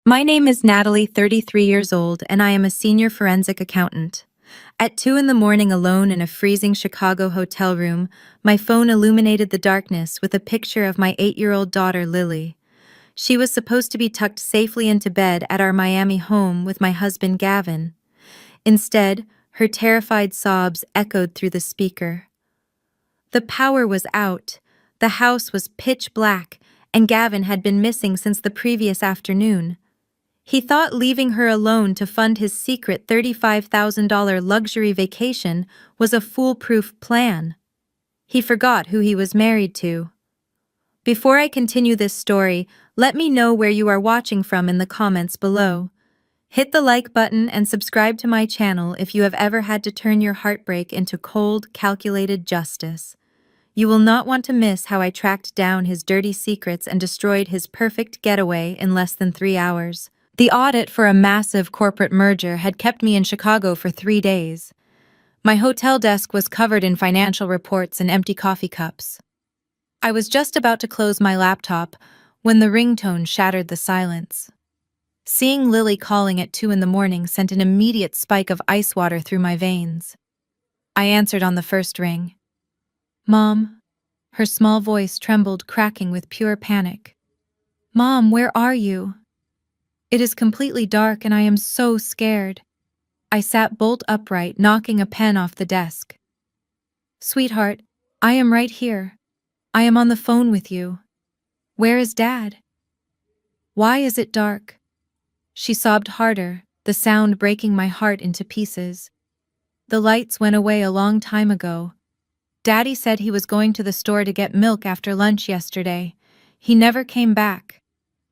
My name is Natalie, 33 years old, and I am a senior forensic accountant. At 2 in the morning, alone in a freezing Chicago hotel room, my phone illuminated the darkness with a picture of my 8-year-old daughter, Lily. She was supposed to be tucked safely into bed at our Miami home with my husband, Gavin. Instead, her terrified sobs echoed through the speaker. The power was out, the house was pitch black, and Gavin had been missing since the previous afternoon. He thought leaving her alone to fund his secret $35,000 luxury vacation was a foolproof plan. He forgot who he was married to. Before I continue this story, let me know where you are watching from in the comments below. Hit the like button and subscribe to my channel if you have ever had to turn your heartbreak into cold, calculated justice. You will not want to miss how I tracked down his dirty secrets and destroyed his perfect getaway in less than 3 hours. The audit for a massive corporate merger had kept me in Chicago for 3 days. My hotel desk was covered in financial reports and empty coffee cups. I was just about to close my laptop when the ringtone shattered the silence. Seeing Lily calling at 2 in the morning sent an immediate spike of ice water through my veins. I answered on the first ring. "Mom." Her small voice trembled, cracking with pure panic. "Mom, where are you?" "It is completely dark and I am so scared." I sat bolt upright, knocking a pen off the desk. "Sweetheart, I am right here. I am on the phone with you. Where is Dad?" "Why is it dark?" She sobbed harder, the sound breaking my heart into pieces. "The lights went away a long time ago. Daddy said he was going to the store to get milk after lunch yesterday. He never came back.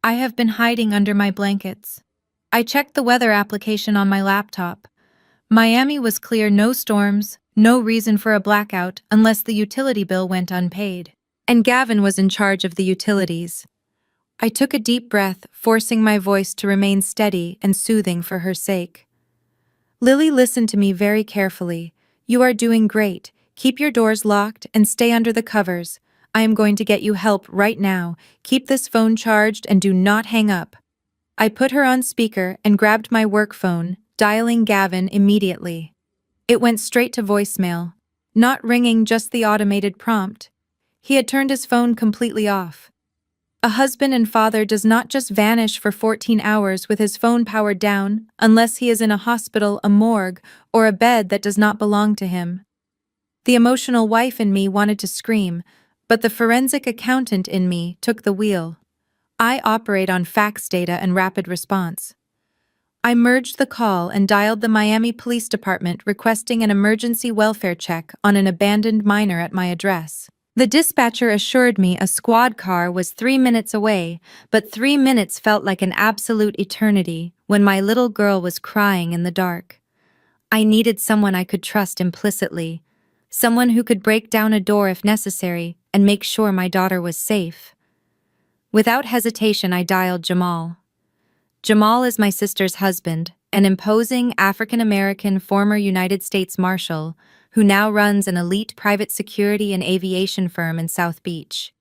I have been hiding under my blankets." I checked the weather application on my laptop. Miami was clear, no storms, no reason for a blackout unless the utility bill went unpaid. And Gavin was in charge of the utilities. I took a deep breath, forcing my voice to remain steady and soothing for her sake. Lily listened to me very carefully. "You are doing great. Keep your doors locked and stay under the covers. I am going to get you help right now. Keep this phone charged and do not hang up." I put her on speaker and grabbed my work phone, dialing Gavin immediately. It went straight to voicemail. Not ringing, just the automated prompt. He had turned his phone completely off. A husband and father does not just vanish for 14 hours with his phone powered down unless he is in a hospital, a morgue, or a bed that does not belong to him. The emotional wife in me wanted to scream, but the forensic accountant in me took the wheel. I operate on fax data and rapid response. I merged the call and dialed the Miami Police Department requesting an emergency welfare check on an abandoned minor at my address. The dispatcher assured me a squad car was 3 minutes away, but 3 minutes felt like an absolute eternity when my little girl was crying in the dark. I needed someone I could trust implicitly, someone who could break down a door if necessary and make sure my daughter was safe. Without hesitation, I dialed Jamal. Jamal is my sister's husband, an imposing African-American former United States Marshal who now runs an elite private security and aviation firm in South Beach.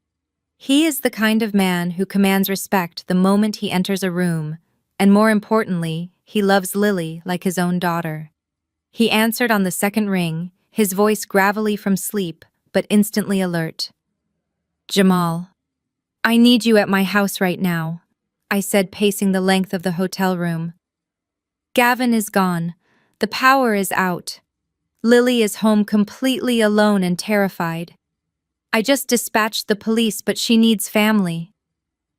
He is the kind of man who commands respect the moment he enters a room, and more importantly, he loves Lily like his own daughter. He answered on the second ring, his voice gravelly from sleep, but instantly alert. "Jamal, I need you at my house right now," I said, pacing the length of the hotel room. "Gavin is gone. The power is out. Lily is home completely alone and terrified. I just dispatched the police, but she needs family."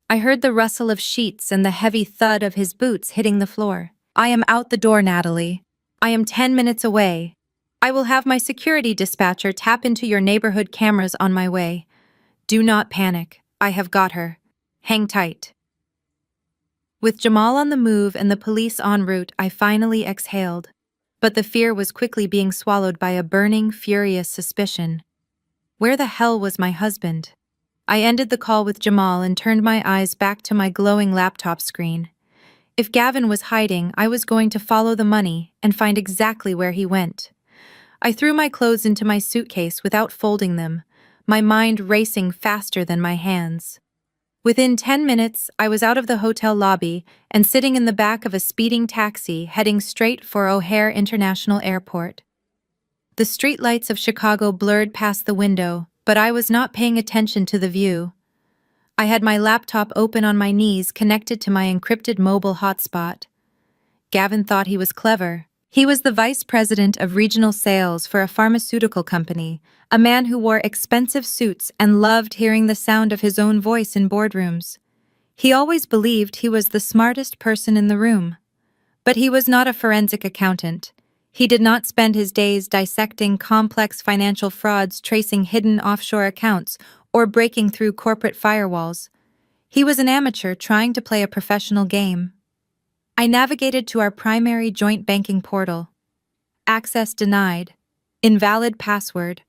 I heard the rustle of sheets and the heavy thud of his boots hitting the floor. "I am out the door, Natalie. I am 10 minutes away. I will have my security dispatcher tap into your neighborhood cameras on my way. Do not panic. I have got her. Hang tight." With Jamal on the move and the police en route, I finally exhaled. But the fear was quickly being swallowed by a burning, furious suspicion. Where the hell was my husband? I ended the call with Jamal and turned my eyes back to my glowing laptop screen. If Gavin was hiding, I was going to follow the money and find exactly where he went. I threw my clothes into my suitcase without folding them, my mind racing faster than my hands. Within 10 minutes, I was out of the hotel lobby and sitting in the back of a speeding taxi heading straight for O'Hare International Airport. The streetlights of Chicago blurred past the window, but I was not paying attention to the view. I had my laptop open on my knees connected to my encrypted mobile hotspot. Gavin thought he was clever. He was the vice president of regional sales for a pharmaceutical company, a man who wore expensive suits and loved hearing the sound of his own voice in boardrooms. He always believed he was the smartest person in the room. But he was not a forensic accountant. He did not spend his days dissecting complex financial frauds, tracing hidden offshore accounts, or breaking through corporate firewalls. He was an amateur trying to play a professional game. I navigated to our primary joint banking portal. Access denied. Invalid password.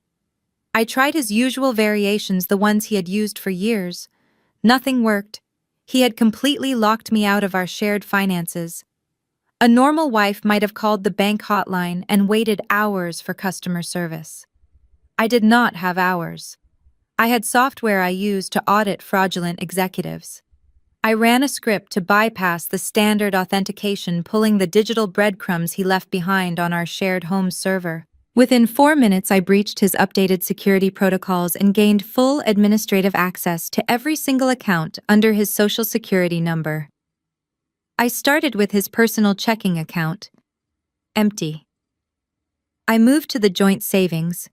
I tried his usual variations, the ones he had used for years. Nothing worked. He had completely locked me out of our shared finances. A normal wife might have called the bank hotline and waited hours for customer service. I did not have hours. I had software I used to audit fraudulent executives. I ran a script to bypass the standard authentication, pulling the digital breadcrumbs he left behind on our shared home server. Within 4 minutes, I breached his updated security protocols and gained full administrative access to every single account under his social security number. I started with his personal checking account. Empty. I moved to the joint savings.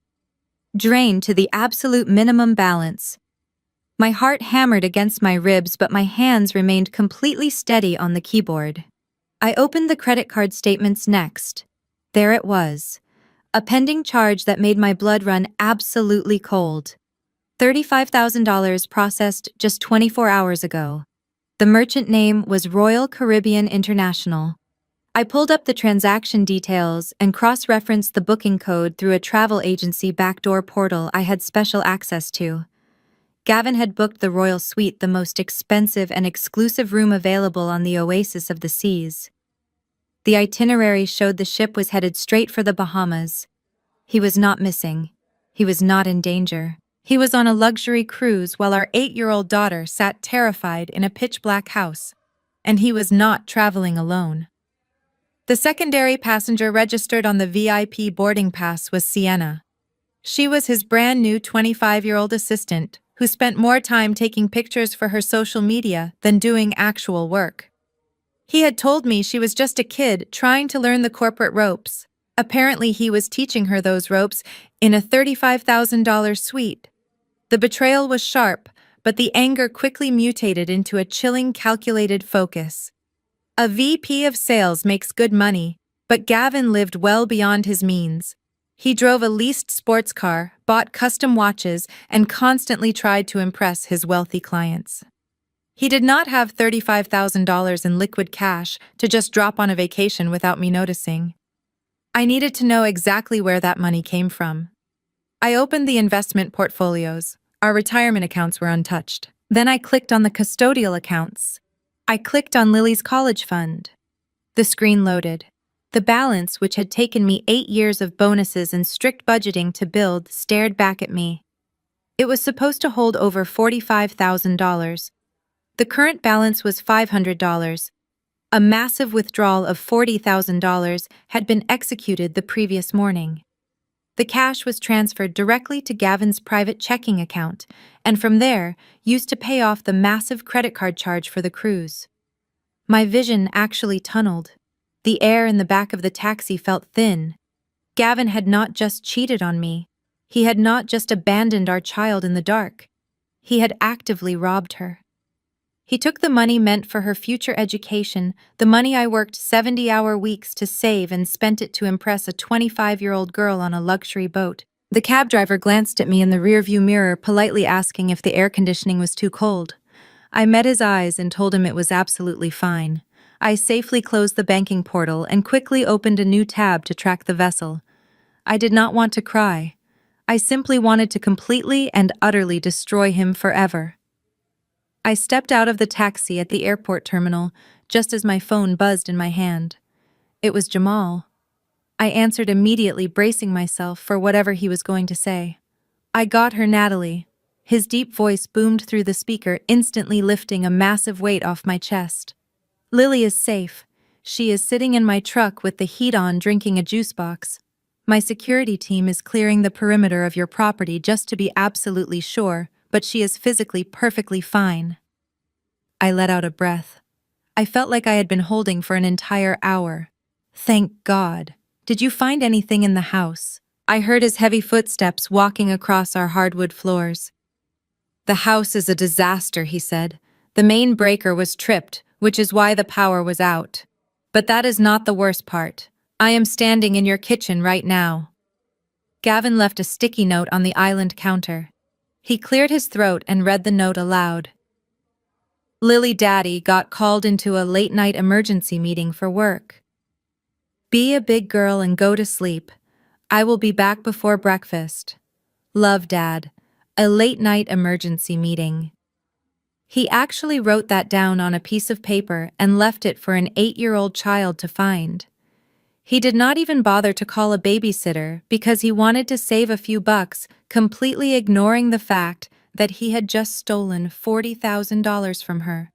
Drained to the absolute minimum balance. My heart hammered against my ribs, but my hands remained completely steady on the keyboard. I opened the credit card statements next. There it was. A pending charge that made my blood run absolutely cold. $35,000 processed just 24 hours ago. The merchant name was Royal Caribbean International. I pulled up the transaction details and cross-referenced the booking code through a travel agency backdoor portal I had special access to. Gavin had booked the Royal Suite, the most expensive and exclusive room available on the oasis of the seas. The itinerary showed the ship was headed straight for the Bahamas. He was not missing. He was not in danger. He was on a luxury cruise while our 8-year-old daughter sat terrified in a pitch-black house. And he was not traveling alone. The secondary passenger registered on the VIP boarding pass was Sienna. She was his brand new 25-year-old assistant, who spent more time taking pictures for her social media than doing actual work. He had told me she was just a kid trying to learn the corporate ropes. Apparently he was teaching her those ropes in a $35,000 suite. The betrayal was sharp, but the anger quickly mutated into a chilling, calculated focus. A VP of sales makes good money, but Gavin lived well beyond his means. He drove a leased sports car, bought custom watches, and constantly tried to impress his wealthy clients. He did not have $35,000 in liquid cash to just drop on a vacation without me noticing. I needed to know exactly where that money came from. I opened the investment portfolios. Our retirement accounts were untouched. Then I clicked on the custodial accounts. I clicked on Lily's college fund. The screen loaded. The balance, which had taken me 8 years of bonuses and strict budgeting to build, stared back at me. It was supposed to hold over $45,000. The current balance was $500. A massive withdrawal of $40,000 had been executed the previous morning. The cash was transferred directly to Gavin's private checking account, and from there, used to pay off the massive credit card charge for the cruise. My vision actually tunneled. The air in the back of the taxi felt thin. Gavin had not just cheated on me. He had not just abandoned our child in the dark. He had actively robbed her. He took the money meant for her future education, the money I worked 70-hour weeks to save, and spent it to impress a 25-year-old girl on a luxury boat. The cab driver glanced at me in the rearview mirror, politely asking if the air conditioning was too cold. I met his eyes and told him it was absolutely fine. I safely closed the banking portal and quickly opened a new tab to track the vessel. I did not want to cry. I simply wanted to completely and utterly destroy him forever. I stepped out of the taxi at the airport terminal just as my phone buzzed in my hand. It was Jamal. I answered immediately, bracing myself for whatever he was going to say. "I got her, Natalie." His deep voice boomed through the speaker, instantly lifting a massive weight off my chest. Lily is safe. She is sitting in my truck with the heat on, drinking a juice box. My security team is clearing the perimeter of your property just to be absolutely sure, but she is physically perfectly fine. I let out a breath. I felt like I had been holding for an entire hour. Thank God. Did you find anything in the house? I heard his heavy footsteps walking across our hardwood floors. The house is a disaster, he said. The main breaker was tripped, which is why the power was out. But that is not the worst part. I am standing in your kitchen right now. Gavin left a sticky note on the island counter. He cleared his throat and read the note aloud. Lily Daddy got called into a late-night emergency meeting for work. Be a big girl and go to sleep. I will be back before breakfast. Love, Dad. A late-night emergency meeting. He actually wrote that down on a piece of paper and left it for an 8-year-old child to find. He did not even bother to call a babysitter because he wanted to save a few bucks, completely ignoring the fact that he had just stolen $40,000 from her.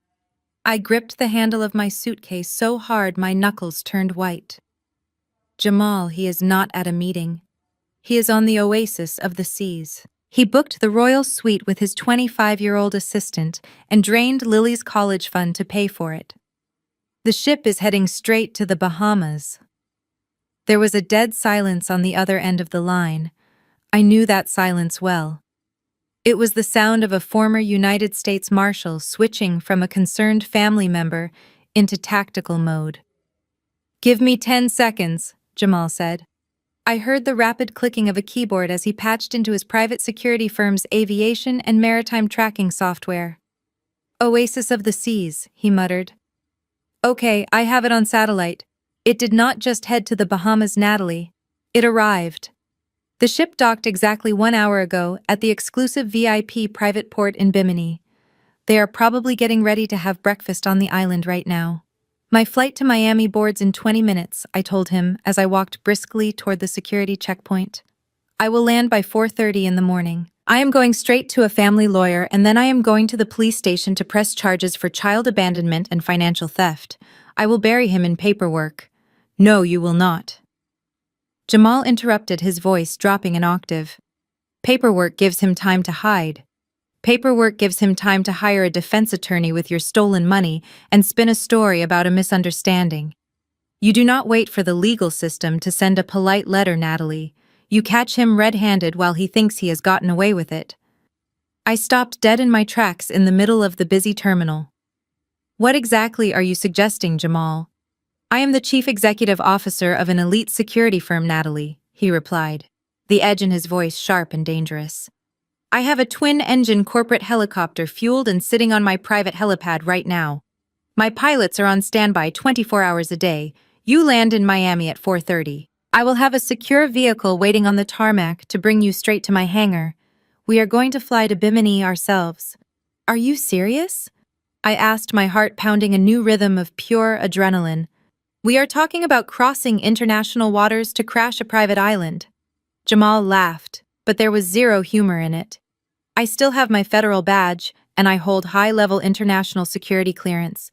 I gripped the handle of my suitcase so hard my knuckles turned white. Jamal, he is not at a meeting. He is on the oasis of the seas. He booked the royal suite with his 25-year-old assistant and drained Lily's college fund to pay for it. The ship is heading straight to the Bahamas. There was a dead silence on the other end of the line. I knew that silence well. It was the sound of a former United States Marshal switching from a concerned family member into tactical mode. "Give me 10 seconds, Jamal said. I heard the rapid clicking of a keyboard as he patched into his private security firm's aviation and maritime tracking software. "Oasis of the seas," he muttered. "Okay, I have it on satellite. It did not just head to the Bahamas, Natalie. It arrived. The ship docked exactly 1 hour ago at the exclusive VIP private port in Bimini. They are probably getting ready to have breakfast on the island right now. My flight to Miami boards in 20 minutes, I told him as I walked briskly toward the security checkpoint. I will land by 4:30 in the morning. I am going straight to a family lawyer and then I am going to the police station to press charges for child abandonment and financial theft. I will bury him in paperwork." "No, you will not." Jamal interrupted, his voice dropping an octave. "Paperwork gives him time to hide. Paperwork gives him time to hire a defense attorney with your stolen money and spin a story about a misunderstanding. You do not wait for the legal system to send a polite letter, Natalie. You catch him red-handed while he thinks he has gotten away with it." I stopped dead in my tracks in the middle of the busy terminal. "What exactly are you suggesting, Jamal?" "I am the chief executive officer of an elite security firm, Natalie," he replied, the edge in his voice sharp and dangerous. "I have a twin-engine corporate helicopter fueled and sitting on my private helipad right now. My pilots are on standby 24 hours a day. You land in Miami at 4:30. I will have a secure vehicle waiting on the tarmac to bring you straight to my hangar. We are going to fly to Bimini ourselves." "Are you serious?" I asked, my heart pounding a new rhythm of pure adrenaline. "We are talking about crossing international waters to crash a private island." Jamal laughed, but there was zero humor in it. "I still have my federal badge, and I hold high-level international security clearance.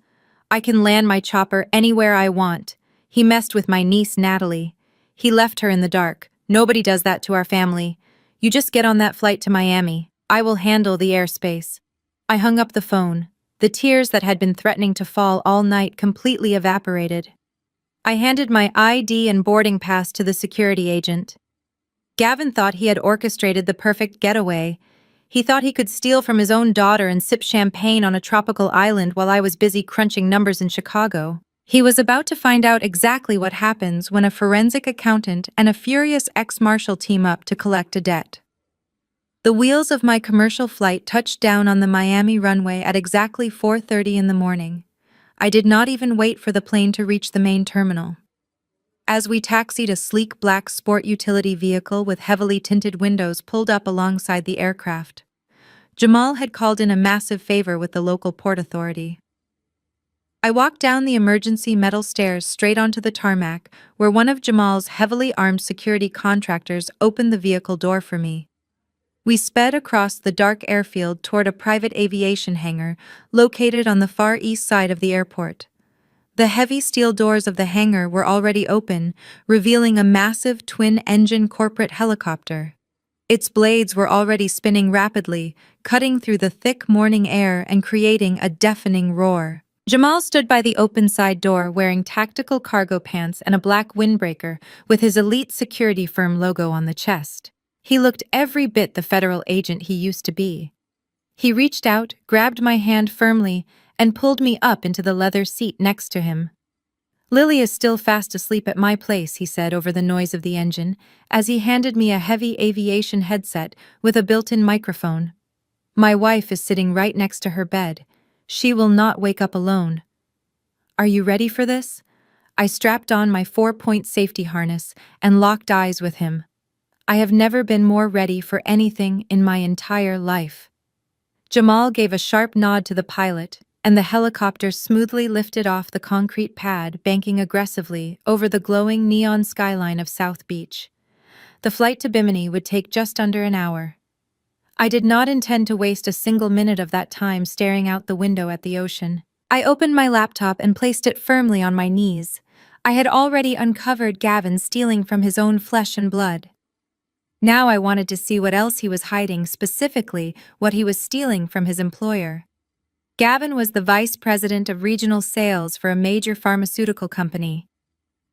I can land my chopper anywhere I want." He messed with my niece, Natalie. He left her in the dark. "Nobody does that to our family. You just get on that flight to Miami. I will handle the airspace." I hung up the phone. The tears that had been threatening to fall all night completely evaporated. I handed my ID and boarding pass to the security agent. Gavin thought he had orchestrated the perfect getaway. He thought he could steal from his own daughter and sip champagne on a tropical island while I was busy crunching numbers in Chicago. He was about to find out exactly what happens when a forensic accountant and a furious ex-marshal team up to collect a debt. The wheels of my commercial flight touched down on the Miami runway at exactly 4:30 in the morning. I did not even wait for the plane to reach the main terminal. As we taxied, a sleek black sport utility vehicle with heavily tinted windows pulled up alongside the aircraft. Jamal had called in a massive favor with the local port authority. I walked down the emergency metal stairs straight onto the tarmac, where one of Jamal's heavily armed security contractors opened the vehicle door for me. We sped across the dark airfield toward a private aviation hangar located on the far east side of the airport. The heavy steel doors of the hangar were already open, revealing a massive twin-engine corporate helicopter. Its blades were already spinning rapidly, cutting through the thick morning air and creating a deafening roar. Jamal stood by the open side door wearing tactical cargo pants and a black windbreaker with his elite security firm logo on the chest. He looked every bit the federal agent he used to be. He reached out, grabbed my hand firmly, and pulled me up into the leather seat next to him. "Lily is still fast asleep at my place," he said over the noise of the engine, as he handed me a heavy aviation headset with a built-in microphone. "My wife is sitting right next to her bed. She will not wake up alone. Are you ready for this?" I strapped on my 4-point safety harness and locked eyes with him. I have never been more ready for anything in my entire life. Jamal gave a sharp nod to the pilot, and the helicopter smoothly lifted off the concrete pad, banking aggressively over the glowing neon skyline of South Beach. The flight to Bimini would take just under an hour. I did not intend to waste a single minute of that time staring out the window at the ocean. I opened my laptop and placed it firmly on my knees. I had already uncovered Gavin stealing from his own flesh and blood. Now I wanted to see what else he was hiding, specifically what he was stealing from his employer. Gavin was the vice president of regional sales for a major pharmaceutical company.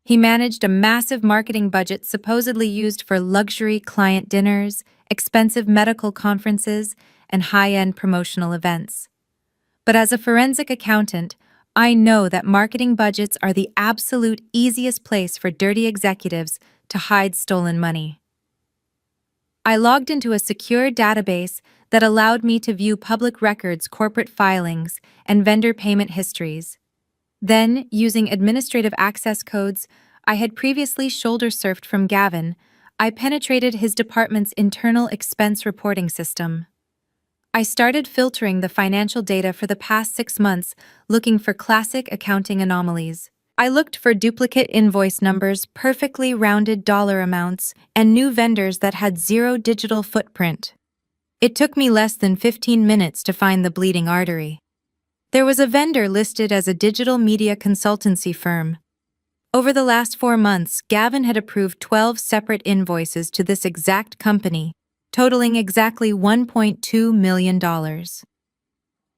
He managed a massive marketing budget supposedly used for luxury client dinners, expensive medical conferences, and high-end promotional events. But as a forensic accountant, I know that marketing budgets are the absolute easiest place for dirty executives to hide stolen money. I logged into a secure database that allowed me to view public records, corporate filings, and vendor payment histories. Then, using administrative access codes I had previously shoulder-surfed from Gavin, I penetrated his department's internal expense reporting system. I started filtering the financial data for the past 6 months, looking for classic accounting anomalies. I looked for duplicate invoice numbers, perfectly rounded dollar amounts, and new vendors that had zero digital footprint. It took me less than 15 minutes to find the bleeding artery. There was a vendor listed as a digital media consultancy firm. Over the last 4 months, Gavin had approved 12 separate invoices to this exact company, totaling exactly $1.2 million.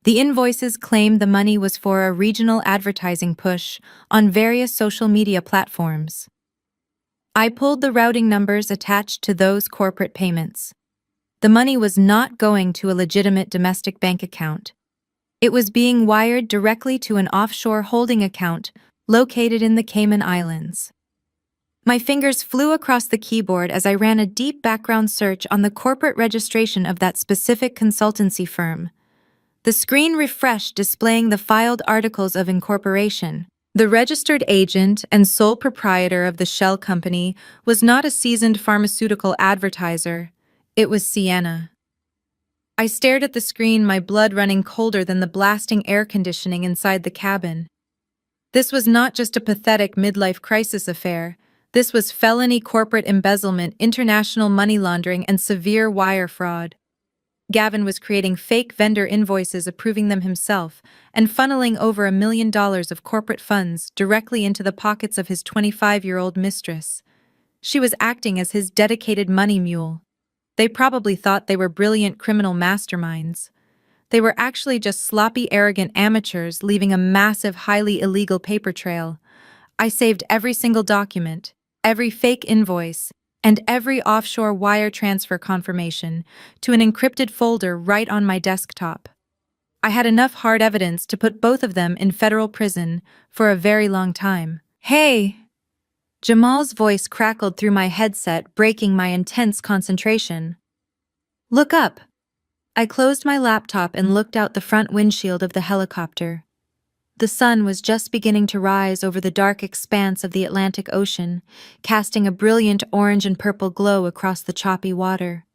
The invoices claimed the money was for a regional advertising push on various social media platforms. I pulled the routing numbers attached to those corporate payments. The money was not going to a legitimate domestic bank account. It was being wired directly to an offshore holding account located in the Cayman Islands. My fingers flew across the keyboard as I ran a deep background search on the corporate registration of that specific consultancy firm. The screen refreshed, displaying the filed articles of incorporation. The registered agent and sole proprietor of the shell company was not a seasoned pharmaceutical advertiser. It was Sienna. I stared at the screen, my blood running colder than the blasting air conditioning inside the cabin. This was not just a pathetic midlife crisis affair. This was felony corporate embezzlement, international money laundering, and severe wire fraud. Gavin was creating fake vendor invoices, approving them himself, and funneling over $1 million of corporate funds directly into the pockets of his 25-year-old mistress. She was acting as his dedicated money mule. They probably thought they were brilliant criminal masterminds. They were actually just sloppy, arrogant amateurs leaving a massive, highly illegal paper trail. I saved every single document, every fake invoice, and every offshore wire transfer confirmation to an encrypted folder right on my desktop. I had enough hard evidence to put both of them in federal prison for a very long time. "Hey!" Jamal's voice crackled through my headset, breaking my intense concentration. "Look up." I closed my laptop and looked out the front windshield of the helicopter. The sun was just beginning to rise over the dark expanse of the Atlantic Ocean, casting a brilliant orange and purple glow across the choppy water.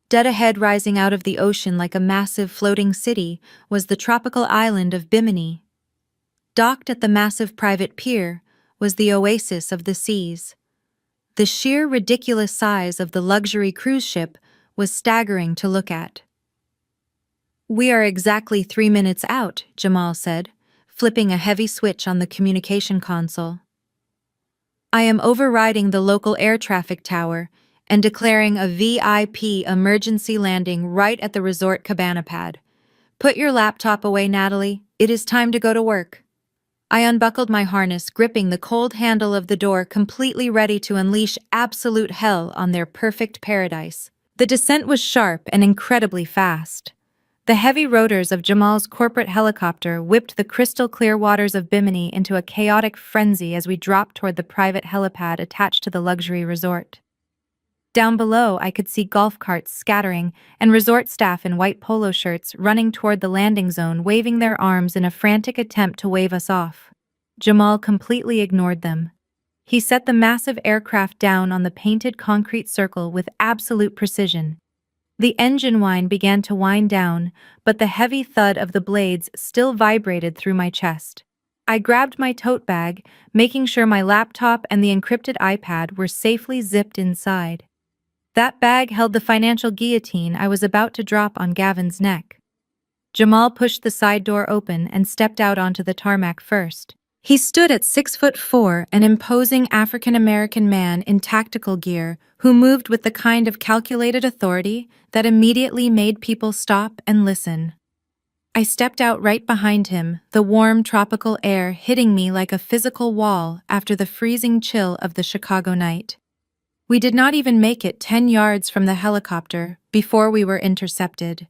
Dead ahead, rising out of the ocean like a massive floating city, was the tropical island of Bimini. Docked at the massive private pier was the oasis of the seas. The sheer ridiculous size of the luxury cruise ship was staggering to look at. "We are exactly 3 minutes out," Jamal said, flipping a heavy switch on the communication console. "I am overriding the local air traffic tower and declaring a VIP emergency landing right at the resort cabana pad. Put your laptop away, Natalie. It is time to go to work." I unbuckled my harness, gripping the cold handle of the door, completely ready to unleash absolute hell on their perfect paradise. The descent was sharp and incredibly fast. The heavy rotors of Jamal's corporate helicopter whipped the crystal-clear waters of Bimini into a chaotic frenzy as we dropped toward the private helipad attached to the luxury resort. Down below, I could see golf carts scattering and resort staff in white polo shirts running toward the landing zone, waving their arms in a frantic attempt to wave us off. Jamal completely ignored them. He set the massive aircraft down on the painted concrete circle with absolute precision. The engine whine began to wind down, but the heavy thud of the blades still vibrated through my chest. I grabbed my tote bag, making sure my laptop and the encrypted iPad were safely zipped inside. That bag held the financial guillotine I was about to drop on Gavin's neck. Jamal pushed the side door open and stepped out onto the tarmac first. He stood at 6'4", an imposing African-American man in tactical gear who moved with the kind of calculated authority that immediately made people stop and listen. I stepped out right behind him, the warm tropical air hitting me like a physical wall after the freezing chill of the Chicago night. We did not even make it 10 yards from the helicopter before we were intercepted.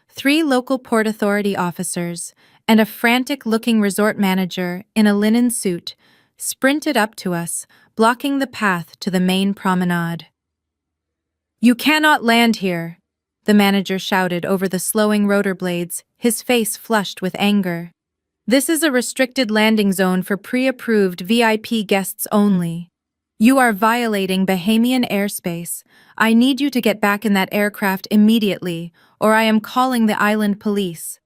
3 local Port Authority officers and a frantic-looking resort manager in a linen suit sprinted up to us, blocking the path to the main promenade. "You cannot land here," the manager shouted over the slowing rotor blades, his face flushed with anger. "This is a restricted landing zone for pre-approved VIP guests only. You are violating Bahamian airspace. I need you to get back in that aircraft immediately, or I am calling the island police."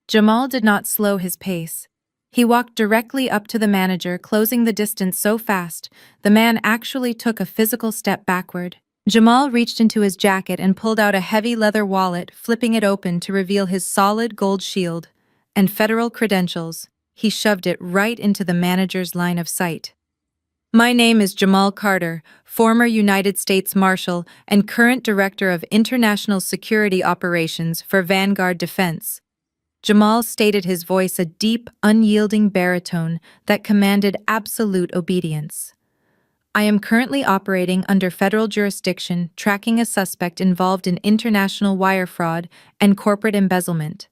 Jamal did not slow his pace. He walked directly up to the manager, closing the distance so fast, the man actually took a physical step backward. Jamal reached into his jacket and pulled out a heavy leather wallet, flipping it open to reveal his solid gold shield and federal credentials. He shoved it right into the manager's line of sight. "My name is Jamal Carter, former United States Marshal and current Director of International Security Operations for Vanguard Defense." Jamal stated, his voice a deep, unyielding baritone that commanded absolute obedience. "I am currently operating under federal jurisdiction, tracking a suspect involved in international wire fraud and corporate embezzlement.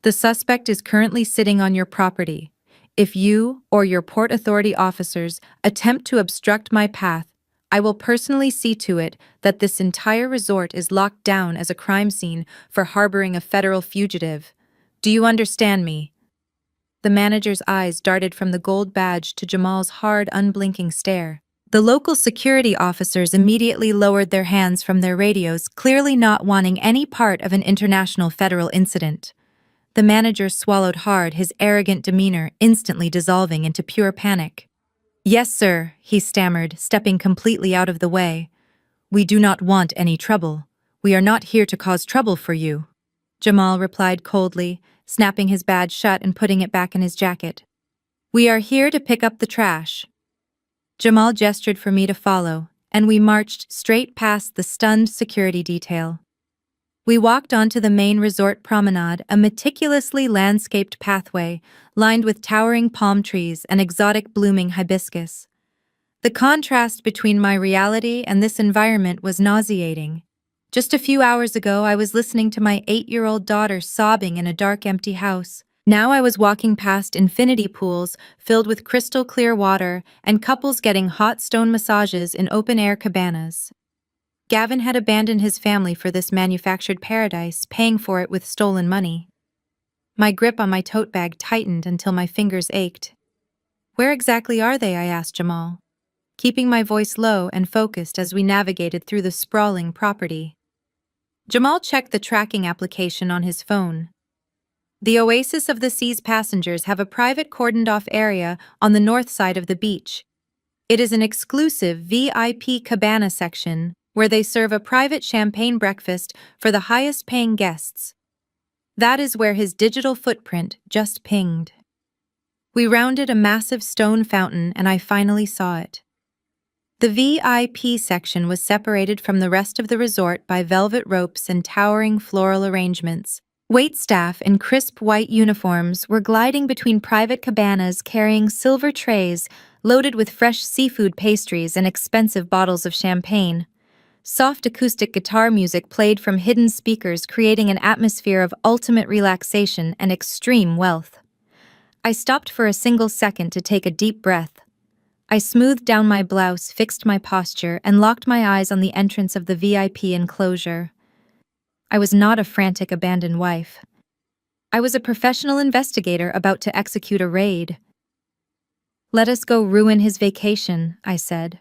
The suspect is currently sitting on your property. If you or your Port Authority officers attempt to obstruct my path, I will personally see to it that this entire resort is locked down as a crime scene for harboring a federal fugitive. Do you understand me?" The manager's eyes darted from the gold badge to Jamal's hard, unblinking stare. The local security officers immediately lowered their hands from their radios, clearly not wanting any part of an international federal incident. The manager swallowed hard, his arrogant demeanor instantly dissolving into pure panic. "Yes, sir," he stammered, stepping completely out of the way. "We do not want any trouble. We are not here to cause trouble for you," Jamal replied coldly, snapping his badge shut and putting it back in his jacket. "We are here to pick up the trash." Jamal gestured for me to follow, and we marched straight past the stunned security detail. We walked onto the main resort promenade, a meticulously landscaped pathway lined with towering palm trees and exotic blooming hibiscus. The contrast between my reality and this environment was nauseating. Just a few hours ago, I was listening to my 8-year-old daughter sobbing in a dark, empty house. Now I was walking past infinity pools filled with crystal-clear water and couples getting hot stone massages in open-air cabanas. Gavin had abandoned his family for this manufactured paradise, paying for it with stolen money. My grip on my tote bag tightened until my fingers ached. "Where exactly are they?" I asked Jamal, keeping my voice low and focused as we navigated through the sprawling property. Jamal checked the tracking application on his phone. "The Oasis of the Seas passengers have a private cordoned-off area on the north side of the beach. It is an exclusive VIP cabana section where they serve a private champagne breakfast for the highest-paying guests. That is where his digital footprint just pinged. We rounded a massive stone fountain and I finally saw it. The VIP section was separated from the rest of the resort by velvet ropes and towering floral arrangements. Waitstaff in crisp white uniforms were gliding between private cabanas carrying silver trays loaded with fresh seafood pastries and expensive bottles of champagne. Soft acoustic guitar music played from hidden speakers, creating an atmosphere of ultimate relaxation and extreme wealth. I stopped for a single second to take a deep breath. I smoothed down my blouse, fixed my posture, and locked my eyes on the entrance of the VIP enclosure. I was not a frantic abandoned wife. I was a professional investigator about to execute a raid. "Let us go ruin his vacation," I said.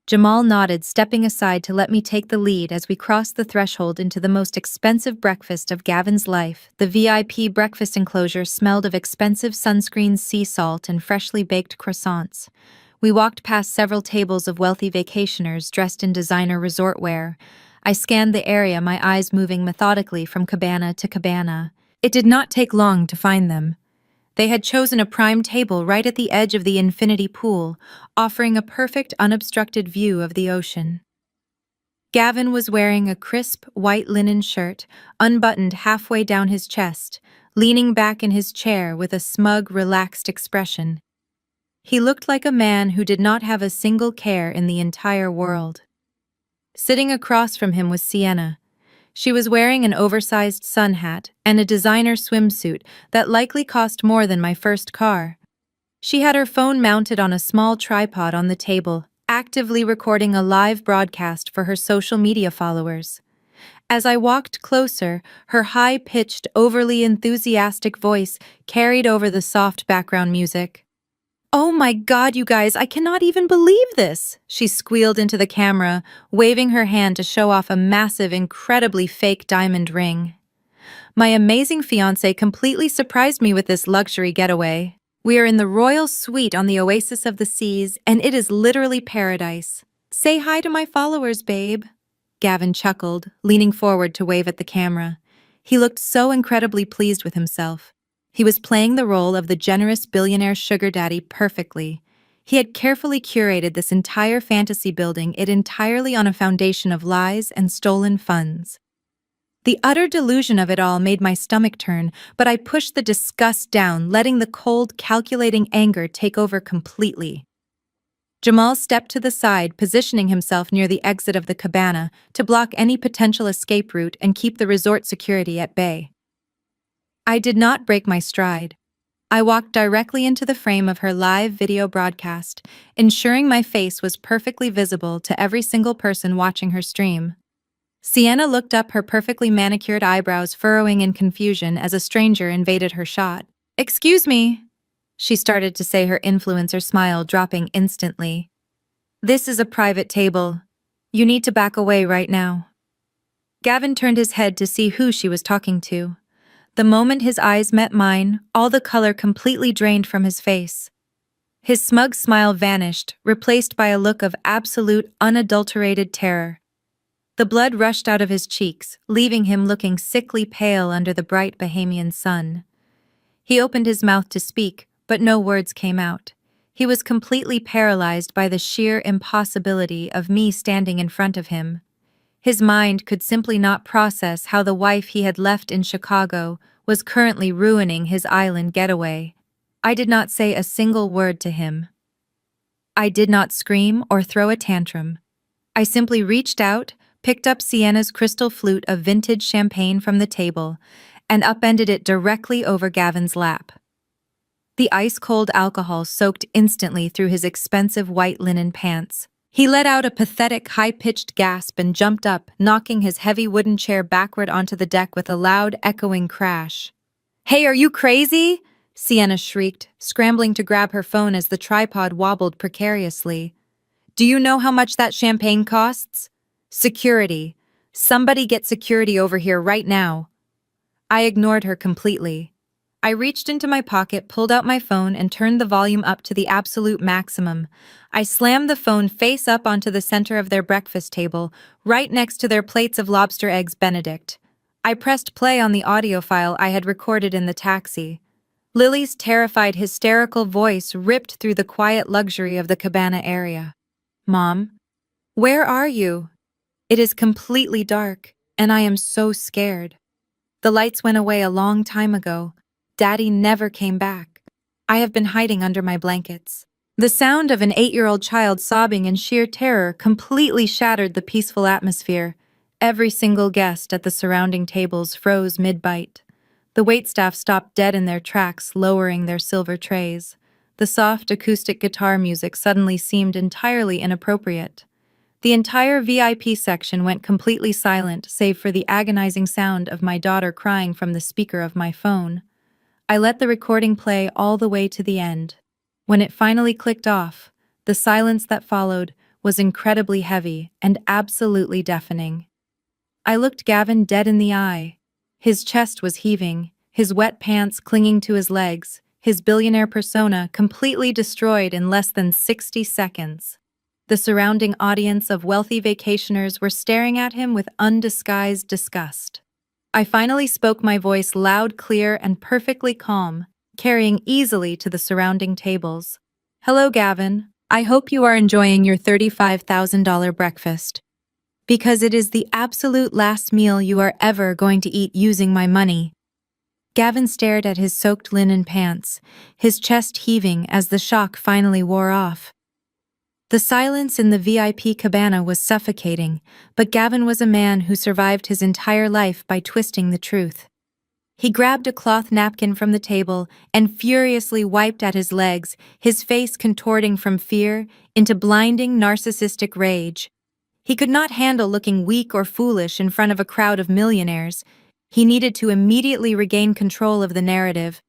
Jamal nodded, stepping aside to let me take the lead as we crossed the threshold into the most expensive breakfast of Gavin's life. The VIP breakfast enclosure smelled of expensive sunscreen, sea salt, and freshly baked croissants. We walked past several tables of wealthy vacationers dressed in designer resort wear. I scanned the area, my eyes moving methodically from cabana to cabana. It did not take long to find them. They had chosen a prime table right at the edge of the infinity pool, offering a perfect, unobstructed view of the ocean. Gavin was wearing a crisp, white linen shirt, unbuttoned halfway down his chest, leaning back in his chair with a smug, relaxed expression. He looked like a man who did not have a single care in the entire world. Sitting across from him was Sienna. She was wearing an oversized sun hat and a designer swimsuit that likely cost more than my first car. She had her phone mounted on a small tripod on the table, actively recording a live broadcast for her social media followers. As I walked closer, her high-pitched, overly enthusiastic voice carried over the soft background music. "Oh my God, you guys, I cannot even believe this!" She squealed into the camera, waving her hand to show off a massive, incredibly fake diamond ring. My amazing fiancé completely surprised me with this luxury getaway. We are in the royal suite on the oasis of the seas, and it is literally paradise. "Say hi to my followers, babe." Gavin chuckled, leaning forward to wave at the camera. He looked so incredibly pleased with himself. He was playing the role of the generous billionaire sugar daddy perfectly. He had carefully curated this entire fantasy, building it entirely on a foundation of lies and stolen funds. The utter delusion of it all made my stomach turn, but I pushed the disgust down, letting the cold, calculating anger take over completely. Jamal stepped to the side, positioning himself near the exit of the cabana to block any potential escape route and keep the resort security at bay. I did not break my stride. I walked directly into the frame of her live video broadcast, ensuring my face was perfectly visible to every single person watching her stream. Sienna looked up, her perfectly manicured eyebrows furrowing in confusion as a stranger invaded her shot. "Excuse me," she started to say, her influencer smile dropping instantly. "This is a private table. You need to back away right now." Gavin turned his head to see who she was talking to. The moment his eyes met mine, all the color completely drained from his face. His smug smile vanished, replaced by a look of absolute, unadulterated terror. The blood rushed out of his cheeks, leaving him looking sickly pale under the bright Bahamian sun. He opened his mouth to speak, but no words came out. He was completely paralyzed by the sheer impossibility of me standing in front of him. His mind could simply not process how the wife he had left in Chicago was currently ruining his island getaway. I did not say a single word to him. I did not scream or throw a tantrum. I simply reached out, picked up Sienna's crystal flute of vintage champagne from the table, and upended it directly over Gavin's lap. The ice-cold alcohol soaked instantly through his expensive white linen pants. He let out a pathetic, high-pitched gasp and jumped up, knocking his heavy wooden chair backward onto the deck with a loud, echoing crash. "Hey, are you crazy?" Sienna shrieked, scrambling to grab her phone as the tripod wobbled precariously. "Do you know how much that champagne costs? Security. Somebody get security over here right now." I ignored her completely. I reached into my pocket, pulled out my phone, and turned the volume up to the absolute maximum. I slammed the phone face up onto the center of their breakfast table, right next to their plates of lobster eggs Benedict. I pressed play on the audio file I had recorded in the taxi. Lily's terrified, hysterical voice ripped through the quiet luxury of the cabana area. "Mom, where are you? It is completely dark, and I am so scared. The lights went away a long time ago. Daddy never came back. I have been hiding under my blankets." The sound of an 8-year-old child sobbing in sheer terror completely shattered the peaceful atmosphere. Every single guest at the surrounding tables froze mid-bite. The waitstaff stopped dead in their tracks, lowering their silver trays. The soft acoustic guitar music suddenly seemed entirely inappropriate. The entire VIP section went completely silent, save for the agonizing sound of my daughter crying from the speaker of my phone. I let the recording play all the way to the end. When it finally clicked off, the silence that followed was incredibly heavy and absolutely deafening. I looked Gavin dead in the eye. His chest was heaving, his wet pants clinging to his legs, his billionaire persona completely destroyed in less than 60 seconds. The surrounding audience of wealthy vacationers were staring at him with undisguised disgust. I finally spoke, my voice loud, clear, and perfectly calm, carrying easily to the surrounding tables. "Hello, Gavin. I hope you are enjoying your $35,000 breakfast, because it is the absolute last meal you are ever going to eat using my money." Gavin stared at his soaked linen pants, his chest heaving as the shock finally wore off. The silence in the VIP cabana was suffocating, but Gavin was a man who survived his entire life by twisting the truth. He grabbed a cloth napkin from the table and furiously wiped at his legs, his face contorting from fear into blinding narcissistic rage. He could not handle looking weak or foolish in front of a crowd of millionaires. He needed to immediately regain control of the narrative.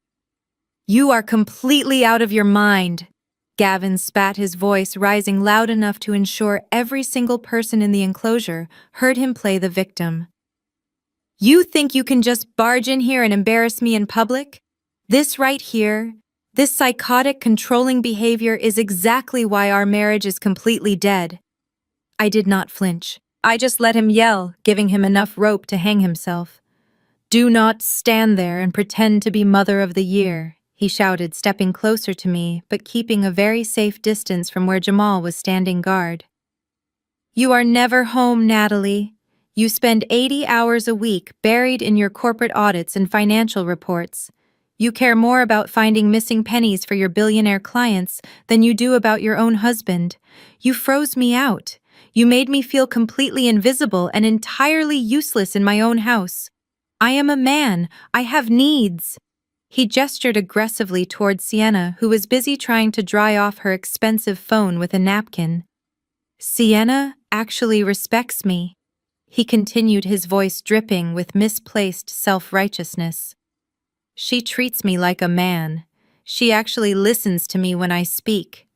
"You are completely out of your mind." Gavin spat, his voice rising loud enough to ensure every single person in the enclosure heard him play the victim. "You think you can just barge in here and embarrass me in public? This right here, this psychotic, controlling behavior is exactly why our marriage is completely dead." I did not flinch. I just let him yell, giving him enough rope to hang himself. "Do not stand there and pretend to be Mother of the Year," he shouted, stepping closer to me, but keeping a very safe distance from where Jamal was standing guard. "You are never home, Natalie. You spend 80 hours a week buried in your corporate audits and financial reports. You care more about finding missing pennies for your billionaire clients than you do about your own husband. You froze me out. You made me feel completely invisible and entirely useless in my own house. I am a man. I have needs." He gestured aggressively toward Sienna, who was busy trying to dry off her expensive phone with a napkin. "Sienna actually respects me," he continued, his voice dripping with misplaced self-righteousness. "She treats me like a man. She actually listens to me when I speak.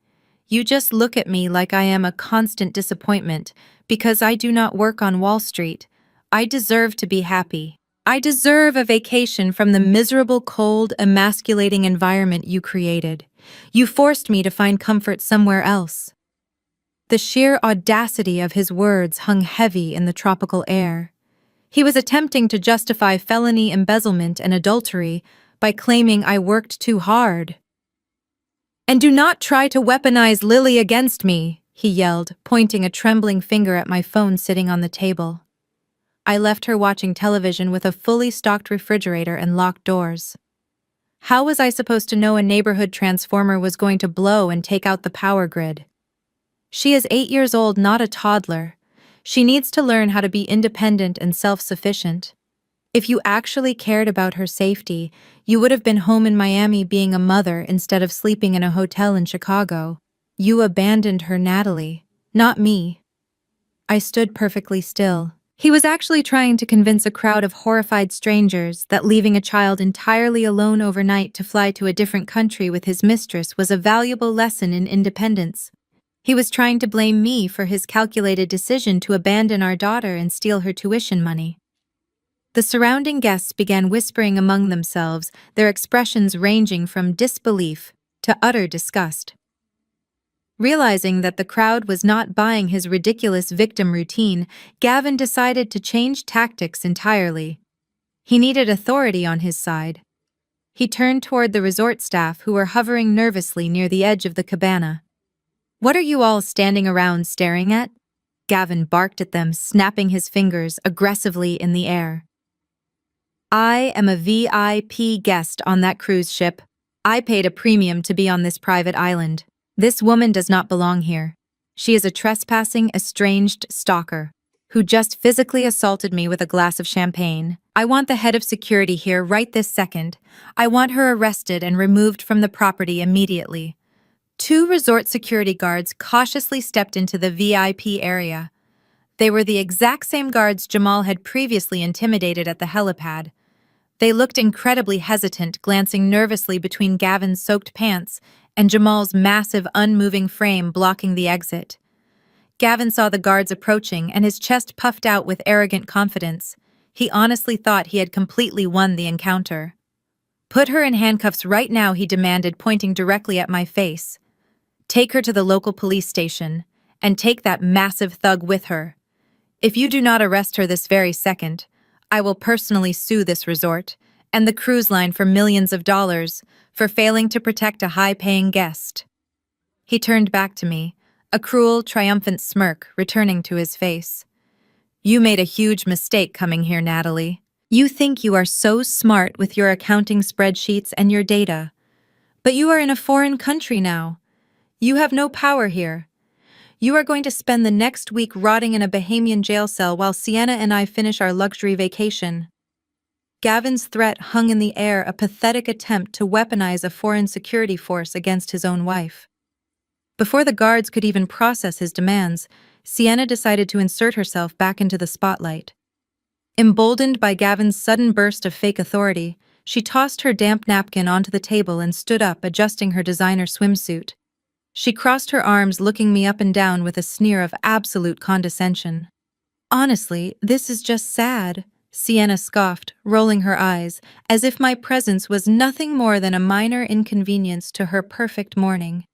You just look at me like I am a constant disappointment because I do not work on Wall Street. I deserve to be happy. I deserve a vacation from the miserable, cold, emasculating environment you created. You forced me to find comfort somewhere else." The sheer audacity of his words hung heavy in the tropical air. He was attempting to justify felony embezzlement and adultery by claiming I worked too hard. "And do not try to weaponize Lily against me," he yelled, pointing a trembling finger at my phone sitting on the table. I left her watching television with a fully stocked refrigerator and locked doors. How was I supposed to know a neighborhood transformer was going to blow and take out the power grid? She is 8 years old, not a toddler. She needs to learn how to be independent and self-sufficient. If you actually cared about her safety, you would have been home in Miami being a mother instead of sleeping in a hotel in Chicago. You abandoned her, Natalie, not me. I stood perfectly still. He was actually trying to convince a crowd of horrified strangers that leaving a child entirely alone overnight to fly to a different country with his mistress was a valuable lesson in independence. He was trying to blame me for his calculated decision to abandon our daughter and steal her tuition money. The surrounding guests began whispering among themselves, their expressions ranging from disbelief to utter disgust. Realizing that the crowd was not buying his ridiculous victim routine, Gavin decided to change tactics entirely. He needed authority on his side. He turned toward the resort staff who were hovering nervously near the edge of the cabana. "What are you all standing around staring at?" Gavin barked at them, snapping his fingers aggressively in the air. "I am a VIP guest on that cruise ship. I paid a premium to be on this private island. This woman does not belong here. She is a trespassing, estranged stalker who just physically assaulted me with a glass of champagne. I want the head of security here right this second. I want her arrested and removed from the property immediately." Two resort security guards cautiously stepped into the VIP area. They were the exact same guards Jamal had previously intimidated at the helipad. They looked incredibly hesitant, glancing nervously between Gavin's soaked pants and Jamal's massive, unmoving frame blocking the exit. Gavin saw the guards approaching, and his chest puffed out with arrogant confidence. He honestly thought he had completely won the encounter. "Put her in handcuffs right now," he demanded, pointing directly at my face. "Take her to the local police station, and take that massive thug with her. If you do not arrest her this very second, I will personally sue this resort and the cruise line for millions of dollars for failing to protect a high-paying guest." He turned back to me, a cruel, triumphant smirk returning to his face. "You made a huge mistake coming here, Natalie. You think you are so smart with your accounting spreadsheets and your data. But you are in a foreign country now. You have no power here. You are going to spend the next week rotting in a Bahamian jail cell while Sienna and I finish our luxury vacation." Gavin's threat hung in the air, a pathetic attempt to weaponize a foreign security force against his own wife. Before the guards could even process his demands, Sienna decided to insert herself back into the spotlight. Emboldened by Gavin's sudden burst of fake authority, she tossed her damp napkin onto the table and stood up, adjusting her designer swimsuit. She crossed her arms, looking me up and down with a sneer of absolute condescension. "Honestly, this is just sad," Sienna scoffed, rolling her eyes, as if my presence was nothing more than a minor inconvenience to her perfect morning.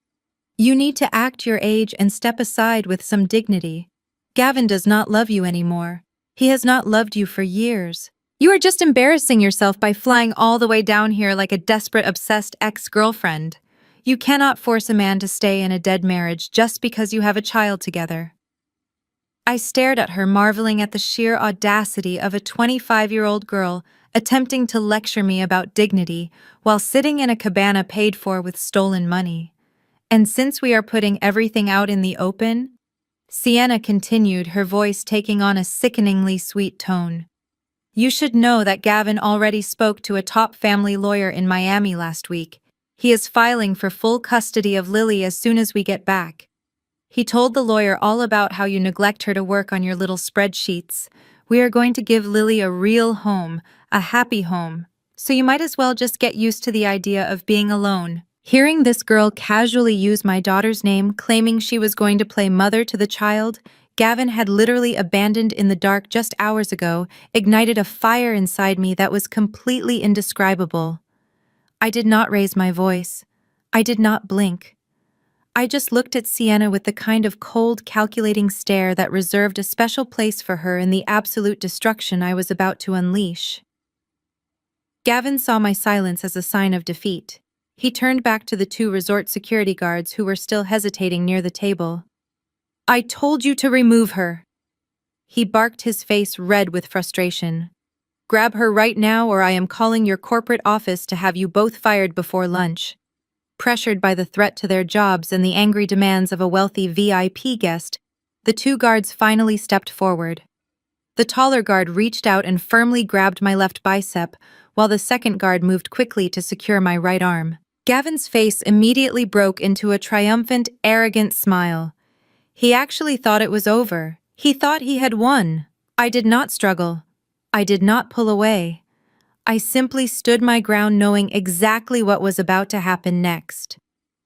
"You need to act your age and step aside with some dignity. Gavin does not love you anymore. He has not loved you for years. You are just embarrassing yourself by flying all the way down here like a desperate, obsessed ex-girlfriend. You cannot force a man to stay in a dead marriage just because you have a child together." I stared at her, marveling at the sheer audacity of a 25-year-old girl attempting to lecture me about dignity while sitting in a cabana paid for with stolen money. "And since we are putting everything out in the open," Sienna continued, her voice taking on a sickeningly sweet tone, "you should know that Gavin already spoke to a top family lawyer in Miami last week. He is filing for full custody of Lily as soon as we get back. He told the lawyer all about how you neglect her to work on your little spreadsheets. We are going to give Lily a real home, a happy home. So you might as well just get used to the idea of being alone." Hearing this girl casually use my daughter's name, claiming she was going to play mother to the child Gavin had literally abandoned in the dark just hours ago, ignited a fire inside me that was completely indescribable. I did not raise my voice. I did not blink. I just looked at Sienna with the kind of cold, calculating stare that reserved a special place for her in the absolute destruction I was about to unleash. Gavin saw my silence as a sign of defeat. He turned back to the two resort security guards who were still hesitating near the table. "I told you to remove her." He barked, his face red with frustration. "Grab her right now, or I am calling your corporate office to have you both fired before lunch." Pressured by the threat to their jobs and the angry demands of a wealthy VIP guest, the two guards finally stepped forward. The taller guard reached out and firmly grabbed my left bicep, while the second guard moved quickly to secure my right arm. Gavin's face immediately broke into a triumphant, arrogant smile. He actually thought it was over. He thought he had won. I did not struggle. I did not pull away. I simply stood my ground, knowing exactly what was about to happen next.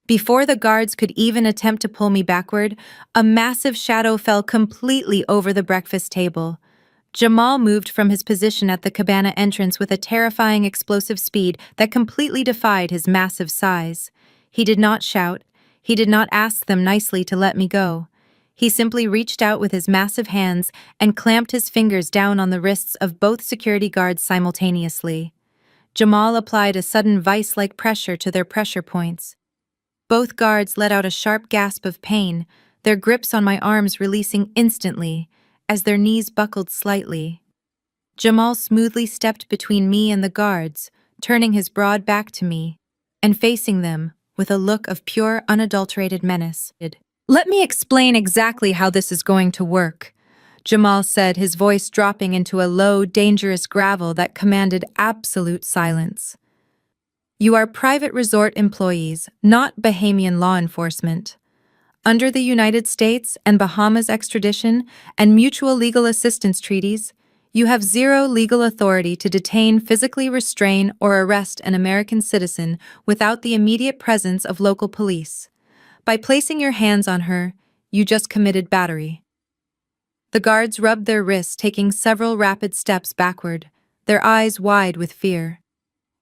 Before the guards could even attempt to pull me backward, a massive shadow fell completely over the breakfast table. Jamal moved from his position at the cabana entrance with a terrifying explosive speed that completely defied his massive size. He did not shout. He did not ask them nicely to let me go. He simply reached out with his massive hands and clamped his fingers down on the wrists of both security guards simultaneously. Jamal applied a sudden vice-like pressure to their pressure points. Both guards let out a sharp gasp of pain, their grips on my arms releasing instantly, as their knees buckled slightly. Jamal smoothly stepped between me and the guards, turning his broad back to me, and facing them with a look of pure, unadulterated menace. "Let me explain exactly how this is going to work," Jamal said, his voice dropping into a low, dangerous gravel that commanded absolute silence. "You are private resort employees, not Bahamian law enforcement. Under the United States and Bahamas extradition and mutual legal assistance treaties, you have zero legal authority to detain, physically restrain, or arrest an American citizen without the immediate presence of local police. By placing your hands on her, you just committed battery." The guards rubbed their wrists, taking several rapid steps backward, their eyes wide with fear.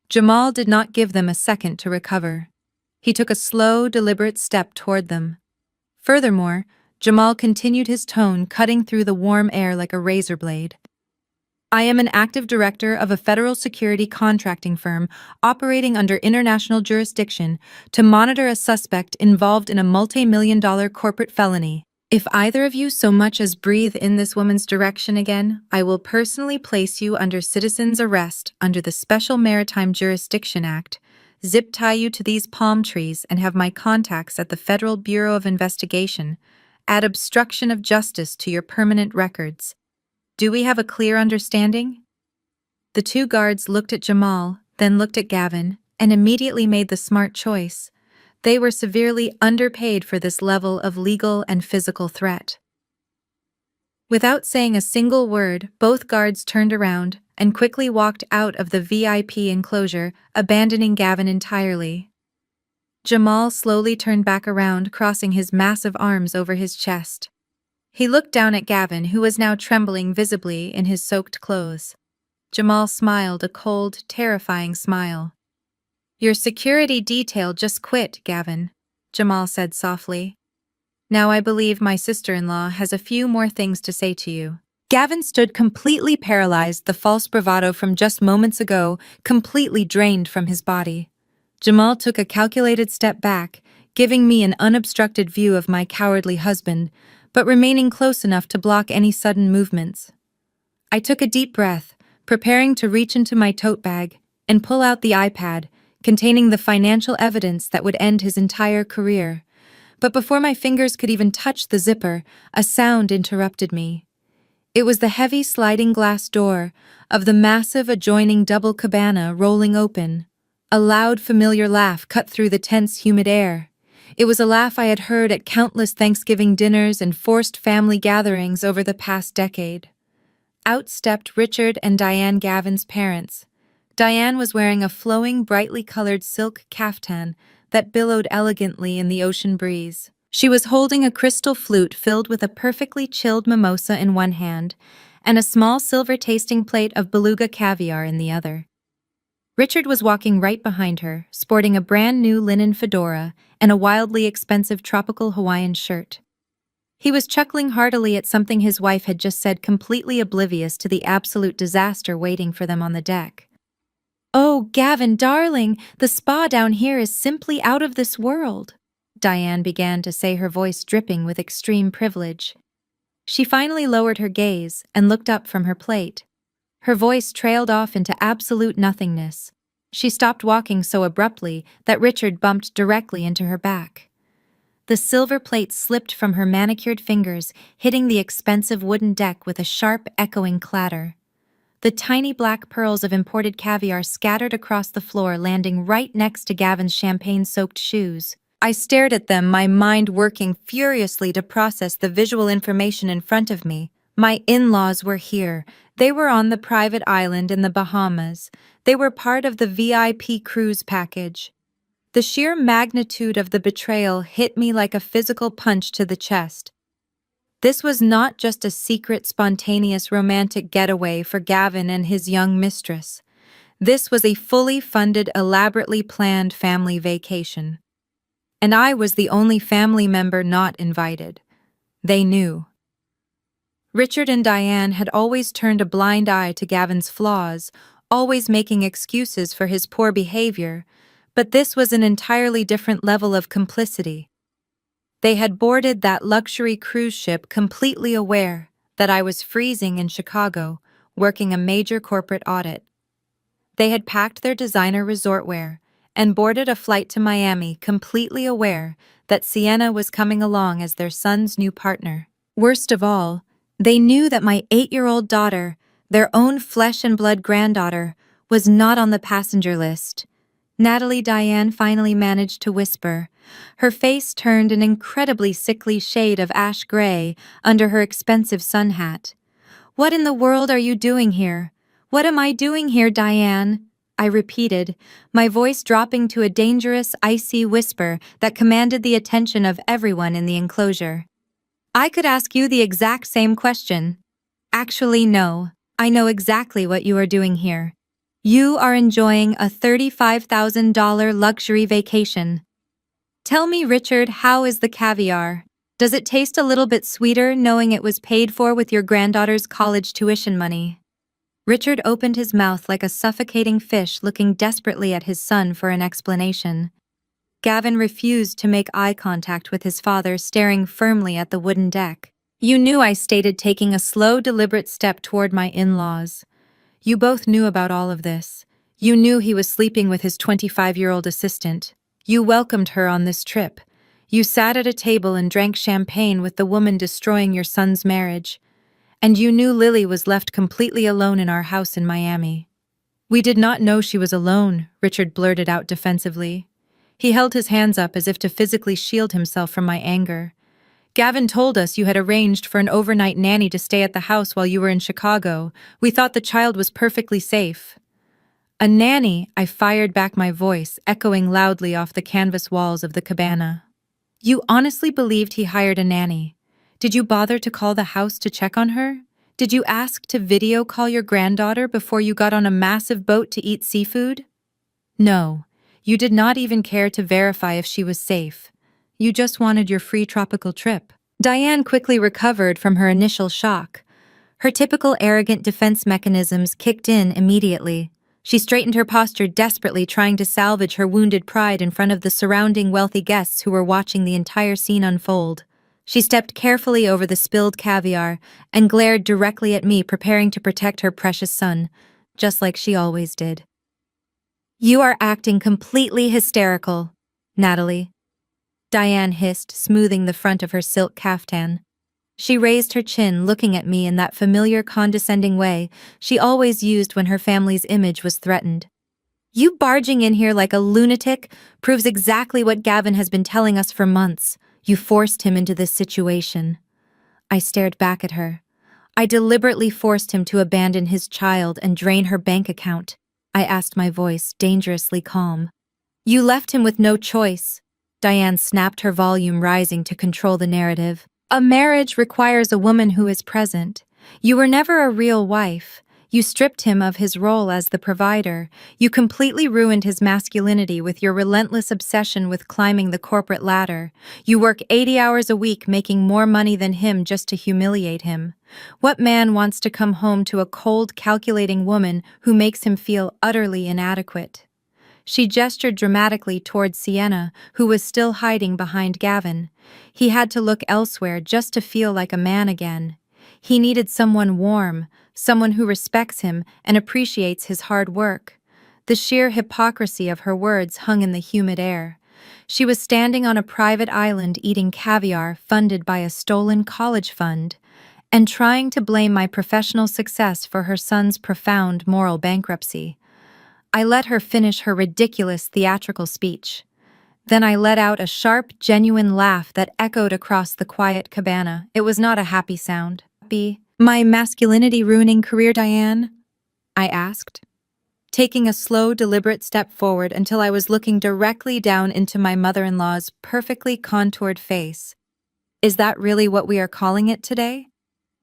Jamal did not give them a second to recover. He took a slow, deliberate step toward them. Furthermore, Jamal continued his tone, cutting through the warm air like a razor blade. "I am an active director of a federal security contracting firm operating under international jurisdiction to monitor a suspect involved in a multi-million-dollar corporate felony. If either of you so much as breathe in this woman's direction again, I will personally place you under citizen's arrest under the Special Maritime Jurisdiction Act, zip tie you to these palm trees, and have my contacts at the Federal Bureau of Investigation add obstruction of justice to your permanent records. Do we have a clear understanding?" The two guards looked at Jamal, then looked at Gavin, and immediately made the smart choice. They were severely underpaid for this level of legal and physical threat. Without saying a single word, both guards turned around and quickly walked out of the VIP enclosure, abandoning Gavin entirely. Jamal slowly turned back around, crossing his massive arms over his chest. He looked down at Gavin, who was now trembling visibly in his soaked clothes. Jamal smiled, a cold, terrifying smile. "Your security detail just quit, Gavin," Jamal said softly. "Now I believe my sister-in-law has a few more things to say to you." Gavin stood completely paralyzed, the false bravado from just moments ago completely drained from his body. Jamal took a calculated step back, giving me an unobstructed view of my cowardly husband, but remaining close enough to block any sudden movements. I took a deep breath, preparing to reach into my tote bag and pull out the iPad, containing the financial evidence that would end his entire career. But before my fingers could even touch the zipper, a sound interrupted me. It was the heavy sliding glass door of the massive adjoining double cabana rolling open. A loud, familiar laugh cut through the tense, humid air. It was a laugh I had heard at countless Thanksgiving dinners and forced family gatherings over the past decade. Out stepped Richard and Diane Gavin's parents. Diane was wearing a flowing, brightly colored silk caftan that billowed elegantly in the ocean breeze. She was holding a crystal flute filled with a perfectly chilled mimosa in one hand and a small silver-tasting plate of beluga caviar in the other. Richard was walking right behind her, sporting a brand-new linen fedora and a wildly expensive tropical Hawaiian shirt. He was chuckling heartily at something his wife had just said, completely oblivious to the absolute disaster waiting for them on the deck. "Oh, Gavin, darling, the spa down here is simply out of this world," Diane began to say, her voice dripping with extreme privilege. She finally lowered her gaze and looked up from her plate. Her voice trailed off into absolute nothingness. She stopped walking so abruptly that Richard bumped directly into her back. The silver plate slipped from her manicured fingers, hitting the expensive wooden deck with a sharp, echoing clatter. The tiny black pearls of imported caviar scattered across the floor, landing right next to Gavin's champagne-soaked shoes. I stared at them, my mind working furiously to process the visual information in front of me. My in-laws were here. They were on the private island in the Bahamas. They were part of the VIP cruise package. The sheer magnitude of the betrayal hit me like a physical punch to the chest. This was not just a secret, spontaneous romantic getaway for Gavin and his young mistress. This was a fully funded, elaborately planned family vacation. And I was the only family member not invited. They knew. Richard and Diane had always turned a blind eye to Gavin's flaws, always making excuses for his poor behavior, but this was an entirely different level of complicity. They had boarded that luxury cruise ship completely aware that I was freezing in Chicago, working a major corporate audit. They had packed their designer resort wear and boarded a flight to Miami completely aware that Sienna was coming along as their son's new partner. Worst of all, they knew that my 8-year-old daughter, their own flesh and blood granddaughter, was not on the passenger list. Natalie Diane finally managed to whisper. Her face turned an incredibly sickly shade of ash gray under her expensive sun hat. "What in the world are you doing here? What am I doing here, Diane?" I repeated, my voice dropping to a dangerous, icy whisper that commanded the attention of everyone in the enclosure. "I could ask you the exact same question." "Actually, no. I know exactly what you are doing here. You are enjoying a $35,000 luxury vacation. Tell me, Richard, how is the caviar? Does it taste a little bit sweeter knowing it was paid for with your granddaughter's college tuition money?" Richard opened his mouth like a suffocating fish, looking desperately at his son for an explanation. Gavin refused to make eye contact with his father, staring firmly at the wooden deck. "You knew," I stated, taking a slow, deliberate step toward my in-laws. "You both knew about all of this. You knew he was sleeping with his 25-year-old assistant. You welcomed her on this trip. You sat at a table and drank champagne with the woman destroying your son's marriage. And you knew Lily was left completely alone in our house in Miami." "We did not know she was alone," Richard blurted out defensively. He held his hands up as if to physically shield himself from my anger. "Gavin told us you had arranged for an overnight nanny to stay at the house while you were in Chicago. We thought the child was perfectly safe." "A nanny?" I fired back, my voice echoing loudly off the canvas walls of the cabana. "You honestly believed he hired a nanny? Did you bother to call the house to check on her? Did you ask to video call your granddaughter before you got on a massive boat to eat seafood? No, you did not even care to verify if she was safe. You just wanted your free tropical trip." Diane quickly recovered from her initial shock. Her typical arrogant defense mechanisms kicked in immediately. She straightened her posture desperately, trying to salvage her wounded pride in front of the surrounding wealthy guests who were watching the entire scene unfold. She stepped carefully over the spilled caviar and glared directly at me, preparing to protect her precious son, just like she always did. "You are acting completely hysterical, Natalie," Diane hissed, smoothing the front of her silk caftan. She raised her chin, looking at me in that familiar condescending way she always used when her family's image was threatened. "You barging in here like a lunatic proves exactly what Gavin has been telling us for months. You forced him into this situation." I stared back at her. "I deliberately forced him to abandon his child and drain her bank account," I asked, my voice dangerously calm. "You left him with no choice." Diane snapped, her volume rising to control the narrative. "A marriage requires a woman who is present. You were never a real wife. You stripped him of his role as the provider. You completely ruined his masculinity with your relentless obsession with climbing the corporate ladder. You work 80 hours a week making more money than him just to humiliate him. What man wants to come home to a cold, calculating woman who makes him feel utterly inadequate?" She gestured dramatically towards Sienna, who was still hiding behind Gavin. He had to look elsewhere just to feel like a man again. He needed someone warm, someone who respects him and appreciates his hard work. The sheer hypocrisy of her words hung in the humid air. She was standing on a private island eating caviar funded by a stolen college fund, and trying to blame my professional success for her son's profound moral bankruptcy. I let her finish her ridiculous theatrical speech. Then I let out a sharp, genuine laugh that echoed across the quiet cabana. It was not a happy sound. "My masculinity-ruining career, Diane?" I asked, taking a slow, deliberate step forward until I was looking directly down into my mother-in-law's perfectly contoured face. Is that really what we are calling it today?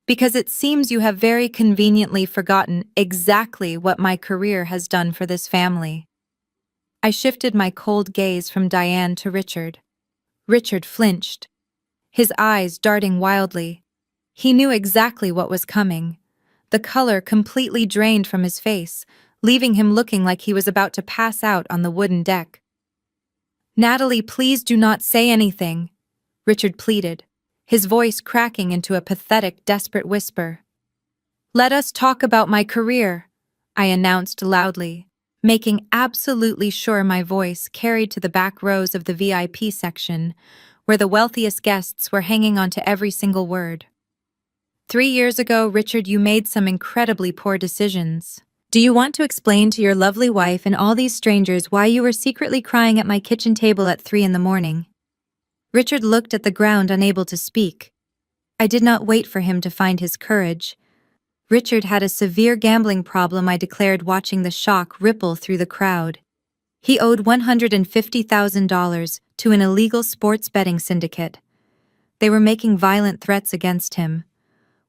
Because it seems you have very conveniently forgotten exactly what my career has done for this family. I shifted my cold gaze from Diane to Richard. Richard flinched, his eyes darting wildly. He knew exactly what was coming. The color completely drained from his face, leaving him looking like he was about to pass out on the wooden deck. "Natalie, please do not say anything," Richard pleaded, his voice cracking into a pathetic, desperate whisper. "Let us talk about my career," I announced loudly, making absolutely sure my voice carried to the back rows of the VIP section, where the wealthiest guests were hanging on to every single word. "3 years ago, Richard, you made some incredibly poor decisions. Do you want to explain to your lovely wife and all these strangers why you were secretly crying at my kitchen table at 3 in the morning?" Richard looked at the ground, unable to speak. I did not wait for him to find his courage. Richard had a severe gambling problem, I declared, watching the shock ripple through the crowd. He owed $150,000 to an illegal sports betting syndicate. They were making violent threats against him.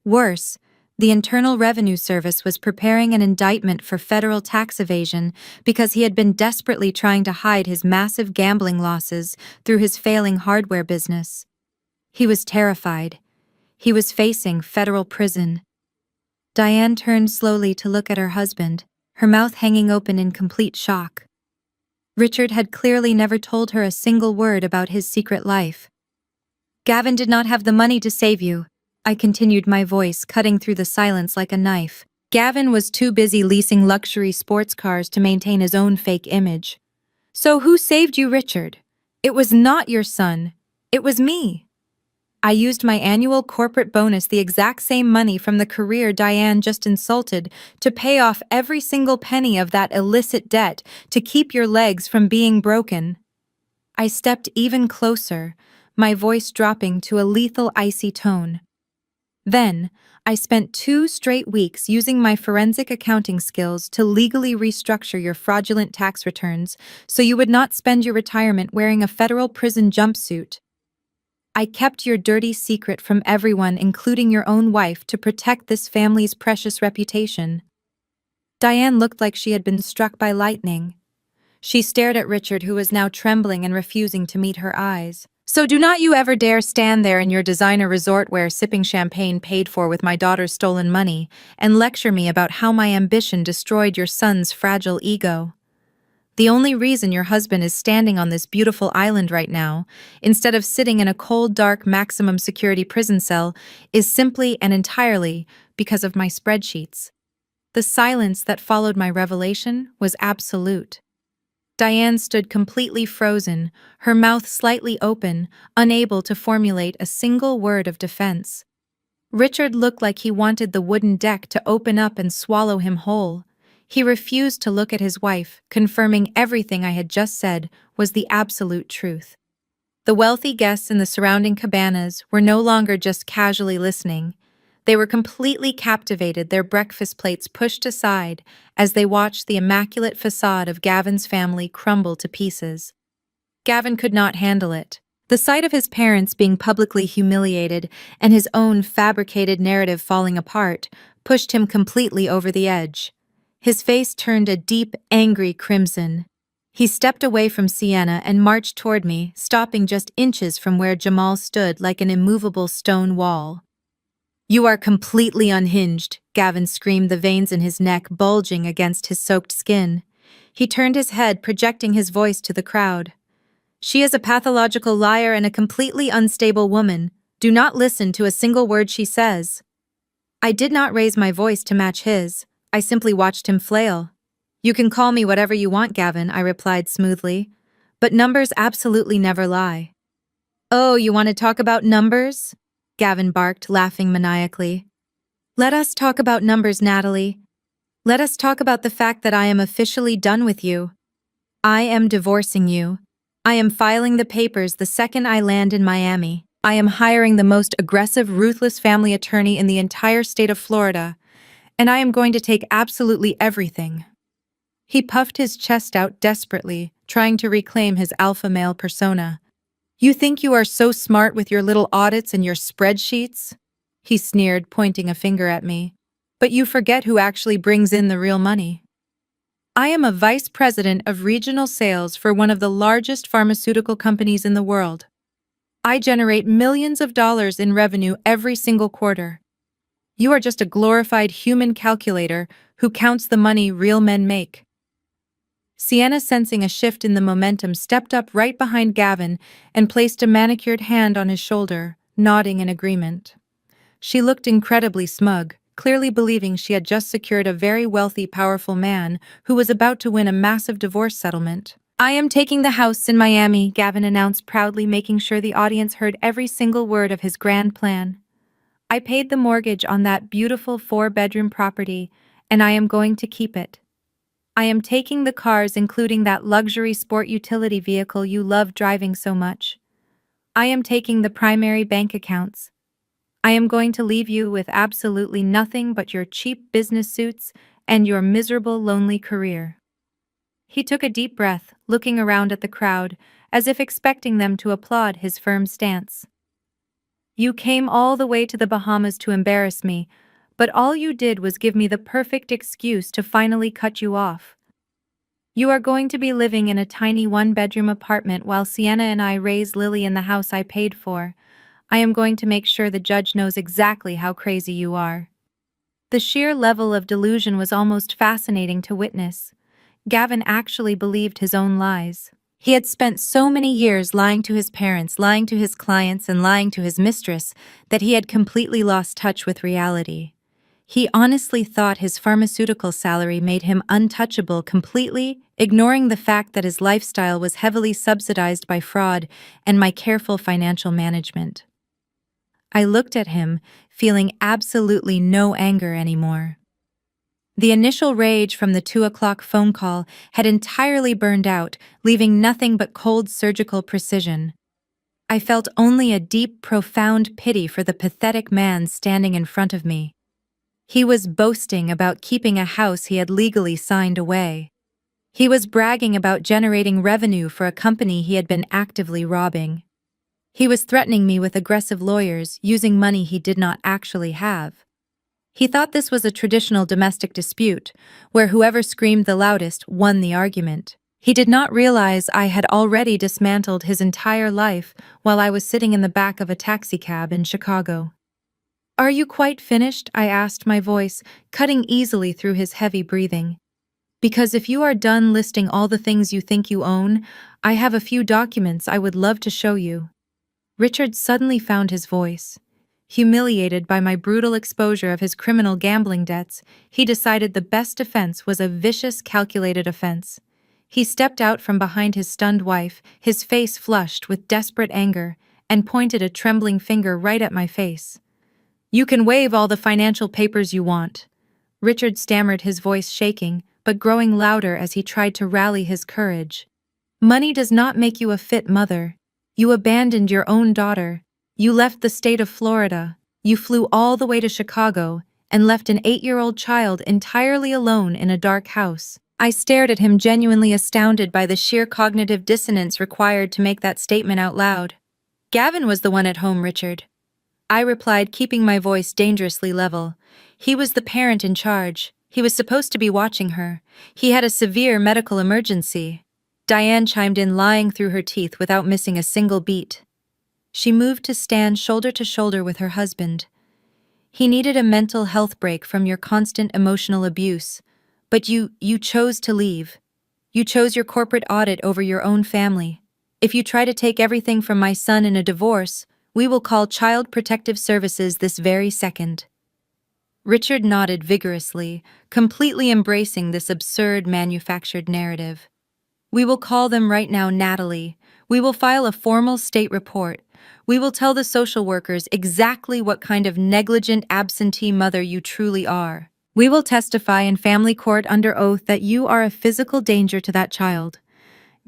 Worse, the Internal Revenue Service was preparing an indictment for federal tax evasion because he had been desperately trying to hide his massive gambling losses through his failing hardware business. He was terrified. He was facing federal prison. Diane turned slowly to look at her husband, her mouth hanging open in complete shock. Richard had clearly never told her a single word about his secret life. "Gavin did not have the money to save you," I continued, my voice cutting through the silence like a knife. "Gavin was too busy leasing luxury sports cars to maintain his own fake image. So who saved you, Richard? It was not your son. It was me. I used my annual corporate bonus, the exact same money from the career Diane just insulted, to pay off every single penny of that illicit debt to keep your legs from being broken." I stepped even closer, my voice dropping to a lethal, icy tone. "Then, I spent 2 straight weeks using my forensic accounting skills to legally restructure your fraudulent tax returns so you would not spend your retirement wearing a federal prison jumpsuit. I kept your dirty secret from everyone, including your own wife, to protect this family's precious reputation." Diane looked like she had been struck by lightning. She stared at Richard, who was now trembling and refusing to meet her eyes. "So do not you ever dare stand there in your designer resort wear, sipping champagne paid for with my daughter's stolen money, and lecture me about how my ambition destroyed your son's fragile ego. The only reason your husband is standing on this beautiful island right now, instead of sitting in a cold, dark, maximum security prison cell, is simply and entirely because of my spreadsheets." The silence that followed my revelation was absolute. Diane stood completely frozen, her mouth slightly open, unable to formulate a single word of defense. Richard looked like he wanted the wooden deck to open up and swallow him whole. He refused to look at his wife, confirming everything I had just said was the absolute truth. The wealthy guests in the surrounding cabanas were no longer just casually listening. They were completely captivated, their breakfast plates pushed aside as they watched the immaculate facade of Gavin's family crumble to pieces. Gavin could not handle it. The sight of his parents being publicly humiliated and his own fabricated narrative falling apart pushed him completely over the edge. His face turned a deep, angry crimson. He stepped away from Sienna and marched toward me, stopping just inches from where Jamal stood like an immovable stone wall. "You are completely unhinged," Gavin screamed, the veins in his neck bulging against his soaked skin. He turned his head, projecting his voice to the crowd. "She is a pathological liar and a completely unstable woman. Do not listen to a single word she says." I did not raise my voice to match his. I simply watched him flail. "You can call me whatever you want, Gavin," I replied smoothly. "But numbers absolutely never lie." "Oh, you want to talk about numbers?" Gavin barked, laughing maniacally. "Let us talk about numbers, Natalie. Let us talk about the fact that I am officially done with you. I am divorcing you. I am filing the papers the second I land in Miami. I am hiring the most aggressive, ruthless family attorney in the entire state of Florida, and I am going to take absolutely everything." He puffed his chest out desperately, trying to reclaim his alpha male persona. You think you are so smart with your little audits and your spreadsheets? He sneered, pointing a finger at me. But you forget who actually brings in the real money. I am a vice president of regional sales for one of the largest pharmaceutical companies in the world. I generate millions of dollars in revenue every single quarter. You are just a glorified human calculator who counts the money real men make. Sienna, sensing a shift in the momentum, stepped up right behind Gavin and placed a manicured hand on his shoulder, nodding in agreement. She looked incredibly smug, clearly believing she had just secured a very wealthy, powerful man who was about to win a massive divorce settlement. I am taking the house in Miami, Gavin announced proudly, making sure the audience heard every single word of his grand plan. I paid the mortgage on that beautiful 4-bedroom property, and I am going to keep it. I am taking the cars, including that luxury sport utility vehicle you love driving so much. I am taking the primary bank accounts. I am going to leave you with absolutely nothing but your cheap business suits and your miserable, lonely career. He took a deep breath, looking around at the crowd, as if expecting them to applaud his firm stance. You came all the way to the Bahamas to embarrass me, but all you did was give me the perfect excuse to finally cut you off. You are going to be living in a tiny 1-bedroom apartment while Sienna and I raise Lily in the house I paid for. I am going to make sure the judge knows exactly how crazy you are. The sheer level of delusion was almost fascinating to witness. Gavin actually believed his own lies. He had spent so many years lying to his parents, lying to his clients, and lying to his mistress that he had completely lost touch with reality. He honestly thought his pharmaceutical salary made him untouchable, completely ignoring the fact that his lifestyle was heavily subsidized by fraud and my careful financial management. I looked at him, feeling absolutely no anger anymore. The initial rage from the 2 o'clock phone call had entirely burned out, leaving nothing but cold surgical precision. I felt only a deep, profound pity for the pathetic man standing in front of me. He was boasting about keeping a house he had legally signed away. He was bragging about generating revenue for a company he had been actively robbing. He was threatening me with aggressive lawyers using money he did not actually have. He thought this was a traditional domestic dispute, where whoever screamed the loudest won the argument. He did not realize I had already dismantled his entire life while I was sitting in the back of a taxicab in Chicago. "Are you quite finished?" I asked, my voice cutting easily through his heavy breathing. "Because if you are done listing all the things you think you own, I have a few documents I would love to show you." Richard suddenly found his voice. Humiliated by my brutal exposure of his criminal gambling debts, he decided the best defense was a vicious, calculated offense. He stepped out from behind his stunned wife, his face flushed with desperate anger, and pointed a trembling finger right at my face. "You can waive all the financial papers you want." Richard stammered, his voice shaking, but growing louder as he tried to rally his courage. "Money does not make you a fit mother. You abandoned your own daughter. You left the state of Florida. You flew all the way to Chicago and left an 8-year-old child entirely alone in a dark house." I stared at him, genuinely astounded by the sheer cognitive dissonance required to make that statement out loud. "Gavin was the one at home, Richard," I replied, keeping my voice dangerously level. "He was the parent in charge. He was supposed to be watching her. He had a severe medical emergency." Diane chimed in, lying through her teeth without missing a single beat. She moved to stand shoulder to shoulder with her husband. "He needed a mental health break from your constant emotional abuse. But you chose to leave. You chose your corporate audit over your own family. If you try to take everything from my son in a divorce, we will call Child Protective Services this very second." Richard nodded vigorously, completely embracing this absurd manufactured narrative. "We will call them right now, Natalie. We will file a formal state report. We will tell the social workers exactly what kind of negligent absentee mother you truly are. We will testify in family court under oath that you are a physical danger to that child.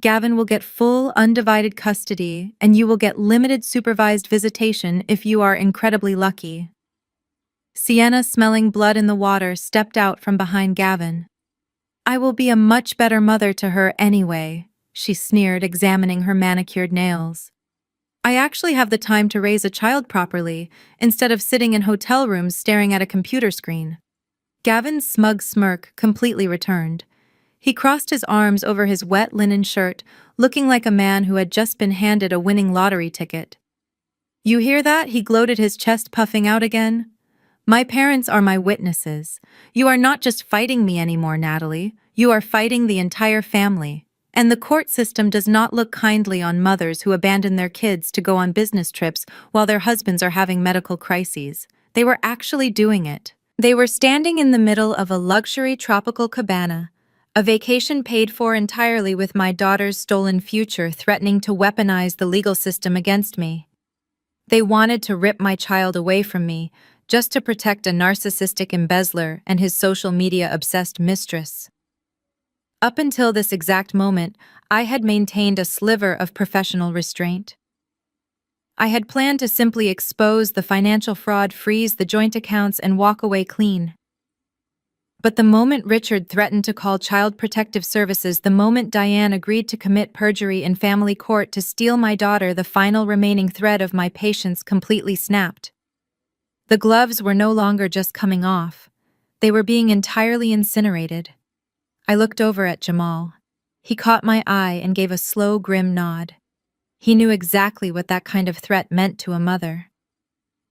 Gavin will get full, undivided custody, and you will get limited supervised visitation if you are incredibly lucky." Sienna, smelling blood in the water, stepped out from behind Gavin. "I will be a much better mother to her anyway," she sneered, examining her manicured nails. I actually have the time to raise a child properly, instead of sitting in hotel rooms staring at a computer screen. Gavin's smug smirk completely returned. He crossed his arms over his wet linen shirt, looking like a man who had just been handed a winning lottery ticket. You hear that? He gloated, his chest puffing out again. My parents are my witnesses. You are not just fighting me anymore, Natalie. You are fighting the entire family. And the court system does not look kindly on mothers who abandon their kids to go on business trips while their husbands are having medical crises. They were actually doing it. They were standing in the middle of a luxury tropical cabana, a vacation paid for entirely with my daughter's stolen future, threatening to weaponize the legal system against me. They wanted to rip my child away from me, just to protect a narcissistic embezzler and his social media-obsessed mistress. Up until this exact moment, I had maintained a sliver of professional restraint. I had planned to simply expose the financial fraud, freeze the joint accounts, and walk away clean. But the moment Richard threatened to call Child Protective Services, the moment Diane agreed to commit perjury in family court to steal my daughter, the final remaining thread of my patience completely snapped. The gloves were no longer just coming off. They were being entirely incinerated. I looked over at Jamal. He caught my eye and gave a slow, grim nod. He knew exactly what that kind of threat meant to a mother.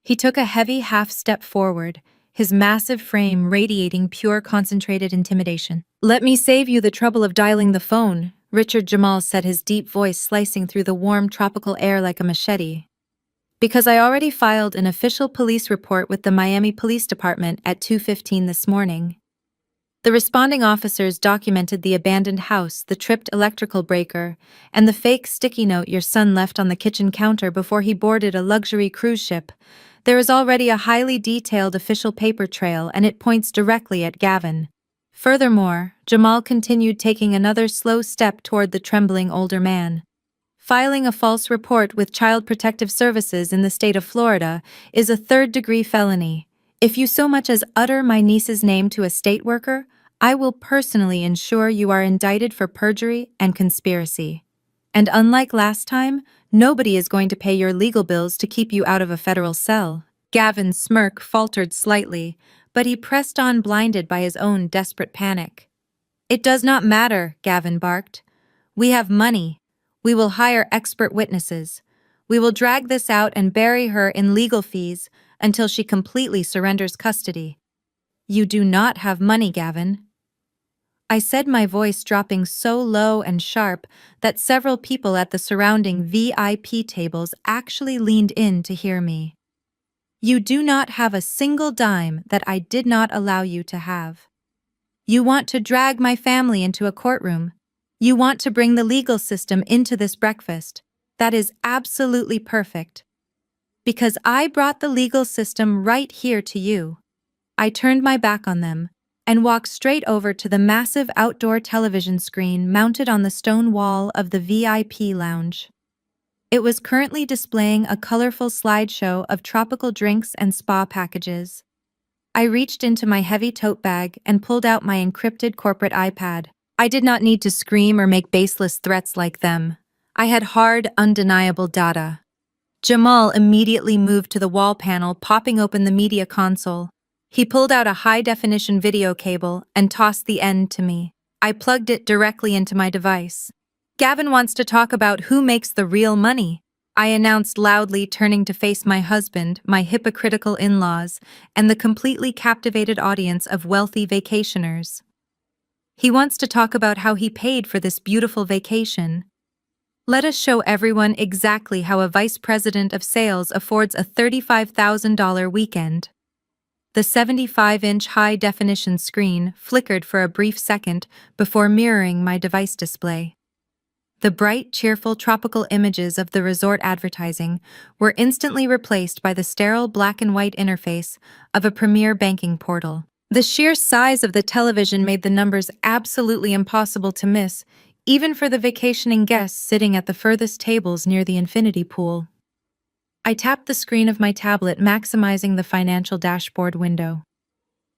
He took a heavy half-step forward, his massive frame radiating pure concentrated intimidation. "Let me save you the trouble of dialing the phone," Richard Jamal said, his deep voice slicing through the warm tropical air like a machete. "Because I already filed an official police report with the Miami Police Department at 2:15 this morning. The responding officers documented the abandoned house, the tripped electrical breaker, and the fake sticky note your son left on the kitchen counter before he boarded a luxury cruise ship. There is already a highly detailed official paper trail, and it points directly at Gavin." Furthermore, Jamal continued, taking another slow step toward the trembling older man. "Filing a false report with Child Protective Services in the state of Florida is a third-degree felony. If you so much as utter my niece's name to a state worker, I will personally ensure you are indicted for perjury and conspiracy. And unlike last time, nobody is going to pay your legal bills to keep you out of a federal cell." Gavin's smirk faltered slightly, but he pressed on, blinded by his own desperate panic. "It does not matter," Gavin barked. "We have money. We will hire expert witnesses. We will drag this out and bury her in legal fees until she completely surrenders custody." "You do not have money, Gavin," I said, my voice dropping so low and sharp that several people at the surrounding VIP tables actually leaned in to hear me. "You do not have a single dime that I did not allow you to have. You want to drag my family into a courtroom. You want to bring the legal system into this breakfast. That is absolutely perfect. Because I brought the legal system right here to you." I turned my back on them and walked straight over to the massive outdoor television screen mounted on the stone wall of the VIP lounge. It was currently displaying a colorful slideshow of tropical drinks and spa packages. I reached into my heavy tote bag and pulled out my encrypted corporate iPad. I did not need to scream or make baseless threats like them. I had hard, undeniable data. Jamal immediately moved to the wall panel, popping open the media console. He pulled out a high-definition video cable and tossed the end to me. I plugged it directly into my device. "Gavin wants to talk about who makes the real money," I announced loudly, turning to face my husband, my hypocritical in-laws, and the completely captivated audience of wealthy vacationers. "He wants to talk about how he paid for this beautiful vacation. Let us show everyone exactly how a vice president of sales affords a $35,000 weekend." The 75-inch high-definition screen flickered for a brief second before mirroring my device display. The bright, cheerful tropical images of the resort advertising were instantly replaced by the sterile black-and-white interface of a premier banking portal. The sheer size of the television made the numbers absolutely impossible to miss, even for the vacationing guests sitting at the furthest tables near the infinity pool. I tapped the screen of my tablet, maximizing the financial dashboard window.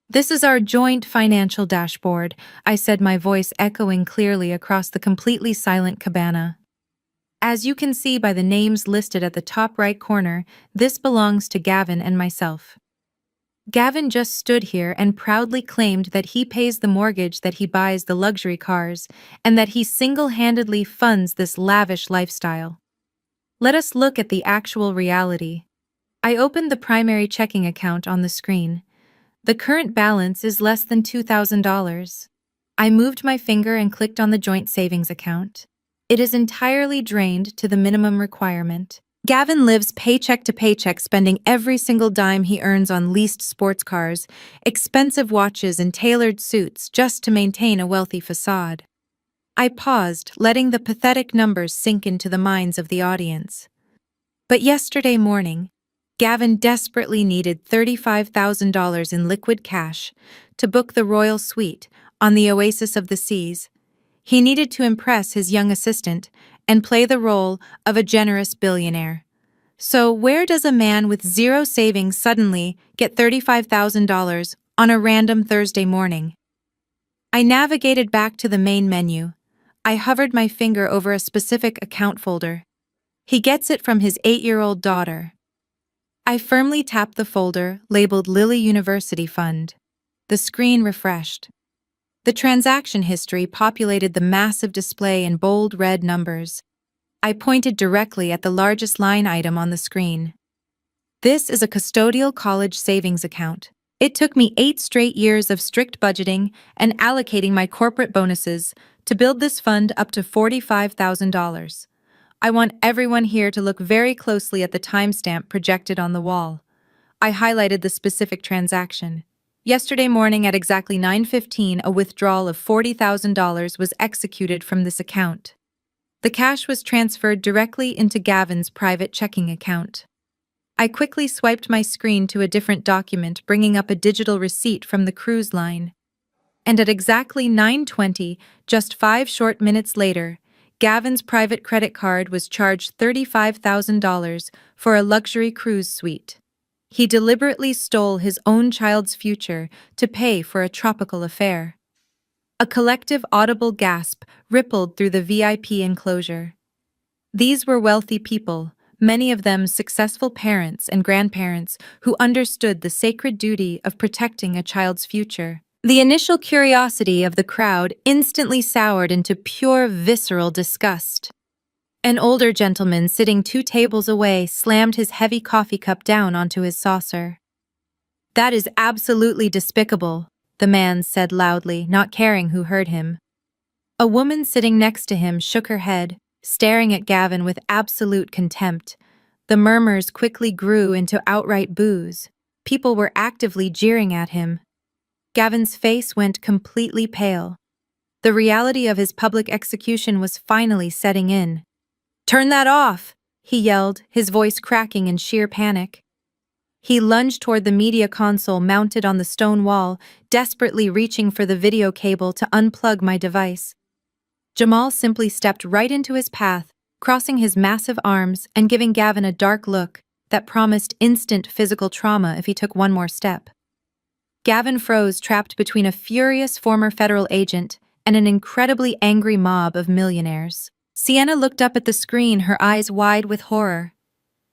"This is our joint financial dashboard," I said, my voice echoing clearly across the completely silent cabana. As you can see by the names listed at the top right corner, this belongs to Gavin and myself. Gavin just stood here and proudly claimed that he pays the mortgage, that he buys the luxury cars, and that he single-handedly funds this lavish lifestyle. Let us look at the actual reality. I opened the primary checking account on the screen. The current balance is less than $2,000. I moved my finger and clicked on the joint savings account. It is entirely drained to the minimum requirement. Gavin lives paycheck to paycheck, spending every single dime he earns on leased sports cars, expensive watches, and tailored suits just to maintain a wealthy facade. I paused, letting the pathetic numbers sink into the minds of the audience. But yesterday morning, Gavin desperately needed $35,000 in liquid cash to book the royal suite on the Oasis of the Seas. He needed to impress his young assistant and play the role of a generous billionaire. So where does a man with zero savings suddenly get $35,000 on a random Thursday morning? I navigated back to the main menu. I hovered my finger over a specific account folder. He gets it from his 8-year-old daughter. I firmly tapped the folder labeled Lilly University Fund. The screen refreshed. The transaction history populated the massive display in bold red numbers. I pointed directly at the largest line item on the screen. This is a custodial college savings account. It took me 8 straight years of strict budgeting and allocating my corporate bonuses to build this fund up to $45,000. I want everyone here to look very closely at the timestamp projected on the wall. I highlighted the specific transaction. Yesterday morning at exactly 9:15, a withdrawal of $40,000 was executed from this account. The cash was transferred directly into Gavin's private checking account. I quickly swiped my screen to a different document, bringing up a digital receipt from the cruise line. And at exactly 9:20, just 5 short minutes later, Gavin's private credit card was charged $35,000 for a luxury cruise suite. He deliberately stole his own child's future to pay for a tropical affair. A collective audible gasp rippled through the VIP enclosure. These were wealthy people, many of them successful parents and grandparents who understood the sacred duty of protecting a child's future. The initial curiosity of the crowd instantly soured into pure visceral disgust. An older gentleman sitting 2 tables away slammed his heavy coffee cup down onto his saucer. "That is absolutely despicable," the man said loudly, not caring who heard him. A woman sitting next to him shook her head, staring at Gavin with absolute contempt. The murmurs quickly grew into outright boos. People were actively jeering at him. Gavin's face went completely pale. The reality of his public execution was finally setting in. "Turn that off!" he yelled, his voice cracking in sheer panic. He lunged toward the media console mounted on the stone wall, desperately reaching for the video cable to unplug my device. Jamal simply stepped right into his path, crossing his massive arms and giving Gavin a dark look that promised instant physical trauma if he took one more step. Gavin froze, trapped between a furious former federal agent and an incredibly angry mob of millionaires. Sienna looked up at the screen, her eyes wide with horror.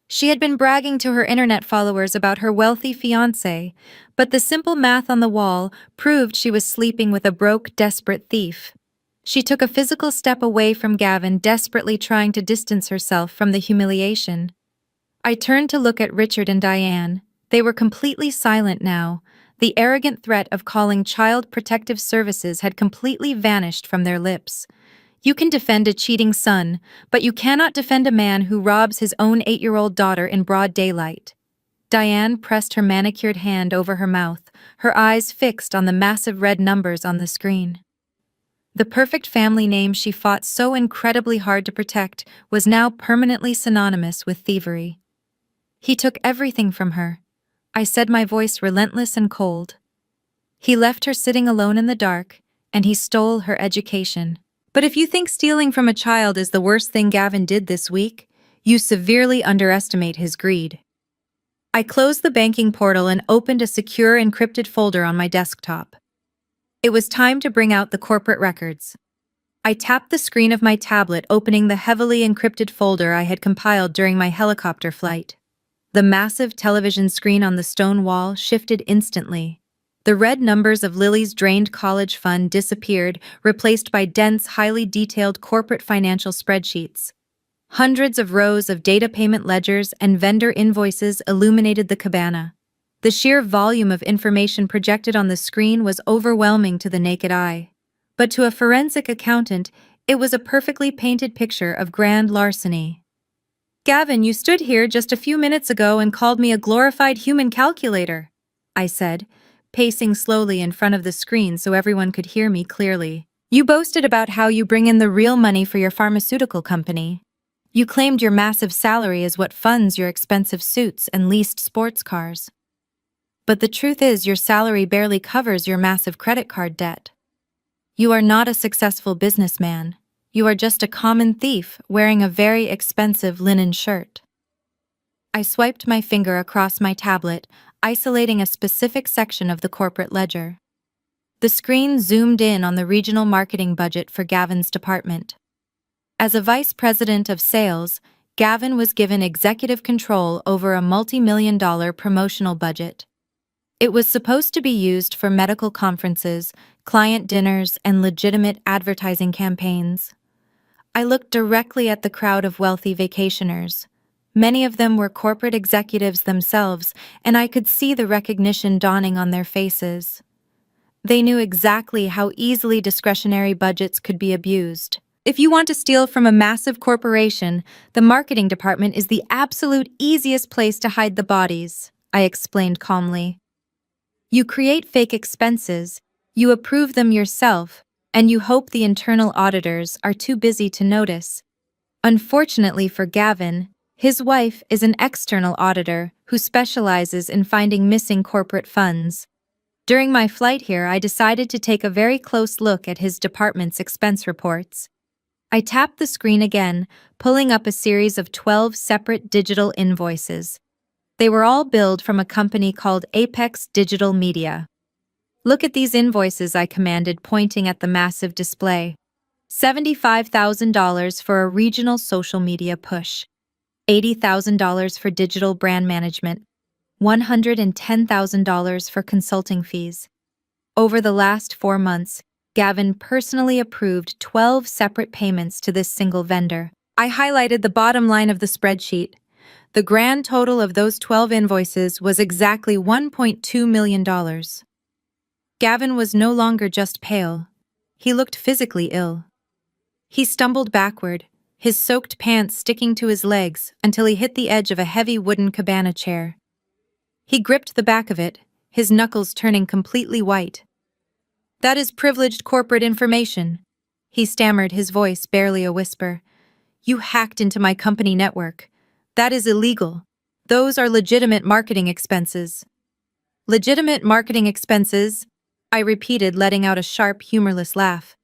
She had been bragging to her internet followers about her wealthy fiancé, but the simple math on the wall proved she was sleeping with a broke, desperate thief. She took a physical step away from Gavin, desperately trying to distance herself from the humiliation. I turned to look at Richard and Diane. They were completely silent now. The arrogant threat of calling Child Protective Services had completely vanished from their lips. You can defend a cheating son, but you cannot defend a man who robs his own 8-year-old daughter in broad daylight. Diane pressed her manicured hand over her mouth, her eyes fixed on the massive red numbers on the screen. The perfect family name she fought so incredibly hard to protect was now permanently synonymous with thievery. He took everything from her. I said, my voice relentless and cold. He left her sitting alone in the dark, and he stole her education. But if you think stealing from a child is the worst thing Gavin did this week, you severely underestimate his greed. I closed the banking portal and opened a secure encrypted folder on my desktop. It was time to bring out the corporate records. I tapped the screen of my tablet, opening the heavily encrypted folder I had compiled during my helicopter flight. The massive television screen on the stone wall shifted instantly. The red numbers of Lily's drained college fund disappeared, replaced by dense, highly detailed corporate financial spreadsheets. Hundreds of rows of data payment ledgers and vendor invoices illuminated the cabana. The sheer volume of information projected on the screen was overwhelming to the naked eye. But to a forensic accountant, it was a perfectly painted picture of grand larceny. "Gavin, you stood here just a few minutes ago and called me a glorified human calculator," I said, pacing slowly in front of the screen so everyone could hear me clearly. "You boasted about how you bring in the real money for your pharmaceutical company. You claimed your massive salary is what funds your expensive suits and leased sports cars. But the truth is your salary barely covers your massive credit card debt. You are not a successful businessman. You are just a common thief wearing a very expensive linen shirt." I swiped my finger across my tablet, isolating a specific section of the corporate ledger. The screen zoomed in on the regional marketing budget for Gavin's department. As a vice president of sales, Gavin was given executive control over a multi-million-dollar promotional budget. It was supposed to be used for medical conferences, client dinners, and legitimate advertising campaigns. I looked directly at the crowd of wealthy vacationers. Many of them were corporate executives themselves, and I could see the recognition dawning on their faces. They knew exactly how easily discretionary budgets could be abused. "If you want to steal from a massive corporation, the marketing department is the absolute easiest place to hide the bodies," I explained calmly. "You create fake expenses, you approve them yourself, and you hope the internal auditors are too busy to notice." Unfortunately for Gavin, his wife is an external auditor who specializes in finding missing corporate funds. During my flight here, I decided to take a very close look at his department's expense reports. I tapped the screen again, pulling up a series of 12 separate digital invoices. They were all billed from a company called Apex Digital Media. "Look at these invoices," I commanded, pointing at the massive display. $75,000 for a regional social media push, $80,000 for digital brand management, $110,000 for consulting fees. Over the last 4 months, Gavin personally approved 12 separate payments to this single vendor. I highlighted the bottom line of the spreadsheet. The grand total of those 12 invoices was exactly $1.2 million. Gavin was no longer just pale. He looked physically ill. He stumbled backward, his soaked pants sticking to his legs until he hit the edge of a heavy wooden cabana chair. He gripped the back of it, his knuckles turning completely white. "That is privileged corporate information," he stammered, his voice barely a whisper. "You hacked into my company network. That is illegal. Those are legitimate marketing expenses." "Legitimate marketing expenses?" I repeated, letting out a sharp, humorless laugh.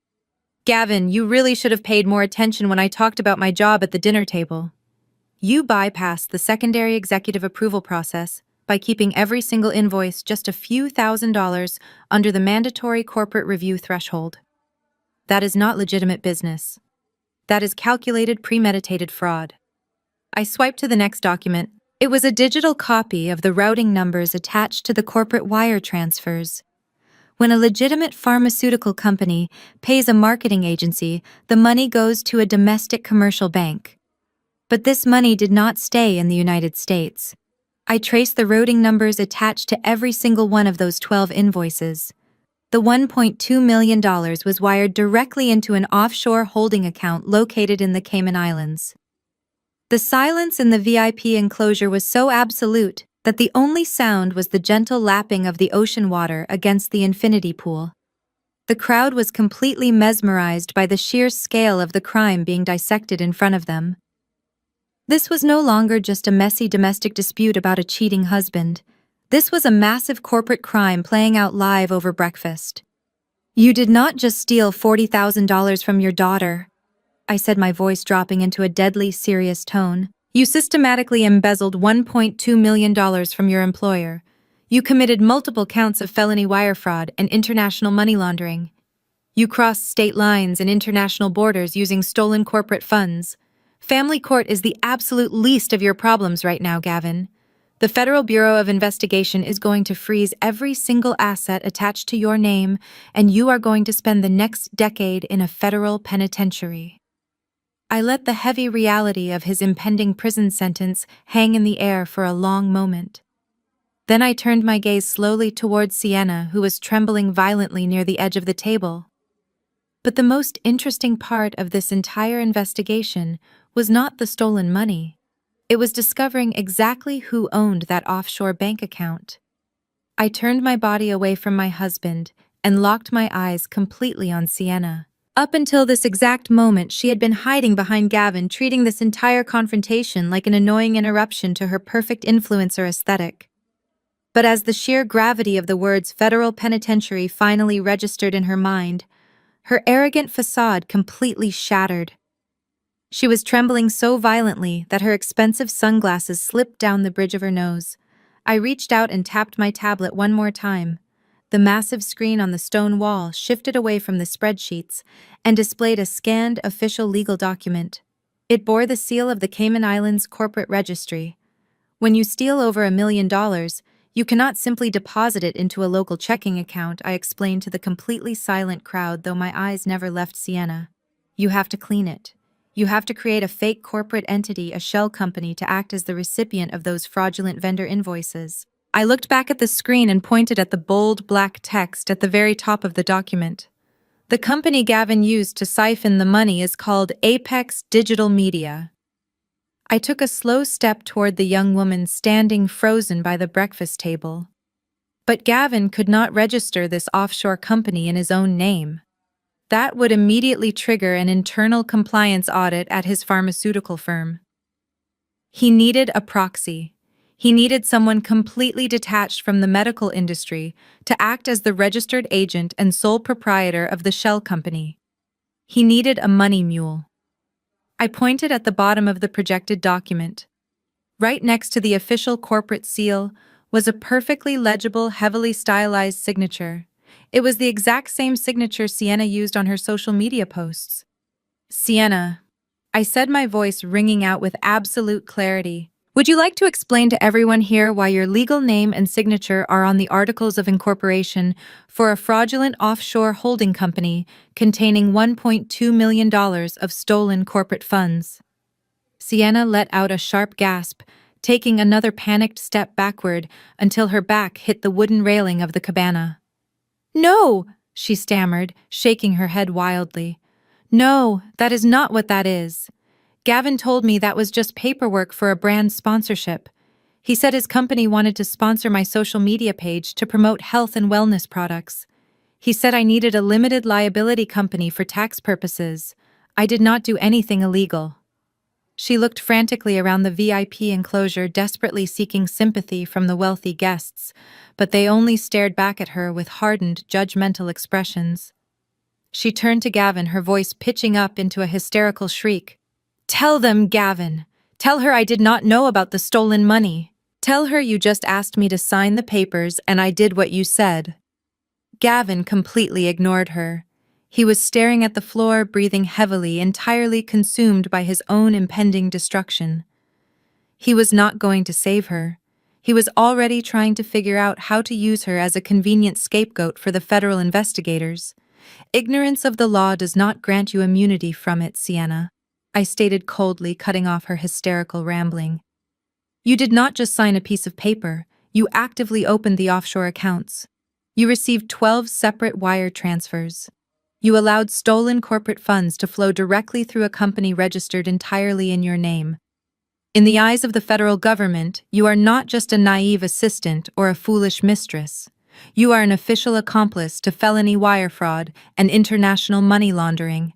"Gavin, you really should have paid more attention when I talked about my job at the dinner table. You bypassed the secondary executive approval process by keeping every single invoice just a few $1,000s under the mandatory corporate review threshold. That is not legitimate business. That is calculated, premeditated fraud." I swiped to the next document. It was a digital copy of the routing numbers attached to the corporate wire transfers. When a legitimate pharmaceutical company pays a marketing agency, the money goes to a domestic commercial bank. But this money did not stay in the United States. I traced the routing numbers attached to every single one of those 12 invoices. The $1.2 million was wired directly into an offshore holding account located in the Cayman Islands. The silence in the VIP enclosure was so absolute that the only sound was the gentle lapping of the ocean water against the infinity pool. The crowd was completely mesmerized by the sheer scale of the crime being dissected in front of them. This was no longer just a messy domestic dispute about a cheating husband. This was a massive corporate crime playing out live over breakfast. "You did not just steal $40,000 from your daughter," I said, my voice dropping into a deadly serious tone. "You systematically embezzled $1.2 million from your employer. You committed multiple counts of felony wire fraud and international money laundering. You crossed state lines and international borders using stolen corporate funds. Family court is the absolute least of your problems right now, Gavin. The Federal Bureau of Investigation is going to freeze every single asset attached to your name, and you are going to spend the next decade in a federal penitentiary. I let the heavy reality of his impending prison sentence hang in the air for a long moment. Then I turned my gaze slowly towards Sienna, who was trembling violently near the edge of the table. But the most interesting part of this entire investigation was not the stolen money. It was discovering exactly who owned that offshore bank account. I turned my body away from my husband and locked my eyes completely on Sienna. Up until this exact moment, she had been hiding behind Gavin, treating this entire confrontation like an annoying interruption to her perfect influencer aesthetic. But as the sheer gravity of the words federal penitentiary finally registered in her mind, her arrogant facade completely shattered. She was trembling so violently that her expensive sunglasses slipped down the bridge of her nose. I reached out and tapped my tablet one more time. The massive screen on the stone wall shifted away from the spreadsheets and displayed a scanned official legal document. It bore the seal of the Cayman Islands Corporate Registry. When you steal over $1 million, you cannot simply deposit it into a local checking account, I explained to the completely silent crowd, though my eyes never left Sienna. You have to clean it. You have to create a fake corporate entity, a shell company, to act as the recipient of those fraudulent vendor invoices. I looked back at the screen and pointed at the bold black text at the very top of the document. The company Gavin used to siphon the money is called Apex Digital Media. I took a slow step toward the young woman standing frozen by the breakfast table. But Gavin could not register this offshore company in his own name. That would immediately trigger an internal compliance audit at his pharmaceutical firm. He needed a proxy. He needed someone completely detached from the medical industry to act as the registered agent and sole proprietor of the shell company. He needed a money mule. I pointed at the bottom of the projected document. Right next to the official corporate seal was a perfectly legible, heavily stylized signature. It was the exact same signature Sienna used on her social media posts. Sienna, I said, my voice ringing out with absolute clarity. Would you like to explain to everyone here why your legal name and signature are on the Articles of Incorporation for a fraudulent offshore holding company containing $1.2 million of stolen corporate funds? Sienna let out a sharp gasp, taking another panicked step backward until her back hit the wooden railing of the cabana. No, she stammered, shaking her head wildly. No, that is not what that is. Gavin told me that was just paperwork for a brand sponsorship. He said his company wanted to sponsor my social media page to promote health and wellness products. He said I needed a limited liability company for tax purposes. I did not do anything illegal. She looked frantically around the VIP enclosure, desperately seeking sympathy from the wealthy guests, but they only stared back at her with hardened, judgmental expressions. She turned to Gavin, her voice pitching up into a hysterical shriek. Tell them, Gavin. Tell her I did not know about the stolen money. Tell her you just asked me to sign the papers and I did what you said. Gavin completely ignored her. He was staring at the floor, breathing heavily, entirely consumed by his own impending destruction. He was not going to save her. He was already trying to figure out how to use her as a convenient scapegoat for the federal investigators. Ignorance of the law does not grant you immunity from it, Sienna, I stated coldly, cutting off her hysterical rambling. You did not just sign a piece of paper, you actively opened the offshore accounts. You received 12 separate wire transfers. You allowed stolen corporate funds to flow directly through a company registered entirely in your name. In the eyes of the federal government, you are not just a naive assistant or a foolish mistress. You are an official accomplice to felony wire fraud and international money laundering.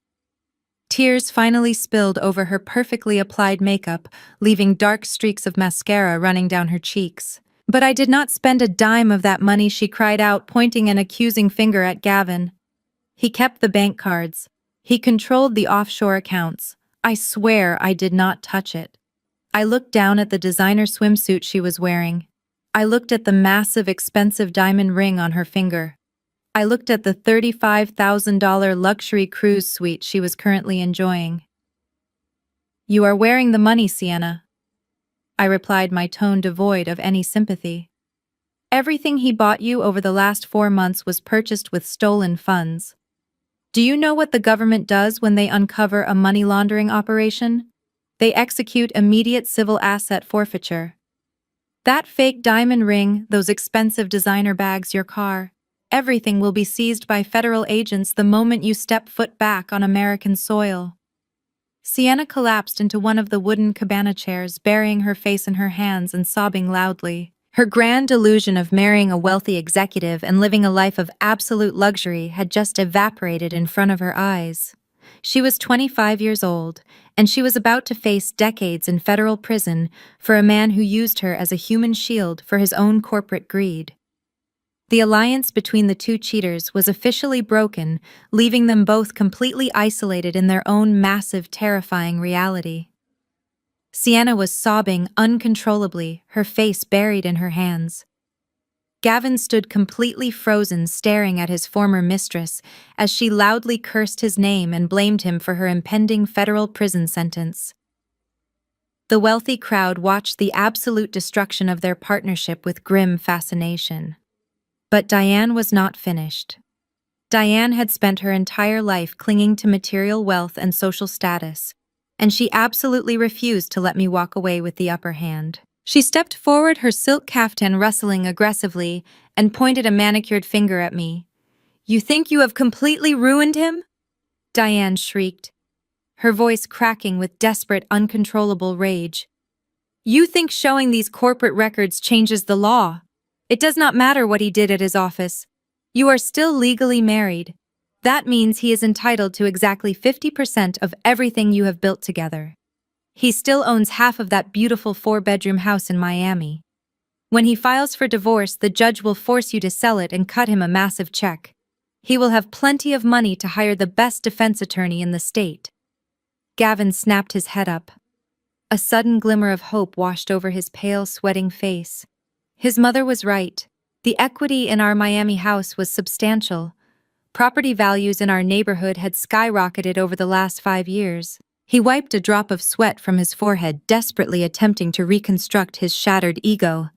Tears finally spilled over her perfectly applied makeup, leaving dark streaks of mascara running down her cheeks. But I did not spend a dime of that money, she cried out, pointing an accusing finger at Gavin. He kept the bank cards. He controlled the offshore accounts. I swear I did not touch it. I looked down at the designer swimsuit she was wearing. I looked at the massive, expensive diamond ring on her finger. I looked at the $35,000 luxury cruise suite she was currently enjoying. "You are wearing the money, Sienna," I replied, my tone devoid of any sympathy. "Everything he bought you over the last 4 months was purchased with stolen funds. Do you know what the government does when they uncover a money laundering operation? They execute immediate civil asset forfeiture. That fake diamond ring, those expensive designer bags, your car, everything will be seized by federal agents the moment you step foot back on American soil." Sienna collapsed into one of the wooden cabana chairs, burying her face in her hands and sobbing loudly. Her grand illusion of marrying a wealthy executive and living a life of absolute luxury had just evaporated in front of her eyes. She was 25 years old, and she was about to face decades in federal prison for a man who used her as a human shield for his own corporate greed. The alliance between the two cheaters was officially broken, leaving them both completely isolated in their own massive, terrifying reality. Sienna was sobbing uncontrollably, her face buried in her hands. Gavin stood completely frozen, staring at his former mistress as she loudly cursed his name and blamed him for her impending federal prison sentence. The wealthy crowd watched the absolute destruction of their partnership with grim fascination. But Diane was not finished. Diane had spent her entire life clinging to material wealth and social status, and she absolutely refused to let me walk away with the upper hand. She stepped forward, her silk caftan rustling aggressively, and pointed a manicured finger at me. "You think you have completely ruined him?" Diane shrieked, her voice cracking with desperate, uncontrollable rage. "You think showing these corporate records changes the law? It does not matter what he did at his office. You are still legally married. That means he is entitled to exactly 50% of everything you have built together. He still owns half of that beautiful 4-bedroom house in Miami. When he files for divorce, the judge will force you to sell it and cut him a massive check. He will have plenty of money to hire the best defense attorney in the state." Gavin snapped his head up. A sudden glimmer of hope washed over his pale, sweating face. His mother was right. The equity in our Miami house was substantial. Property values in our neighborhood had skyrocketed over the last 5 years. He wiped a drop of sweat from his forehead, desperately attempting to reconstruct his shattered ego.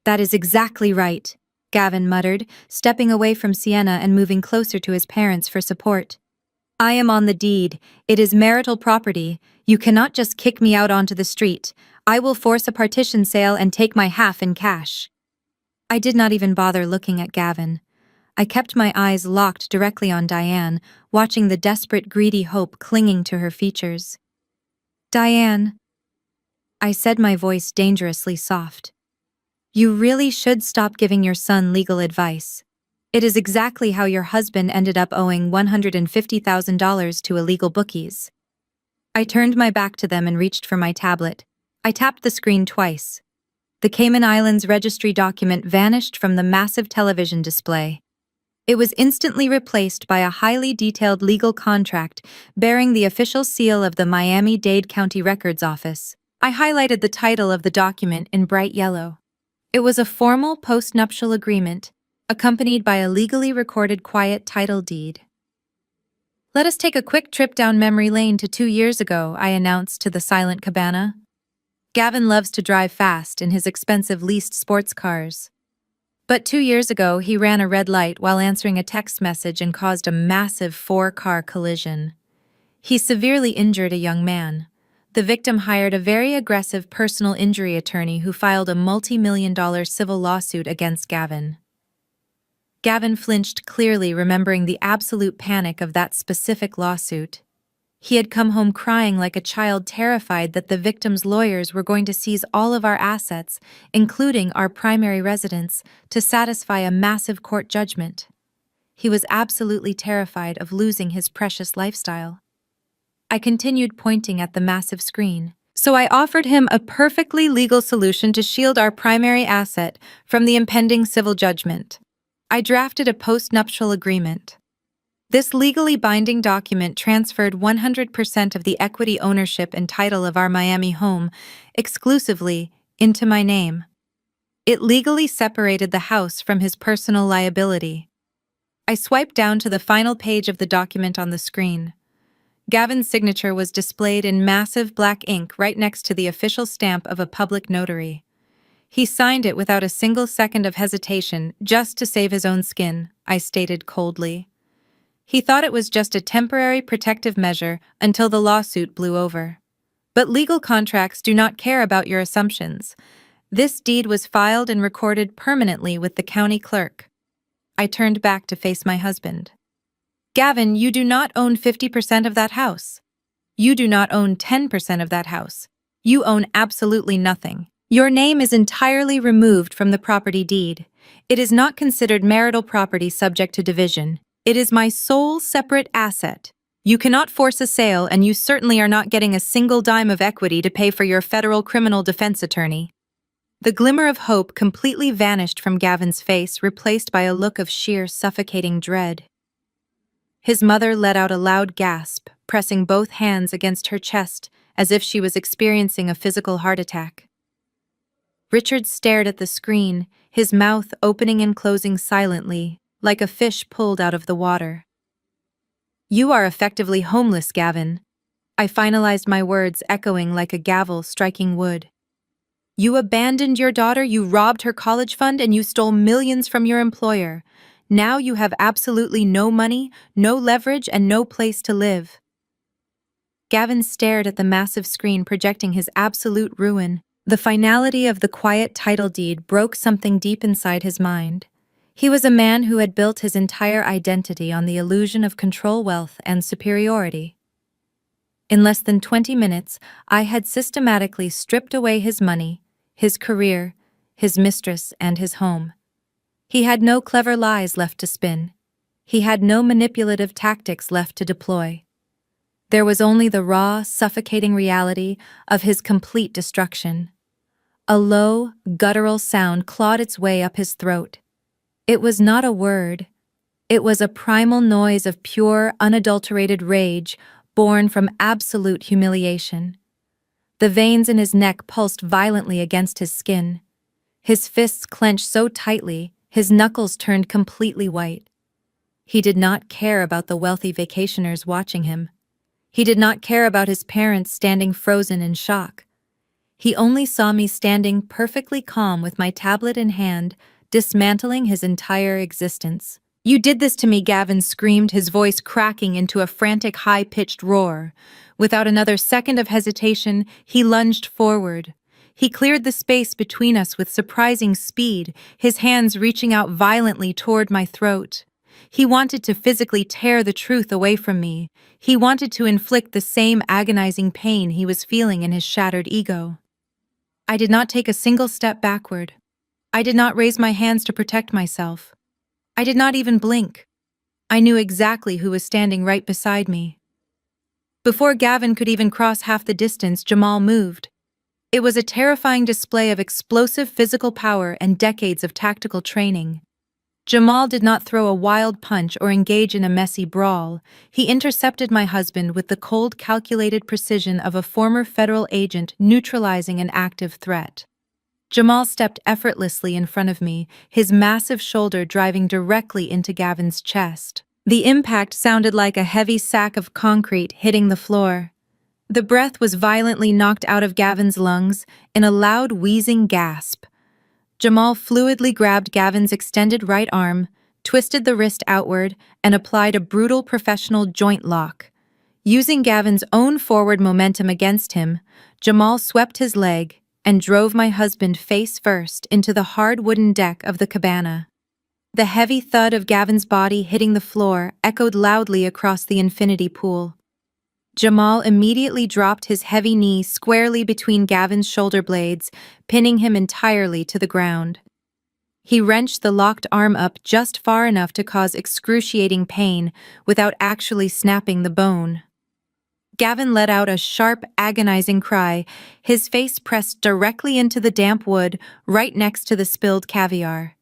"That is exactly right," Gavin muttered, stepping away from Sienna and moving closer to his parents for support. "I am on the deed. It is marital property. You cannot just kick me out onto the street. I will force a partition sale and take my half in cash." I did not even bother looking at Gavin. I kept my eyes locked directly on Diane, watching the desperate, greedy hope clinging to her features. "Diane," I said, my voice dangerously soft, "you really should stop giving your son legal advice. It is exactly how your husband ended up owing $150,000 to illegal bookies." I turned my back to them and reached for my tablet. I tapped the screen twice. The Cayman Islands registry document vanished from the massive television display. It was instantly replaced by a highly detailed legal contract bearing the official seal of the Miami-Dade County Records Office. I highlighted the title of the document in bright yellow. It was a formal post-nuptial agreement, accompanied by a legally recorded quiet title deed. "Let us take a quick trip down memory lane to 2 years ago," I announced to the silent cabana. Gavin loves to drive fast in his expensive leased sports cars. But 2 years ago, he ran a red light while answering a text message and caused a massive 4-car collision. He severely injured a young man. The victim hired a very aggressive personal injury attorney who filed a multi-million-dollar civil lawsuit against Gavin. Gavin flinched, clearly remembering the absolute panic of that specific lawsuit. He had come home crying like a child, terrified that the victim's lawyers were going to seize all of our assets, including our primary residence, to satisfy a massive court judgment. He was absolutely terrified of losing his precious lifestyle. I continued pointing at the massive screen. "So I offered him a perfectly legal solution to shield our primary asset from the impending civil judgment. I drafted a post-nuptial agreement. This legally binding document transferred 100% of the equity ownership and title of our Miami home exclusively into my name. It legally separated the house from his personal liability. I swiped down to the final page of the document on the screen. Gavin's signature was displayed in massive black ink right next to the official stamp of a public notary. He signed it without a single second of hesitation, just to save his own skin, I stated coldly. He thought it was just a temporary protective measure until the lawsuit blew over. But legal contracts do not care about your assumptions. This deed was filed and recorded permanently with the county clerk. I turned back to face my husband. Gavin, you do not own 50% of that house. You do not own 10% of that house. You own absolutely nothing. Your name is entirely removed from the property deed. It is not considered marital property subject to division. It is my sole separate asset. You cannot force a sale, and you certainly are not getting a single dime of equity to pay for your federal criminal defense attorney. The glimmer of hope completely vanished from Gavin's face, replaced by a look of sheer suffocating dread. His mother let out a loud gasp, pressing both hands against her chest as if she was experiencing a physical heart attack. Richard stared at the screen, his mouth opening and closing silently, like a fish pulled out of the water. You are effectively homeless, Gavin. I finalized my words, echoing like a gavel striking wood. You abandoned your daughter, you robbed her college fund, and you stole millions from your employer. Now you have absolutely no money, no leverage, and no place to live. Gavin stared at the massive screen projecting his absolute ruin. The finality of the quiet title deed broke something deep inside his mind. He was a man who had built his entire identity on the illusion of control, wealth, and superiority. In less than 20 minutes, I had systematically stripped away his money, his career, his mistress, and his home. He had no clever lies left to spin. He had no manipulative tactics left to deploy. There was only the raw, suffocating reality of his complete destruction. A low, guttural sound clawed its way up his throat. It was not a word. It was a primal noise of pure, unadulterated rage, born from absolute humiliation. The veins in his neck pulsed violently against his skin. His fists clenched so tightly, his knuckles turned completely white. He did not care about the wealthy vacationers watching him. He did not care about his parents standing frozen in shock. He only saw me standing perfectly calm with my tablet in hand, dismantling his entire existence. You did this to me, Gavin screamed, his voice cracking into a frantic, high-pitched roar. Without another second of hesitation, he lunged forward. He cleared the space between us with surprising speed, his hands reaching out violently toward my throat. He wanted to physically tear the truth away from me. He wanted to inflict the same agonizing pain he was feeling in his shattered ego. I did not take a single step backward. I did not raise my hands to protect myself. I did not even blink. I knew exactly who was standing right beside me. Before Gavin could even cross half the distance, Jamal moved. It was a terrifying display of explosive physical power and decades of tactical training. Jamal did not throw a wild punch or engage in a messy brawl. He intercepted my husband with the cold, calculated precision of a former federal agent neutralizing an active threat. Jamal stepped effortlessly in front of me, his massive shoulder driving directly into Gavin's chest. The impact sounded like a heavy sack of concrete hitting the floor. The breath was violently knocked out of Gavin's lungs in a loud, wheezing gasp. Jamal fluidly grabbed Gavin's extended right arm, twisted the wrist outward, and applied a brutal professional joint lock. Using Gavin's own forward momentum against him, Jamal swept his leg and drove my husband face first into the hard wooden deck of the cabana. The heavy thud of Gavin's body hitting the floor echoed loudly across the infinity pool. Jamal immediately dropped his heavy knee squarely between Gavin's shoulder blades, pinning him entirely to the ground. He wrenched the locked arm up just far enough to cause excruciating pain without actually snapping the bone. Gavin let out a sharp, agonizing cry, his face pressed directly into the damp wood right next to the spilled caviar.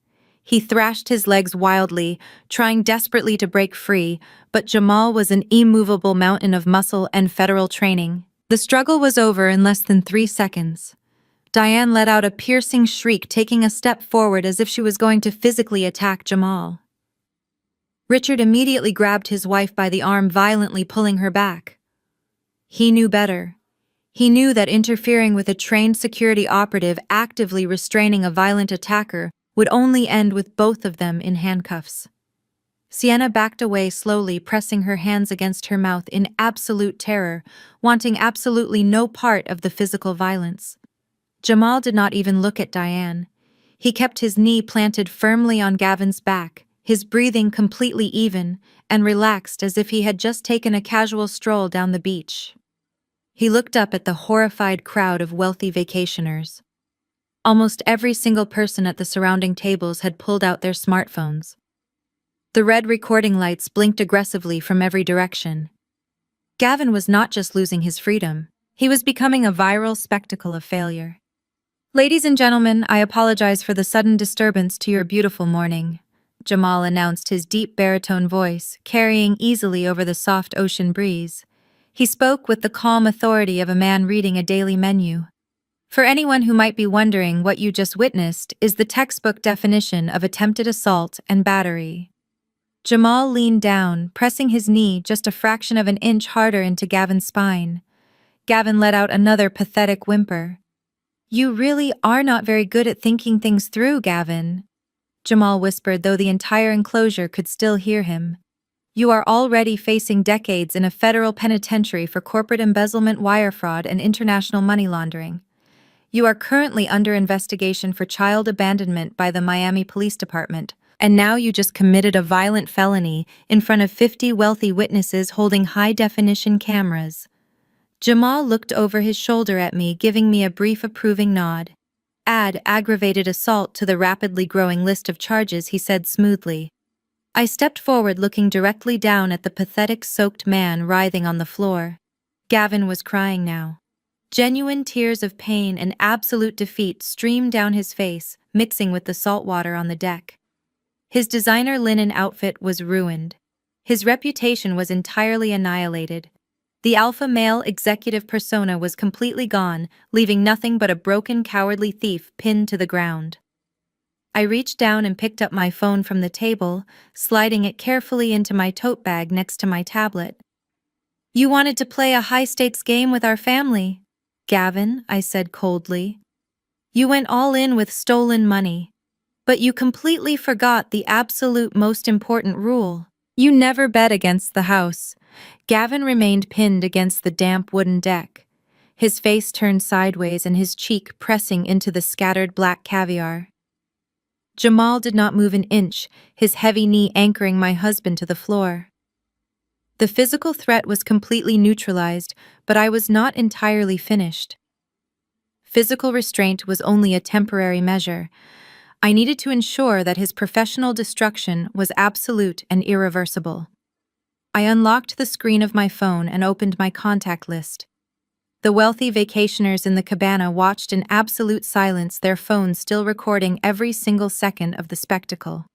He thrashed his legs wildly, trying desperately to break free, but Jamal was an immovable mountain of muscle and federal training. The struggle was over in less than 3 seconds. Diane let out a piercing shriek, taking a step forward as if she was going to physically attack Jamal. Richard immediately grabbed his wife by the arm, violently pulling her back. He knew better. He knew that interfering with a trained security operative actively restraining a violent attacker would only end with both of them in handcuffs. Sienna backed away slowly, pressing her hands against her mouth in absolute terror, wanting absolutely no part of the physical violence. Jamal did not even look at Diane. He kept his knee planted firmly on Gavin's back, his breathing completely even and relaxed as if he had just taken a casual stroll down the beach. He looked up at the horrified crowd of wealthy vacationers. Almost every single person at the surrounding tables had pulled out their smartphones. The red recording lights blinked aggressively from every direction. Gavin was not just losing his freedom, he was becoming a viral spectacle of failure. "Ladies and gentlemen, I apologize for the sudden disturbance to your beautiful morning," Jamal announced, his deep baritone voice carrying easily over the soft ocean breeze. He spoke with the calm authority of a man reading a daily menu. "For anyone who might be wondering, what you just witnessed is the textbook definition of attempted assault and battery." Jamal leaned down, pressing his knee just a fraction of an inch harder into Gavin's spine. Gavin let out another pathetic whimper. "You really are not very good at thinking things through, Gavin," Jamal whispered, though the entire enclosure could still hear him. "You are already facing decades in a federal penitentiary for corporate embezzlement, wire fraud, and international money laundering. You are currently under investigation for child abandonment by the Miami Police Department, and now you just committed a violent felony in front of 50 wealthy witnesses holding high-definition cameras." Jamal looked over his shoulder at me, giving me a brief approving nod. "Add aggravated assault to the rapidly growing list of charges," he said smoothly. I stepped forward, looking directly down at the pathetic, soaked man writhing on the floor. Gavin was crying now. Genuine tears of pain and absolute defeat streamed down his face, mixing with the salt water on the deck. His designer linen outfit was ruined. His reputation was entirely annihilated. The alpha male executive persona was completely gone, leaving nothing but a broken, cowardly thief pinned to the ground. I reached down and picked up my phone from the table, sliding it carefully into my tote bag next to my tablet. "You wanted to play a high-stakes game with our family, Gavin," I said coldly. "You went all in with stolen money. But you completely forgot the absolute most important rule. You never bet against the house." Gavin remained pinned against the damp wooden deck, his face turned sideways and his cheek pressing into the scattered black caviar. Jamal did not move an inch, his heavy knee anchoring my husband to the floor. The physical threat was completely neutralized, but I was not entirely finished. Physical restraint was only a temporary measure. I needed to ensure that his professional destruction was absolute and irreversible. I unlocked the screen of my phone and opened my contact list. The wealthy vacationers in the cabana watched in absolute silence, their phones still recording every single second of the spectacle.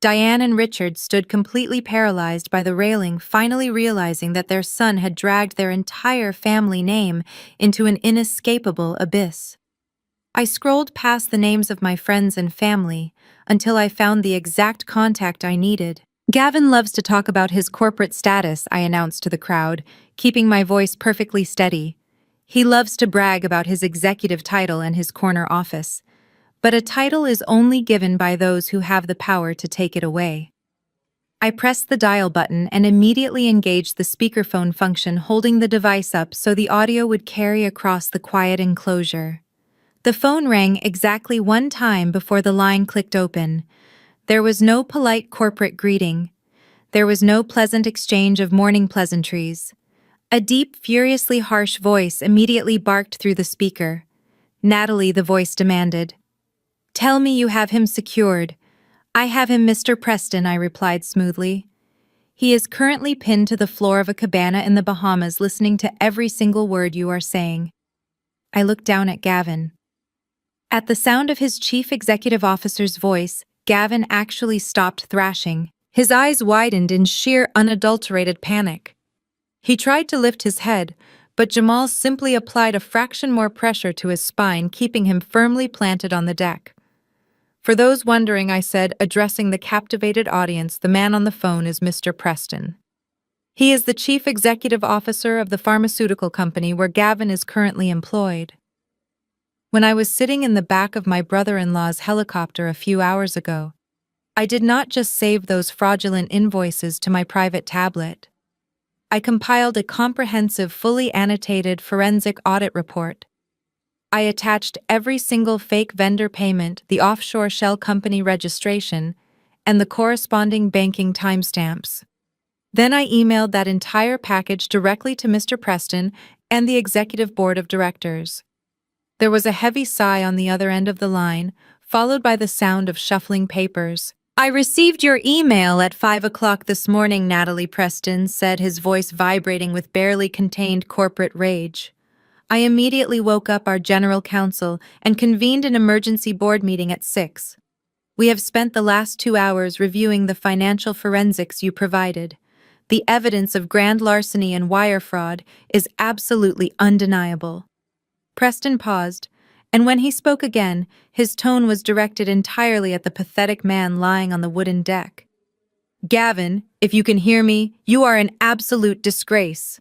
Diane and Richard stood completely paralyzed by the railing, finally realizing that their son had dragged their entire family name into an inescapable abyss. I scrolled past the names of my friends and family until I found the exact contact I needed. "Gavin loves to talk about his corporate status," I announced to the crowd, keeping my voice perfectly steady. "He loves to brag about his executive title and his corner office. But a title is only given by those who have the power to take it away." I pressed the dial button and immediately engaged the speakerphone function, holding the device up so the audio would carry across the quiet enclosure. The phone rang exactly one time before the line clicked open. There was no polite corporate greeting. There was no pleasant exchange of morning pleasantries. A deep, furiously harsh voice immediately barked through the speaker. "Natalie," the voice demanded. "Tell me you have him secured." "I have him, Mr. Preston," I replied smoothly. "He is currently pinned to the floor of a cabana in the Bahamas, listening to every single word you are saying." I looked down at Gavin. At the sound of his chief executive officer's voice, Gavin actually stopped thrashing. His eyes widened in sheer, unadulterated panic. He tried to lift his head, but Jamal simply applied a fraction more pressure to his spine, keeping him firmly planted on the deck. For those wondering, I said, addressing the captivated audience, the man on the phone is Mr. Preston. He is the chief executive officer of the pharmaceutical company where Gavin is currently employed. When I was sitting in the back of my brother-in-law's helicopter a few hours ago, I did not just save those fraudulent invoices to my private tablet. I compiled a comprehensive, fully annotated forensic audit report. I attached every single fake vendor payment, the offshore shell company registration, and the corresponding banking timestamps. Then I emailed that entire package directly to Mr. Preston and the executive board of directors. There was a heavy sigh on the other end of the line, followed by the sound of shuffling papers. "I received your email at 5 o'clock this morning," Natalie Preston said, his voice vibrating with barely contained corporate rage. I immediately woke up our general counsel and convened an emergency board meeting at 6. We have spent the last 2 hours reviewing the financial forensics you provided. The evidence of grand larceny and wire fraud is absolutely undeniable. Preston paused, and when he spoke again, his tone was directed entirely at the pathetic man lying on the wooden deck. "Gavin, if you can hear me, you are an absolute disgrace,"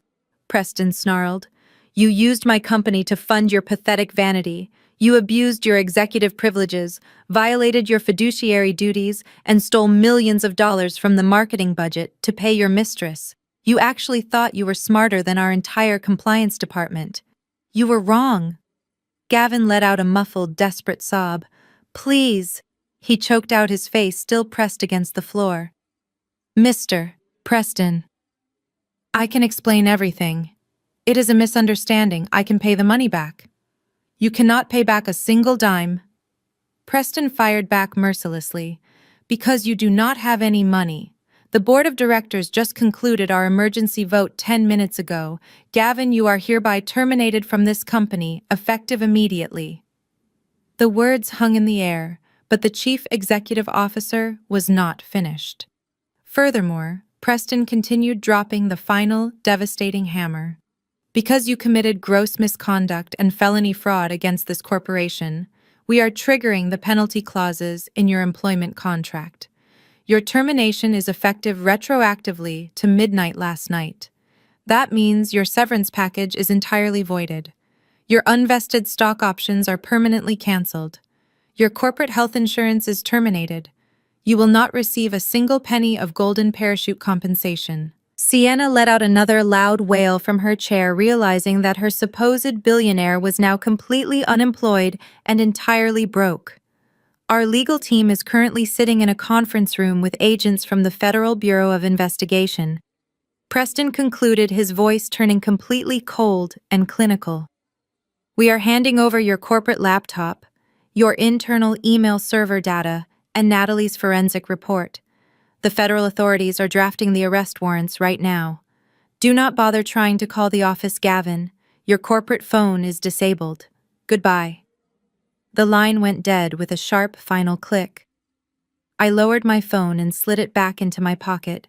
Preston snarled. "You used my company to fund your pathetic vanity. You abused your executive privileges, violated your fiduciary duties, and stole millions of dollars from the marketing budget to pay your mistress. You actually thought you were smarter than our entire compliance department. You were wrong." Gavin let out a muffled, desperate sob. "Please," he choked out, his face still pressed against the floor. "Mr. Preston, I can explain everything. It is a misunderstanding. I can pay the money back." "You cannot pay back a single dime." Preston fired back mercilessly. "Because you do not have any money. The board of directors just concluded our emergency vote 10 minutes ago. Gavin, you are hereby terminated from this company, effective immediately." The words hung in the air, but the chief executive officer was not finished. Furthermore, Preston continued, dropping the final, devastating hammer. "Because you committed gross misconduct and felony fraud against this corporation, we are triggering the penalty clauses in your employment contract. Your termination is effective retroactively to midnight last night. That means your severance package is entirely voided. Your unvested stock options are permanently canceled. Your corporate health insurance is terminated. You will not receive a single penny of golden parachute compensation." Sienna let out another loud wail from her chair, realizing that her supposed billionaire was now completely unemployed and entirely broke. "Our legal team is currently sitting in a conference room with agents from the Federal Bureau of Investigation," Preston concluded, his voice turning completely cold and clinical. "We are handing over your corporate laptop, your internal email server data, and Natalie's forensic report. The federal authorities are drafting the arrest warrants right now. Do not bother trying to call the office, Gavin. Your corporate phone is disabled. Goodbye." The line went dead with a sharp final click. I lowered my phone and slid it back into my pocket.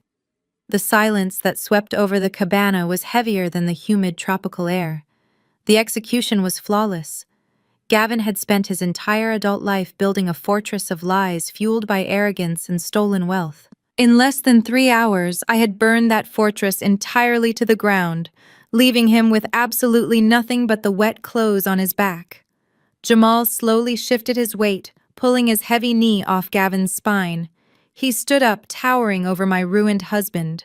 The silence that swept over the cabana was heavier than the humid tropical air. The execution was flawless. Gavin had spent his entire adult life building a fortress of lies fueled by arrogance and stolen wealth. In less than 3 hours, I had burned that fortress entirely to the ground, leaving him with absolutely nothing but the wet clothes on his back. Jamal slowly shifted his weight, pulling his heavy knee off Gavin's spine. He stood up, towering over my ruined husband.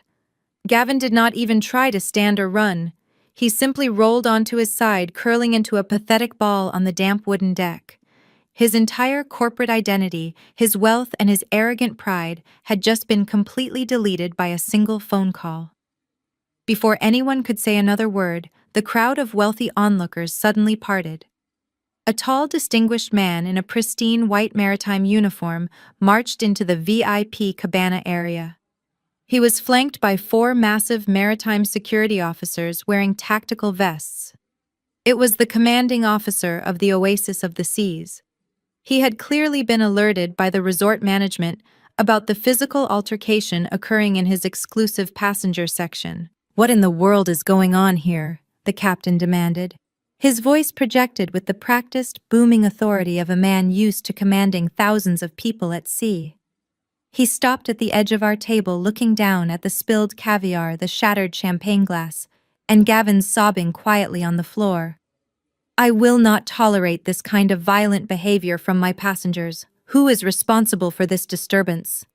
Gavin did not even try to stand or run. He simply rolled onto his side, curling into a pathetic ball on the damp wooden deck. His entire corporate identity, his wealth, and his arrogant pride had just been completely deleted by a single phone call. Before anyone could say another word, the crowd of wealthy onlookers suddenly parted. A tall, distinguished man in a pristine white maritime uniform marched into the VIP cabana area. He was flanked by 4 massive maritime security officers wearing tactical vests. It was the commanding officer of the Oasis of the Seas. He had clearly been alerted by the resort management about the physical altercation occurring in his exclusive passenger section. "What in the world is going on here?" the captain demanded. His voice projected with the practiced, booming authority of a man used to commanding thousands of people at sea. He stopped at the edge of our table, looking down at the spilled caviar, the shattered champagne glass, and Gavin sobbing quietly on the floor. "I will not tolerate this kind of violent behavior from my passengers. Who is responsible for this disturbance?"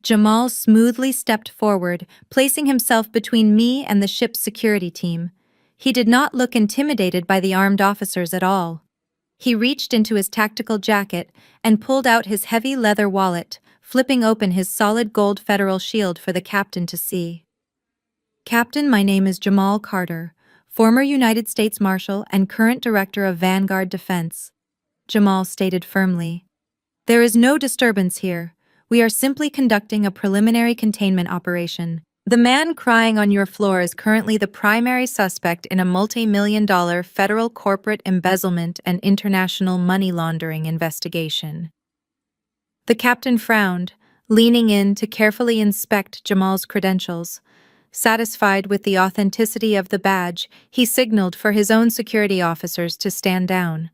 Jamal smoothly stepped forward, placing himself between me and the ship's security team. He did not look intimidated by the armed officers at all. He reached into his tactical jacket and pulled out his heavy leather wallet, flipping open his solid gold federal shield for the captain to see. "Captain, my name is Jamal Carter, former United States Marshal and current Director of Vanguard Defense," Jamal stated firmly. "There is no disturbance here. We are simply conducting a preliminary containment operation. The man crying on your floor is currently the primary suspect in a multi-million-dollar federal corporate embezzlement and international money laundering investigation." The captain frowned, leaning in to carefully inspect Jamal's credentials. Satisfied with the authenticity of the badge, he signaled for his own security officers to stand down.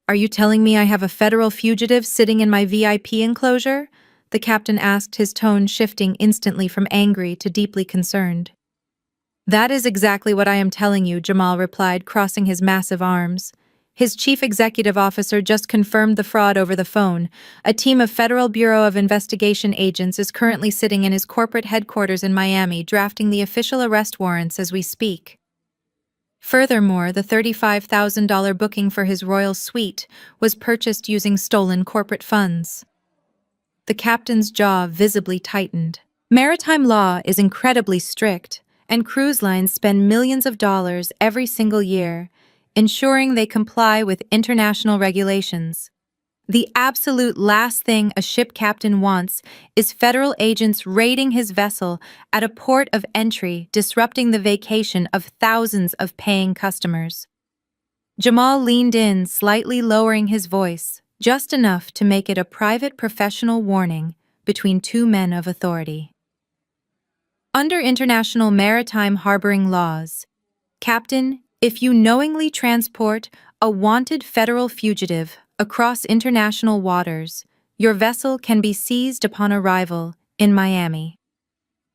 "Are you telling me I have a federal fugitive sitting in my VIP enclosure?" the captain asked, his tone shifting instantly from angry to deeply concerned. "That is exactly what I am telling you," Jamal replied, crossing his massive arms. His chief executive officer just confirmed the fraud over the phone. A team of Federal Bureau of Investigation agents is currently sitting in his corporate headquarters in Miami, drafting the official arrest warrants as we speak. Furthermore, the $35,000 booking for his royal suite was purchased using stolen corporate funds. The captain's jaw visibly tightened. Maritime law is incredibly strict, and cruise lines spend millions of dollars every single year, ensuring they comply with international regulations. The absolute last thing a ship captain wants is federal agents raiding his vessel at a port of entry, disrupting the vacation of thousands of paying customers. Jamal leaned in, slightly lowering his voice, just enough to make it a private professional warning between two men of authority. Under international maritime harboring laws, Captain, if you knowingly transport a wanted federal fugitive across international waters, your vessel can be seized upon arrival in Miami.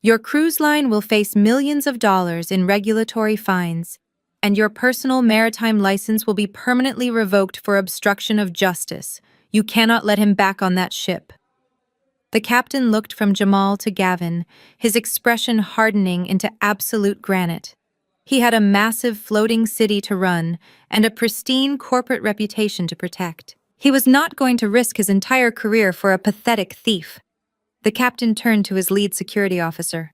Your cruise line will face millions of dollars in regulatory fines, and your personal maritime license will be permanently revoked for obstruction of justice. You cannot let him back on that ship. The captain looked from Jamal to Gavin, his expression hardening into absolute granite. He had a massive floating city to run and a pristine corporate reputation to protect. He was not going to risk his entire career for a pathetic thief. The captain turned to his lead security officer.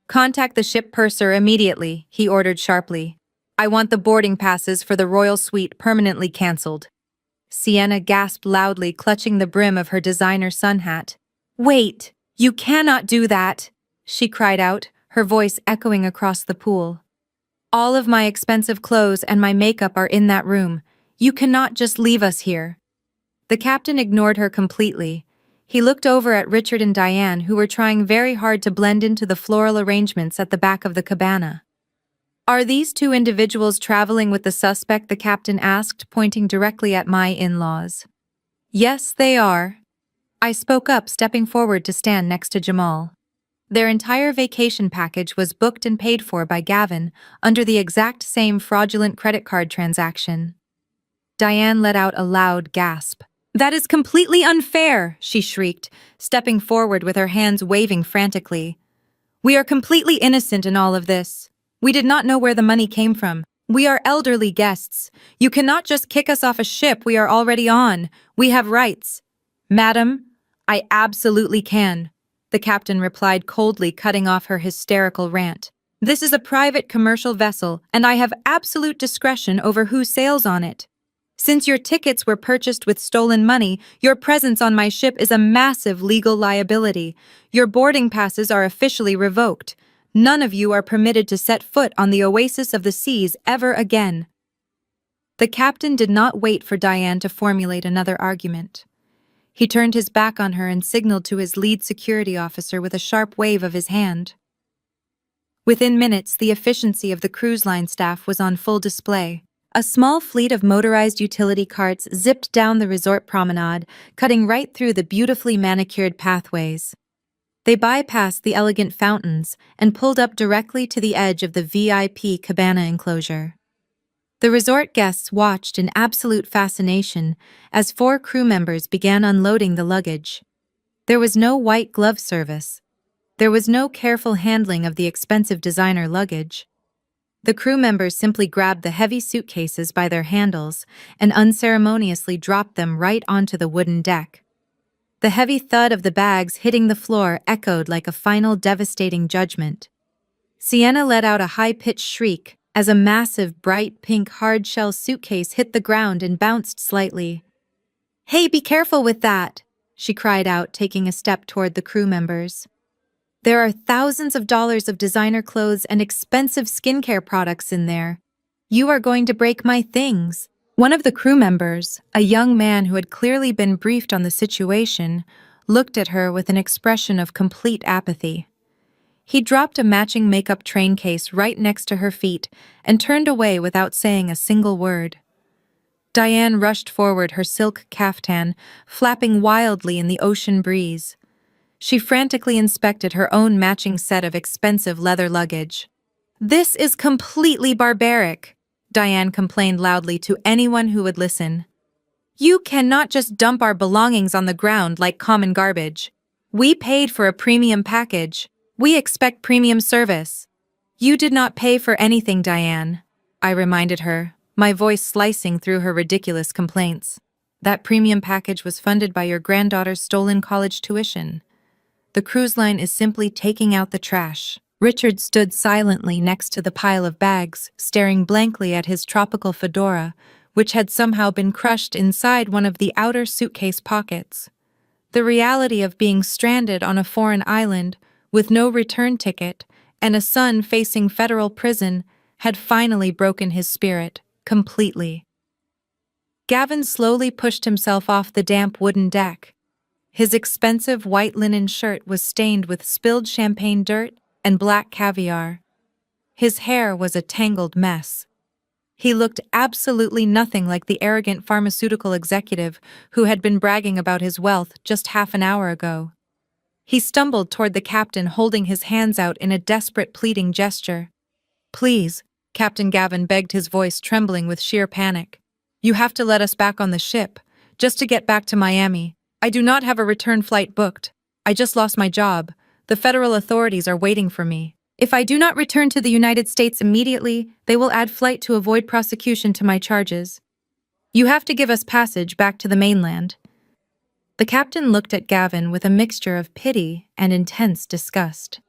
"Contact the ship purser immediately," he ordered sharply. "I want the boarding passes for the royal suite permanently cancelled." Sienna gasped loudly, clutching the brim of her designer sun hat. "Wait, you cannot do that," she cried out, her voice echoing across the pool. "All of my expensive clothes and my makeup are in that room. You cannot just leave us here." The captain ignored her completely. He looked over at Richard and Diane, who were trying very hard to blend into the floral arrangements at the back of the cabana. "Are these two individuals traveling with the suspect?" the captain asked, pointing directly at my in-laws. "Yes, they are," I spoke up, stepping forward to stand next to Jamal. Their entire vacation package was booked and paid for by Gavin under the exact same fraudulent credit card transaction. Diane let out a loud gasp. "That is completely unfair," she shrieked, stepping forward with her hands waving frantically. "We are completely innocent in all of this. We did not know where the money came from. We are elderly guests. You cannot just kick us off a ship we are already on. We have rights." "Madam, I absolutely can," the captain replied coldly, cutting off her hysterical rant. "This is a private commercial vessel, and I have absolute discretion over who sails on it. Since your tickets were purchased with stolen money, your presence on my ship is a massive legal liability. Your boarding passes are officially revoked. None of you are permitted to set foot on the oasis of the seas ever again." The captain did not wait for Diane to formulate another argument. He turned his back on her and signaled to his lead security officer with a sharp wave of his hand. Within minutes, the efficiency of the cruise line staff was on full display. A small fleet of motorized utility carts zipped down the resort promenade, cutting right through the beautifully manicured pathways. They bypassed the elegant fountains and pulled up directly to the edge of the VIP cabana enclosure. The resort guests watched in absolute fascination as 4 crew members began unloading the luggage. There was no white glove service. There was no careful handling of the expensive designer luggage. The crew members simply grabbed the heavy suitcases by their handles and unceremoniously dropped them right onto the wooden deck. The heavy thud of the bags hitting the floor echoed like a final devastating judgment. Sienna let out a high-pitched shriek as a massive, bright pink hard-shell suitcase hit the ground and bounced slightly. "Hey, be careful with that!" she cried out, taking a step toward the crew members. "There are thousands of dollars of designer clothes and expensive skincare products in there. You are going to break my things." One of the crew members, a young man who had clearly been briefed on the situation, looked at her with an expression of complete apathy. He dropped a matching makeup train case right next to her feet and turned away without saying a single word. Diane rushed forward, her silk caftan flapping wildly in the ocean breeze. She frantically inspected her own matching set of expensive leather luggage. "This is completely barbaric," Diane complained loudly to anyone who would listen. "You cannot just dump our belongings on the ground like common garbage. We paid for a premium package. We expect premium service." "You did not pay for anything, Diane," I reminded her, my voice slicing through her ridiculous complaints. "That premium package was funded by your granddaughter's stolen college tuition. The cruise line is simply taking out the trash." Richard stood silently next to the pile of bags, staring blankly at his tropical fedora, which had somehow been crushed inside one of the outer suitcase pockets. The reality of being stranded on a foreign island, with no return ticket, and a son facing federal prison, had finally broken his spirit, completely. Gavin slowly pushed himself off the damp wooden deck. His expensive white linen shirt was stained with spilled champagne dirt and black caviar. His hair was a tangled mess. He looked absolutely nothing like the arrogant pharmaceutical executive who had been bragging about his wealth just half an hour ago. He stumbled toward the captain, holding his hands out in a desperate, pleading gesture. "Please," Captain Gavin begged, his voice trembling with sheer panic. "You have to let us back on the ship, just to get back to Miami. I do not have a return flight booked. I just lost my job. The federal authorities are waiting for me. If I do not return to the United States immediately, they will add flight to avoid prosecution to my charges. You have to give us passage back to the mainland." The captain looked at Gavin with a mixture of pity and intense disgust.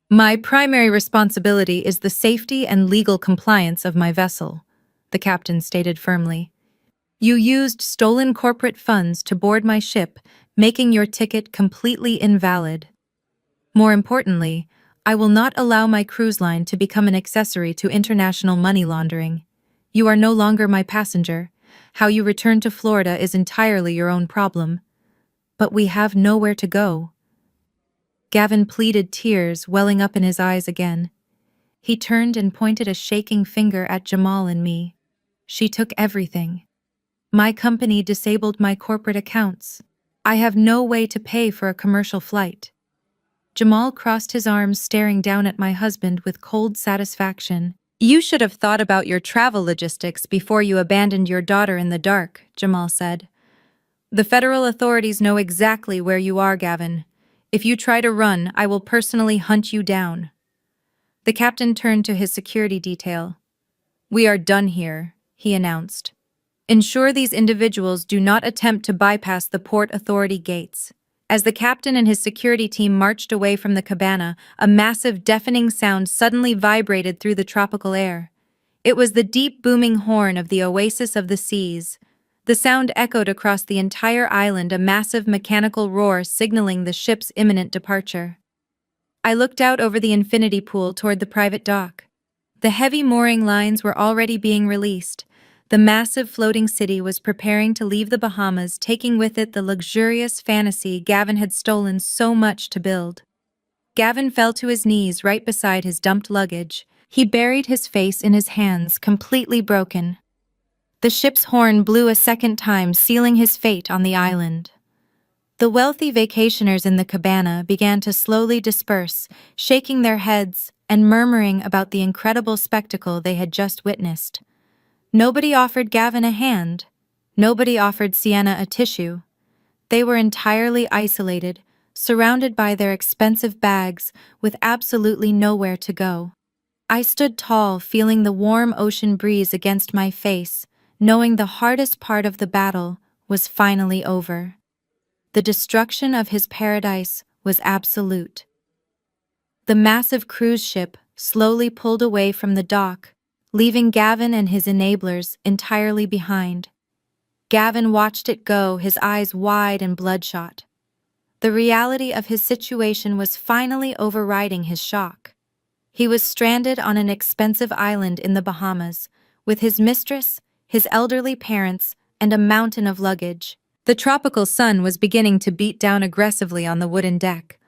"My primary responsibility is the safety and legal compliance of my vessel," the captain stated firmly. "You used stolen corporate funds to board my ship, making your ticket completely invalid. More importantly, I will not allow my cruise line to become an accessory to international money laundering. You are no longer my passenger. How you return to Florida is entirely your own problem. But we have nowhere to go." Gavin pleaded, tears welling up in his eyes again. He turned and pointed a shaking finger at Jamal and me. "She took everything. My company disabled my corporate accounts. I have no way to pay for a commercial flight." Jamal crossed his arms, staring down at my husband with cold satisfaction. "You should have thought about your travel logistics before you abandoned your daughter in the dark," Jamal said. "The federal authorities know exactly where you are, Gavin. If you try to run, I will personally hunt you down." The captain turned to his security detail. "We are done here," he announced. "Ensure these individuals do not attempt to bypass the Port Authority gates." As the captain and his security team marched away from the cabana, a massive, deafening sound suddenly vibrated through the tropical air. It was the deep, booming horn of the Oasis of the Seas. The sound echoed across the entire island, a massive mechanical roar signaling the ship's imminent departure. I looked out over the infinity pool toward the private dock. The heavy mooring lines were already being released. The massive floating city was preparing to leave the Bahamas, taking with it the luxurious fantasy Gavin had stolen so much to build. Gavin fell to his knees right beside his dumped luggage. He buried his face in his hands, completely broken. The ship's horn blew a second time, sealing his fate on the island. The wealthy vacationers in the cabana began to slowly disperse, shaking their heads and murmuring about the incredible spectacle they had just witnessed. Nobody offered Gavin a hand. Nobody offered Sienna a tissue. They were entirely isolated, surrounded by their expensive bags, with absolutely nowhere to go. I stood tall, feeling the warm ocean breeze against my face, knowing the hardest part of the battle was finally over. The destruction of his paradise was absolute. The massive cruise ship slowly pulled away from the dock, leaving Gavin and his enablers entirely behind. Gavin watched it go, his eyes wide and bloodshot. The reality of his situation was finally overriding his shock. He was stranded on an expensive island in the Bahamas, with his mistress, his elderly parents, and a mountain of luggage. The tropical sun was beginning to beat down aggressively on the wooden deck.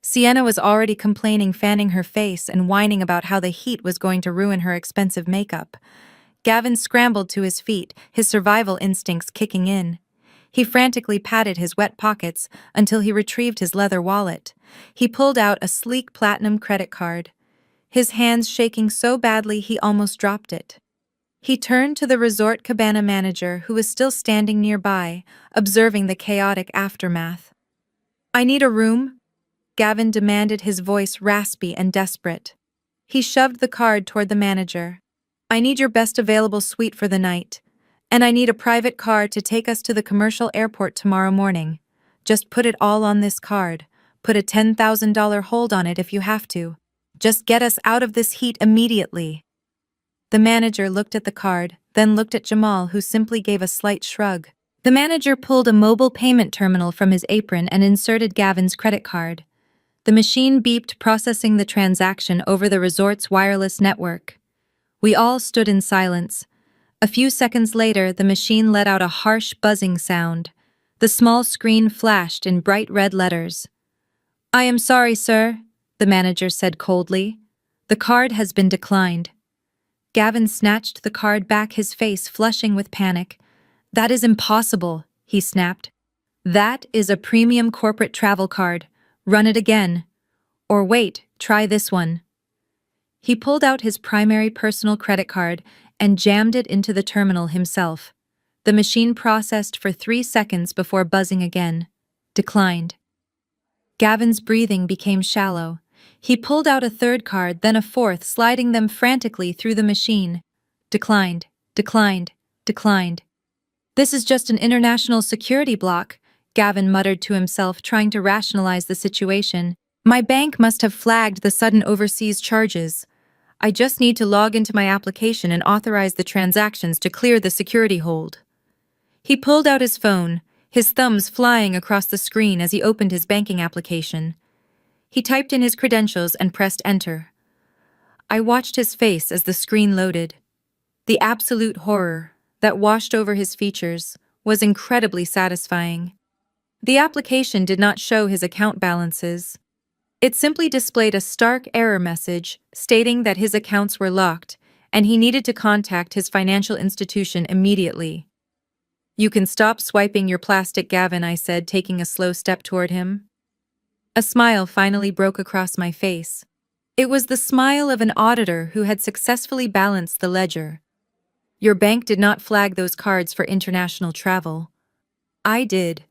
Sienna was already complaining, fanning her face and whining about how the heat was going to ruin her expensive makeup. Gavin scrambled to his feet, his survival instincts kicking in. He frantically patted his wet pockets until he retrieved his leather wallet. He pulled out a sleek platinum credit card, his hands shaking so badly he almost dropped it. He turned to the resort cabana manager, who was still standing nearby, observing the chaotic aftermath. "I need a room," Gavin demanded, his voice raspy and desperate. He shoved the card toward the manager. "I need your best available suite for the night. And I need a private car to take us to the commercial airport tomorrow morning. Just put it all on this card. Put a $10,000 hold on it if you have to. Just get us out of this heat immediately." The manager looked at the card, then looked at Jamal, who simply gave a slight shrug. The manager pulled a mobile payment terminal from his apron and inserted Gavin's credit card. The machine beeped, processing the transaction over the resort's wireless network. We all stood in silence. A few seconds later, the machine let out a harsh buzzing sound. The small screen flashed in bright red letters. "I am sorry, sir," the manager said coldly. "The card has been declined." Gavin snatched the card back, his face flushing with panic. "That is impossible," he snapped. "That is a premium corporate travel card. Run it again. Or wait, try this one." He pulled out his primary personal credit card and jammed it into the terminal himself. The machine processed for 3 seconds before buzzing again. Declined. Gavin's breathing became shallow. He pulled out a third card, then a fourth, sliding them frantically through the machine. Declined, declined, declined. "This is just an international security block," Gavin muttered to himself, trying to rationalize the situation. "My bank must have flagged the sudden overseas charges. I just need to log into my application and authorize the transactions to clear the security hold." He pulled out his phone, his thumbs flying across the screen as he opened his banking application. He typed in his credentials and pressed enter. I watched his face as the screen loaded. The absolute horror that washed over his features was incredibly satisfying. The application did not show his account balances. It simply displayed a stark error message stating that his accounts were locked and he needed to contact his financial institution immediately. "You can stop swiping your plastic, Gavin," I said, taking a slow step toward him. A smile finally broke across my face. It was the smile of an auditor who had successfully balanced the ledger. "Your bank did not flag those cards for international travel." "I did."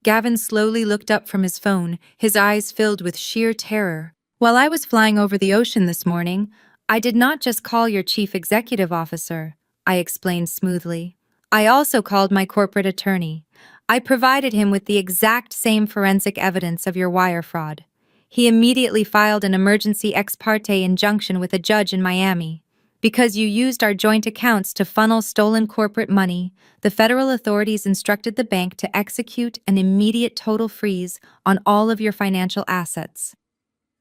Gavin slowly looked up from his phone, his eyes filled with sheer terror. "While I was flying over the ocean this morning, I did not just call your chief executive officer," I explained smoothly. "I also called my corporate attorney. I provided him with the exact same forensic evidence of your wire fraud. He immediately filed an emergency ex parte injunction with a judge in Miami. Because you used our joint accounts to funnel stolen corporate money, the federal authorities instructed the bank to execute an immediate total freeze on all of your financial assets."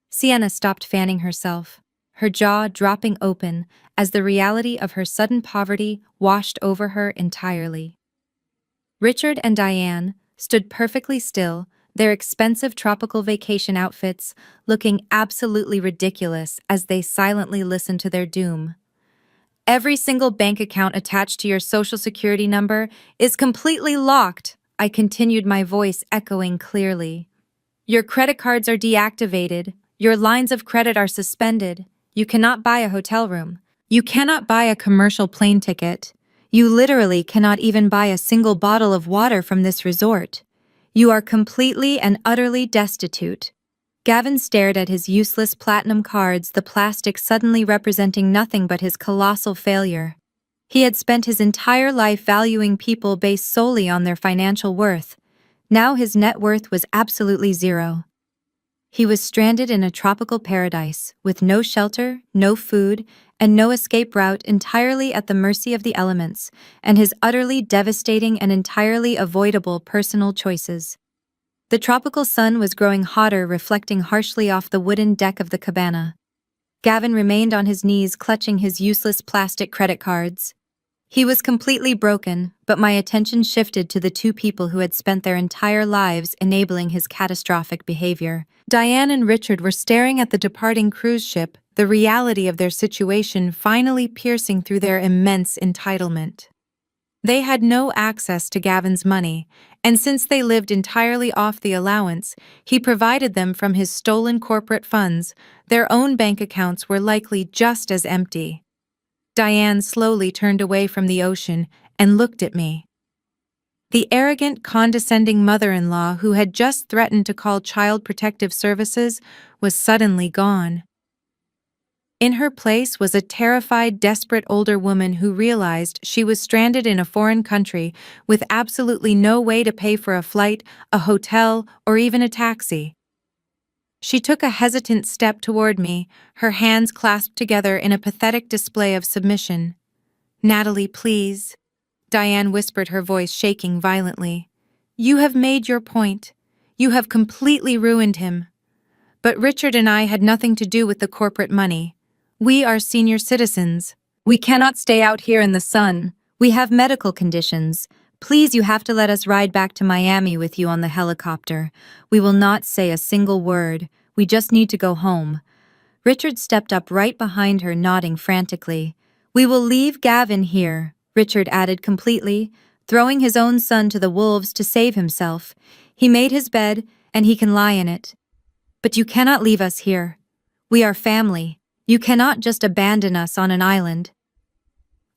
Sienna stopped fanning herself, her jaw dropping open as the reality of her sudden poverty washed over her entirely. Richard and Diane stood perfectly still, their expensive tropical vacation outfits looking absolutely ridiculous as they silently listen to their doom. Every single bank account attached to your social security number is completely locked, I continued, my voice echoing clearly. Your credit cards are deactivated, your lines of credit are suspended, you cannot buy a hotel room, you cannot buy a commercial plane ticket, you literally cannot even buy a single bottle of water from this resort. You are completely and utterly destitute. Gavin stared at his useless platinum cards, the plastic suddenly representing nothing but his colossal failure. He had spent his entire life valuing people based solely on their financial worth. Now his net worth was absolutely zero. He was stranded in a tropical paradise, with no shelter, no food, and no escape route, entirely at the mercy of the elements, and his utterly devastating and entirely avoidable personal choices. The tropical sun was growing hotter, reflecting harshly off the wooden deck of the cabana. Gavin remained on his knees, clutching his useless plastic credit cards. He was completely broken, but my attention shifted to the two people who had spent their entire lives enabling his catastrophic behavior. Diane and Richard were staring at the departing cruise ship, the reality of their situation finally piercing through their immense entitlement. They had no access to Gavin's money, and since they lived entirely off the allowance he provided them from his stolen corporate funds, their own bank accounts were likely just as empty. Diane slowly turned away from the ocean and looked at me. The arrogant, condescending mother-in-law who had just threatened to call Child Protective Services was suddenly gone. In her place was a terrified, desperate older woman who realized she was stranded in a foreign country with absolutely no way to pay for a flight, a hotel, or even a taxi. She took a hesitant step toward me, her hands clasped together in a pathetic display of submission. "Natalie, please," Diane whispered, her voice shaking violently. "You have made your point. You have completely ruined him. But Richard and I had nothing to do with the corporate money. We are senior citizens. We cannot stay out here in the sun. We have medical conditions. Please, you have to let us ride back to Miami with you on the helicopter. We will not say a single word. We just need to go home." Richard stepped up right behind her, nodding frantically. "We will leave Gavin here," Richard added completely, throwing his own son to the wolves to save himself. "He made his bed, and he can lie in it. But you cannot leave us here. We are family. You cannot just abandon us on an island."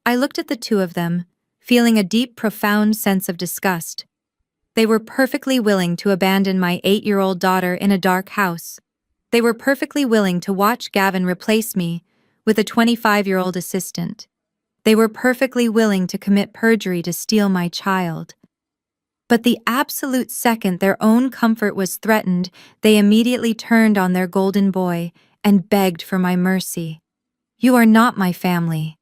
I looked at the two of them, feeling a deep, profound sense of disgust. They were perfectly willing to abandon my 8-year-old daughter in a dark house. They were perfectly willing to watch Gavin replace me with a 25-year-old assistant. They were perfectly willing to commit perjury to steal my child. But the absolute second their own comfort was threatened, they immediately turned on their golden boy and begged for my mercy. "You are not my family,"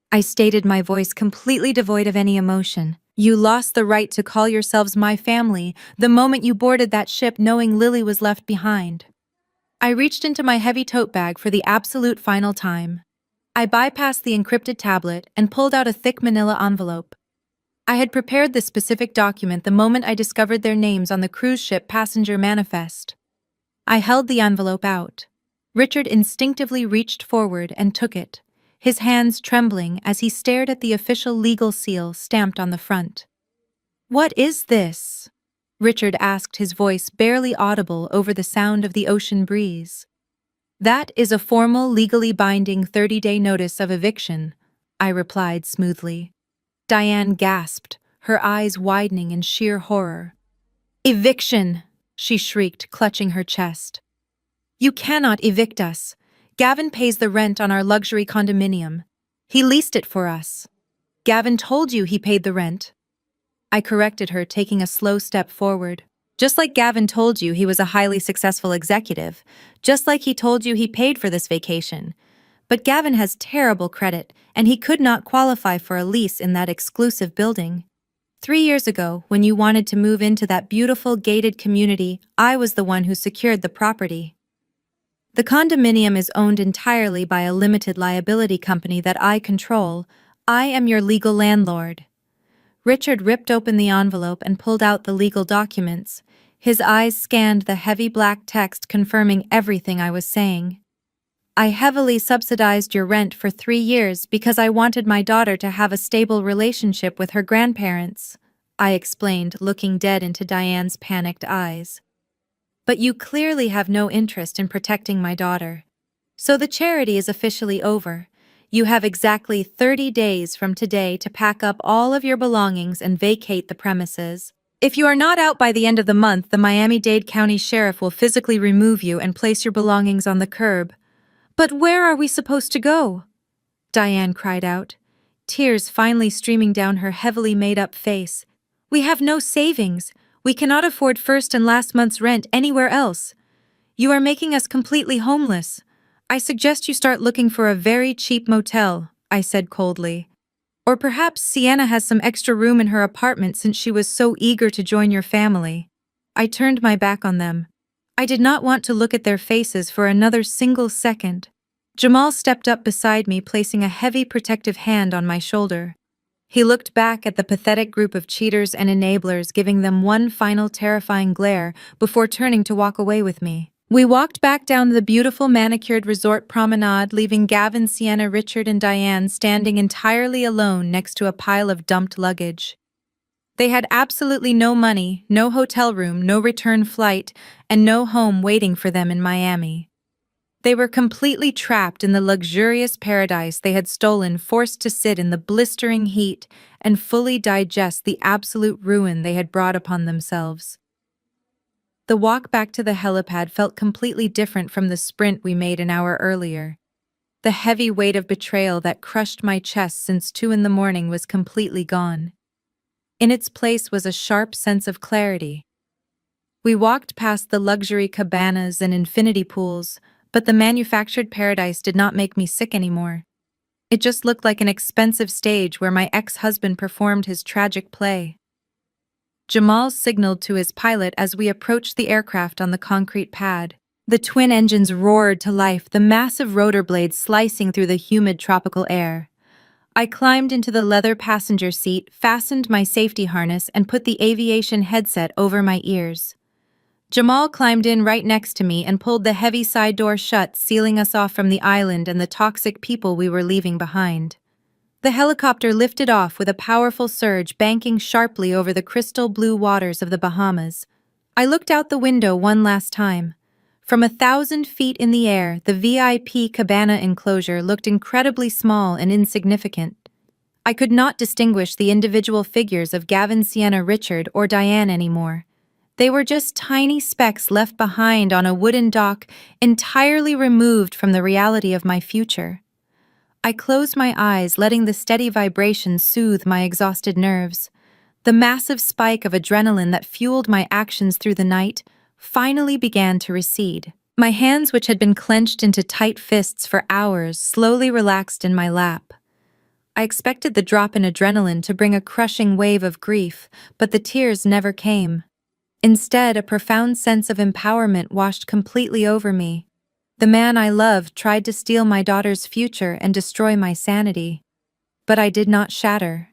I stated, my voice completely devoid of any emotion. "You lost the right to call yourselves my family the moment you boarded that ship knowing Lily was left behind." I reached into my heavy tote bag for the absolute final time. I bypassed the encrypted tablet and pulled out a thick manila envelope. I had prepared this specific document the moment I discovered their names on the cruise ship passenger manifest. I held the envelope out. Richard instinctively reached forward and took it, his hands trembling as he stared at the official legal seal stamped on the front. "What is this?" Richard asked, his voice barely audible over the sound of the ocean breeze. "That is a formal, legally binding 30-day notice of eviction," I replied smoothly. Diane gasped, her eyes widening in sheer horror. "Eviction!" she shrieked, clutching her chest. "You cannot evict us. Gavin pays the rent on our luxury condominium. He leased it for us. Gavin told you he paid the rent." I corrected her, taking a slow step forward. "Just like Gavin told you he was a highly successful executive, just like he told you he paid for this vacation. But Gavin has terrible credit, and he could not qualify for a lease in that exclusive building. 3 years ago, when you wanted to move into that beautiful gated community, I was the one who secured the property. The condominium is owned entirely by a limited liability company that I control. I am your legal landlord." Richard ripped open the envelope and pulled out the legal documents, His eyes scanned the heavy black text confirming everything I was saying. I heavily subsidized your rent for 3 years because I wanted my daughter to have a stable relationship with her grandparents, I explained, looking dead into Diane's panicked eyes. But you clearly have no interest in protecting my daughter. So the charity is officially over. You have exactly 30 days from today to pack up all of your belongings and vacate the premises. If you are not out by the end of the month, the Miami-Dade County Sheriff will physically remove you and place your belongings on the curb. But where are we supposed to go? Diane cried out, tears finally streaming down her heavily made-up face. We have no savings. We cannot afford first and last month's rent anywhere else. You are making us completely homeless. I suggest you start looking for a very cheap motel, I said coldly. Or perhaps Sienna has some extra room in her apartment since she was so eager to join your family. I turned my back on them. I did not want to look at their faces for another single second. Jamal stepped up beside me, placing a heavy protective hand on my shoulder. He looked back at the pathetic group of cheaters and enablers, giving them one final terrifying glare before turning to walk away with me. We walked back down the beautiful manicured resort promenade, leaving Gavin, Sienna, Richard, and Diane standing entirely alone next to a pile of dumped luggage. They had absolutely no money, no hotel room, no return flight, and no home waiting for them in Miami. They were completely trapped in the luxurious paradise they had stolen, forced to sit in the blistering heat and fully digest the absolute ruin they had brought upon themselves. The walk back to the helipad felt completely different from the sprint we made an hour earlier. The heavy weight of betrayal that crushed my chest since 2 a.m. was completely gone. In its place was a sharp sense of clarity. We walked past the luxury cabanas and infinity pools, but the manufactured paradise did not make me sick anymore. It just looked like an expensive stage where my ex-husband performed his tragic play. Jamal signaled to his pilot as we approached the aircraft on the concrete pad. The twin engines roared to life, the massive rotor blades slicing through the humid tropical air. I climbed into the leather passenger seat, fastened my safety harness, and put the aviation headset over my ears. Jamal climbed in right next to me and pulled the heavy side door shut, sealing us off from the island and the toxic people we were leaving behind. The helicopter lifted off with a powerful surge, banking sharply over the crystal blue waters of the Bahamas. I looked out the window one last time. From 1,000 feet in the air, the VIP cabana enclosure looked incredibly small and insignificant. I could not distinguish the individual figures of Gavin, Sienna, Richard, or Diane anymore. They were just tiny specks left behind on a wooden dock, entirely removed from the reality of my future. I closed my eyes, letting the steady vibration soothe my exhausted nerves. The massive spike of adrenaline that fueled my actions through the night finally began to recede. My hands, which had been clenched into tight fists for hours, slowly relaxed in my lap. I expected the drop in adrenaline to bring a crushing wave of grief, but the tears never came. Instead, a profound sense of empowerment washed completely over me. The man I loved tried to steal my daughter's future and destroy my sanity. But I did not shatter.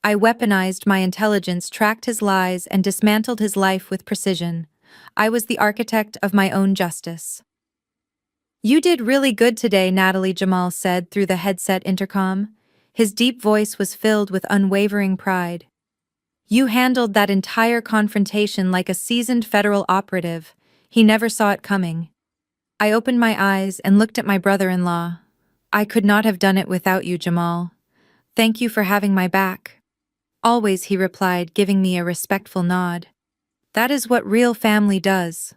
I weaponized my intelligence, tracked his lies, and dismantled his life with precision. I was the architect of my own justice. "You did really good today," Natalie, Jamal said through the headset intercom. His deep voice was filled with unwavering pride. "You handled that entire confrontation like a seasoned federal operative. He never saw it coming." I opened my eyes and looked at my brother-in-law. "I could not have done it without you, Jamal. Thank you for having my back." "Always," he replied, giving me a respectful nod. "That is what real family does."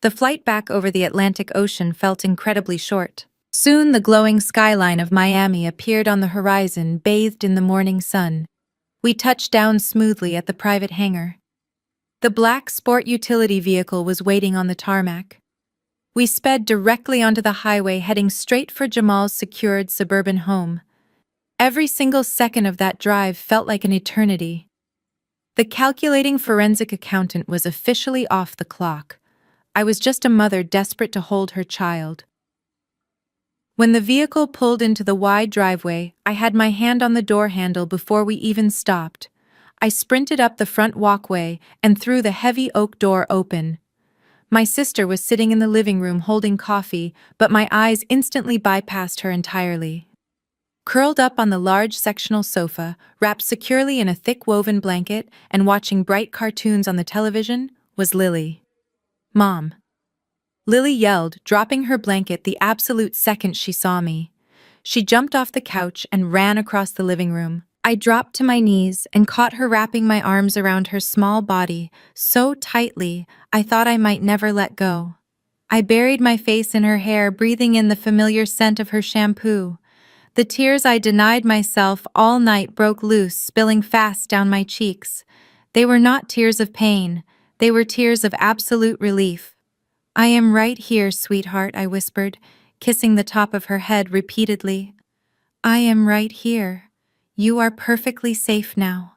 The flight back over the Atlantic Ocean felt incredibly short. Soon the glowing skyline of Miami appeared on the horizon, bathed in the morning sun. We touched down smoothly at the private hangar. The black sport utility vehicle was waiting on the tarmac. We sped directly onto the highway, heading straight for Jamal's secured suburban home. Every single second of that drive felt like an eternity. The calculating forensic accountant was officially off the clock. I was just a mother desperate to hold her child. When the vehicle pulled into the wide driveway, I had my hand on the door handle before we even stopped. I sprinted up the front walkway and threw the heavy oak door open. My sister was sitting in the living room holding coffee, but my eyes instantly bypassed her entirely. Curled up on the large sectional sofa, wrapped securely in a thick woven blanket and watching bright cartoons on the television, was Lily. "Mom." Lily yelled, dropping her blanket the absolute second she saw me. She jumped off the couch and ran across the living room. I dropped to my knees and caught her wrapping my arms around her small body so tightly I thought I might never let go. I buried my face in her hair, breathing in the familiar scent of her shampoo. The tears I denied myself all night broke loose, spilling fast down my cheeks. They were not tears of pain. They were tears of absolute relief. "I am right here, sweetheart," I whispered, kissing the top of her head repeatedly. "I am right here. You are perfectly safe now."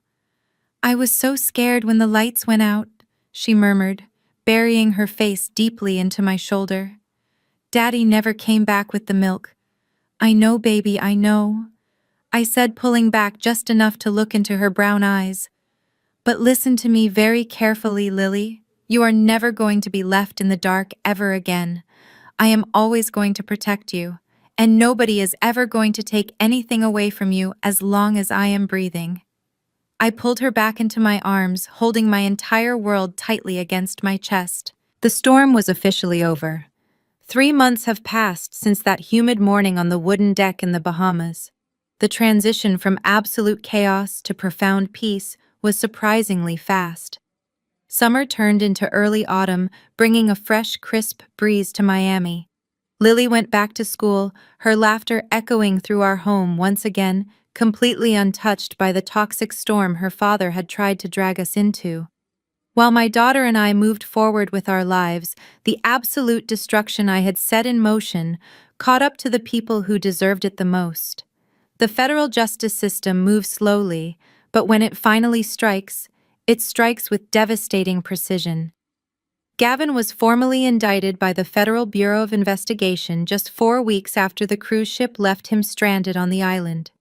"I was so scared when the lights went out," she murmured, burying her face deeply into my shoulder. "Daddy never came back with the milk." "I know, baby, I know," I said, pulling back just enough to look into her brown eyes. "But listen to me very carefully, Lily. You are never going to be left in the dark ever again. I am always going to protect you, and nobody is ever going to take anything away from you as long as I am breathing." I pulled her back into my arms, holding my entire world tightly against my chest. The storm was officially over. 3 months have passed since that humid morning on the wooden deck in the Bahamas. The transition from absolute chaos to profound peace was surprisingly fast. Summer turned into early autumn, bringing a fresh, crisp breeze to Miami. Lily went back to school, her laughter echoing through our home once again, completely untouched by the toxic storm her father had tried to drag us into. While my daughter and I moved forward with our lives, the absolute destruction I had set in motion caught up to the people who deserved it the most. The federal justice system moves slowly, but when it finally strikes, it strikes with devastating precision. Gavin was formally indicted by the Federal Bureau of Investigation just 4 weeks after the cruise ship left him stranded on the island.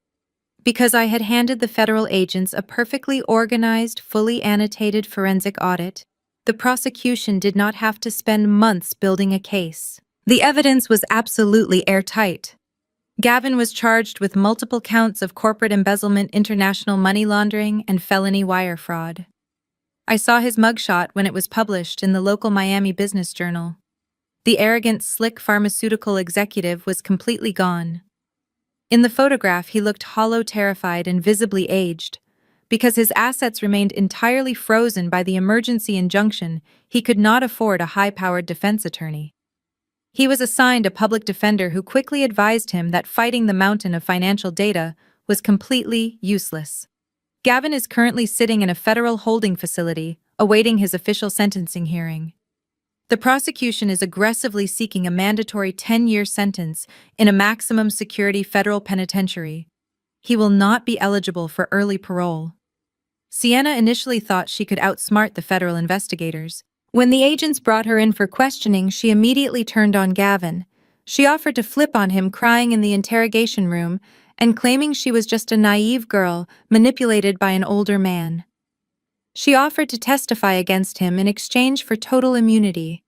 Because I had handed the federal agents a perfectly organized, fully annotated forensic audit, the prosecution did not have to spend months building a case. The evidence was absolutely airtight. Gavin was charged with multiple counts of corporate embezzlement, international money laundering, and felony wire fraud. I saw his mugshot when it was published in the local Miami Business Journal. The arrogant, slick pharmaceutical executive was completely gone. In the photograph, he looked hollow, terrified, and visibly aged. Because his assets remained entirely frozen by the emergency injunction, he could not afford a high-powered defense attorney. He was assigned a public defender who quickly advised him that fighting the mountain of financial data was completely useless. Gavin is currently sitting in a federal holding facility, awaiting his official sentencing hearing. The prosecution is aggressively seeking a mandatory 10-year sentence in a maximum security federal penitentiary. He will not be eligible for early parole. Sienna initially thought she could outsmart the federal investigators. When the agents brought her in for questioning, she immediately turned on Gavin. She offered to flip on him, crying in the interrogation room and claiming she was just a naive girl manipulated by an older man. She offered to testify against him in exchange for total immunity.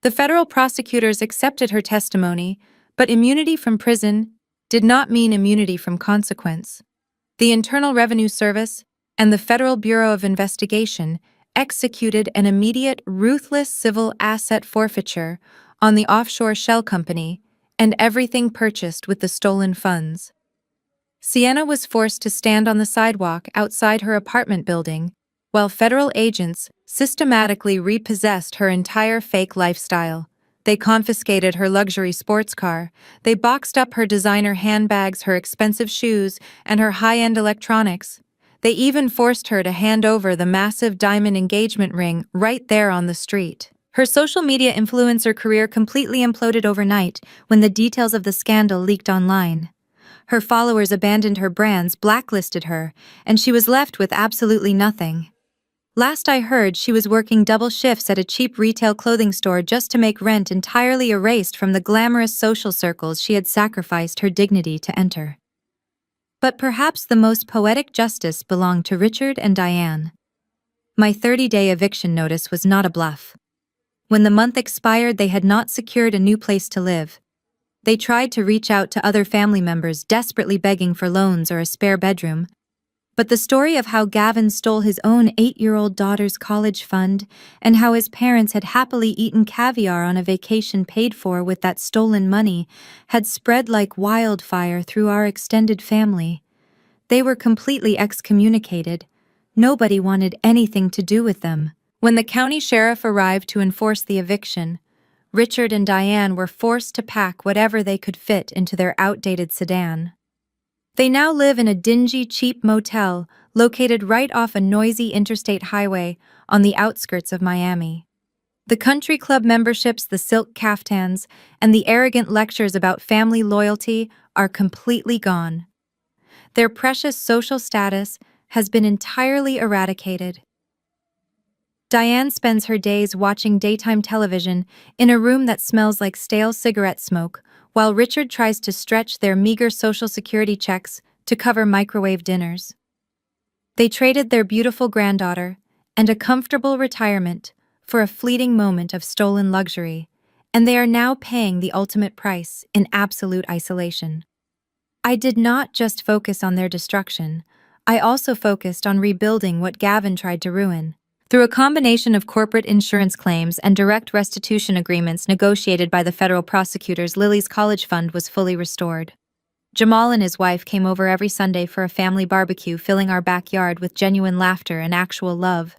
The federal prosecutors accepted her testimony, but immunity from prison did not mean immunity from consequence. The Internal Revenue Service and the Federal Bureau of Investigation executed an immediate, ruthless civil asset forfeiture on the offshore shell company and everything purchased with the stolen funds. Sienna was forced to stand on the sidewalk outside her apartment building, while federal agents systematically repossessed her entire fake lifestyle. They confiscated her luxury sports car, they boxed up her designer handbags, her expensive shoes, and her high-end electronics. They even forced her to hand over the massive diamond engagement ring right there on the street. Her social media influencer career completely imploded overnight when the details of the scandal leaked online. Her followers abandoned her brands, blacklisted her, and she was left with absolutely nothing. Last I heard, she was working double shifts at a cheap retail clothing store just to make rent, entirely erased from the glamorous social circles she had sacrificed her dignity to enter. But perhaps the most poetic justice belonged to Richard and Diane. My 30-day eviction notice was not a bluff. When the month expired, they had not secured a new place to live. They tried to reach out to other family members, desperately begging for loans or a spare bedroom. But the story of how Gavin stole his own 8-year-old daughter's college fund and how his parents had happily eaten caviar on a vacation paid for with that stolen money had spread like wildfire through our extended family. They were completely excommunicated. Nobody wanted anything to do with them. When the county sheriff arrived to enforce the eviction, Richard and Diane were forced to pack whatever they could fit into their outdated sedan. They now live in a dingy, cheap motel located right off a noisy interstate highway on the outskirts of Miami. The country club memberships, the silk caftans, and the arrogant lectures about family loyalty are completely gone. Their precious social status has been entirely eradicated. Diane spends her days watching daytime television in a room that smells like stale cigarette smoke, while Richard tries to stretch their meager Social Security checks to cover microwave dinners. They traded their beautiful granddaughter and a comfortable retirement for a fleeting moment of stolen luxury, and they are now paying the ultimate price in absolute isolation. I did not just focus on their destruction, I also focused on rebuilding what Gavin tried to ruin. Through a combination of corporate insurance claims and direct restitution agreements negotiated by the federal prosecutors, Lily's college fund was fully restored. Jamal and his wife came over every Sunday for a family barbecue, filling our backyard with genuine laughter and actual love.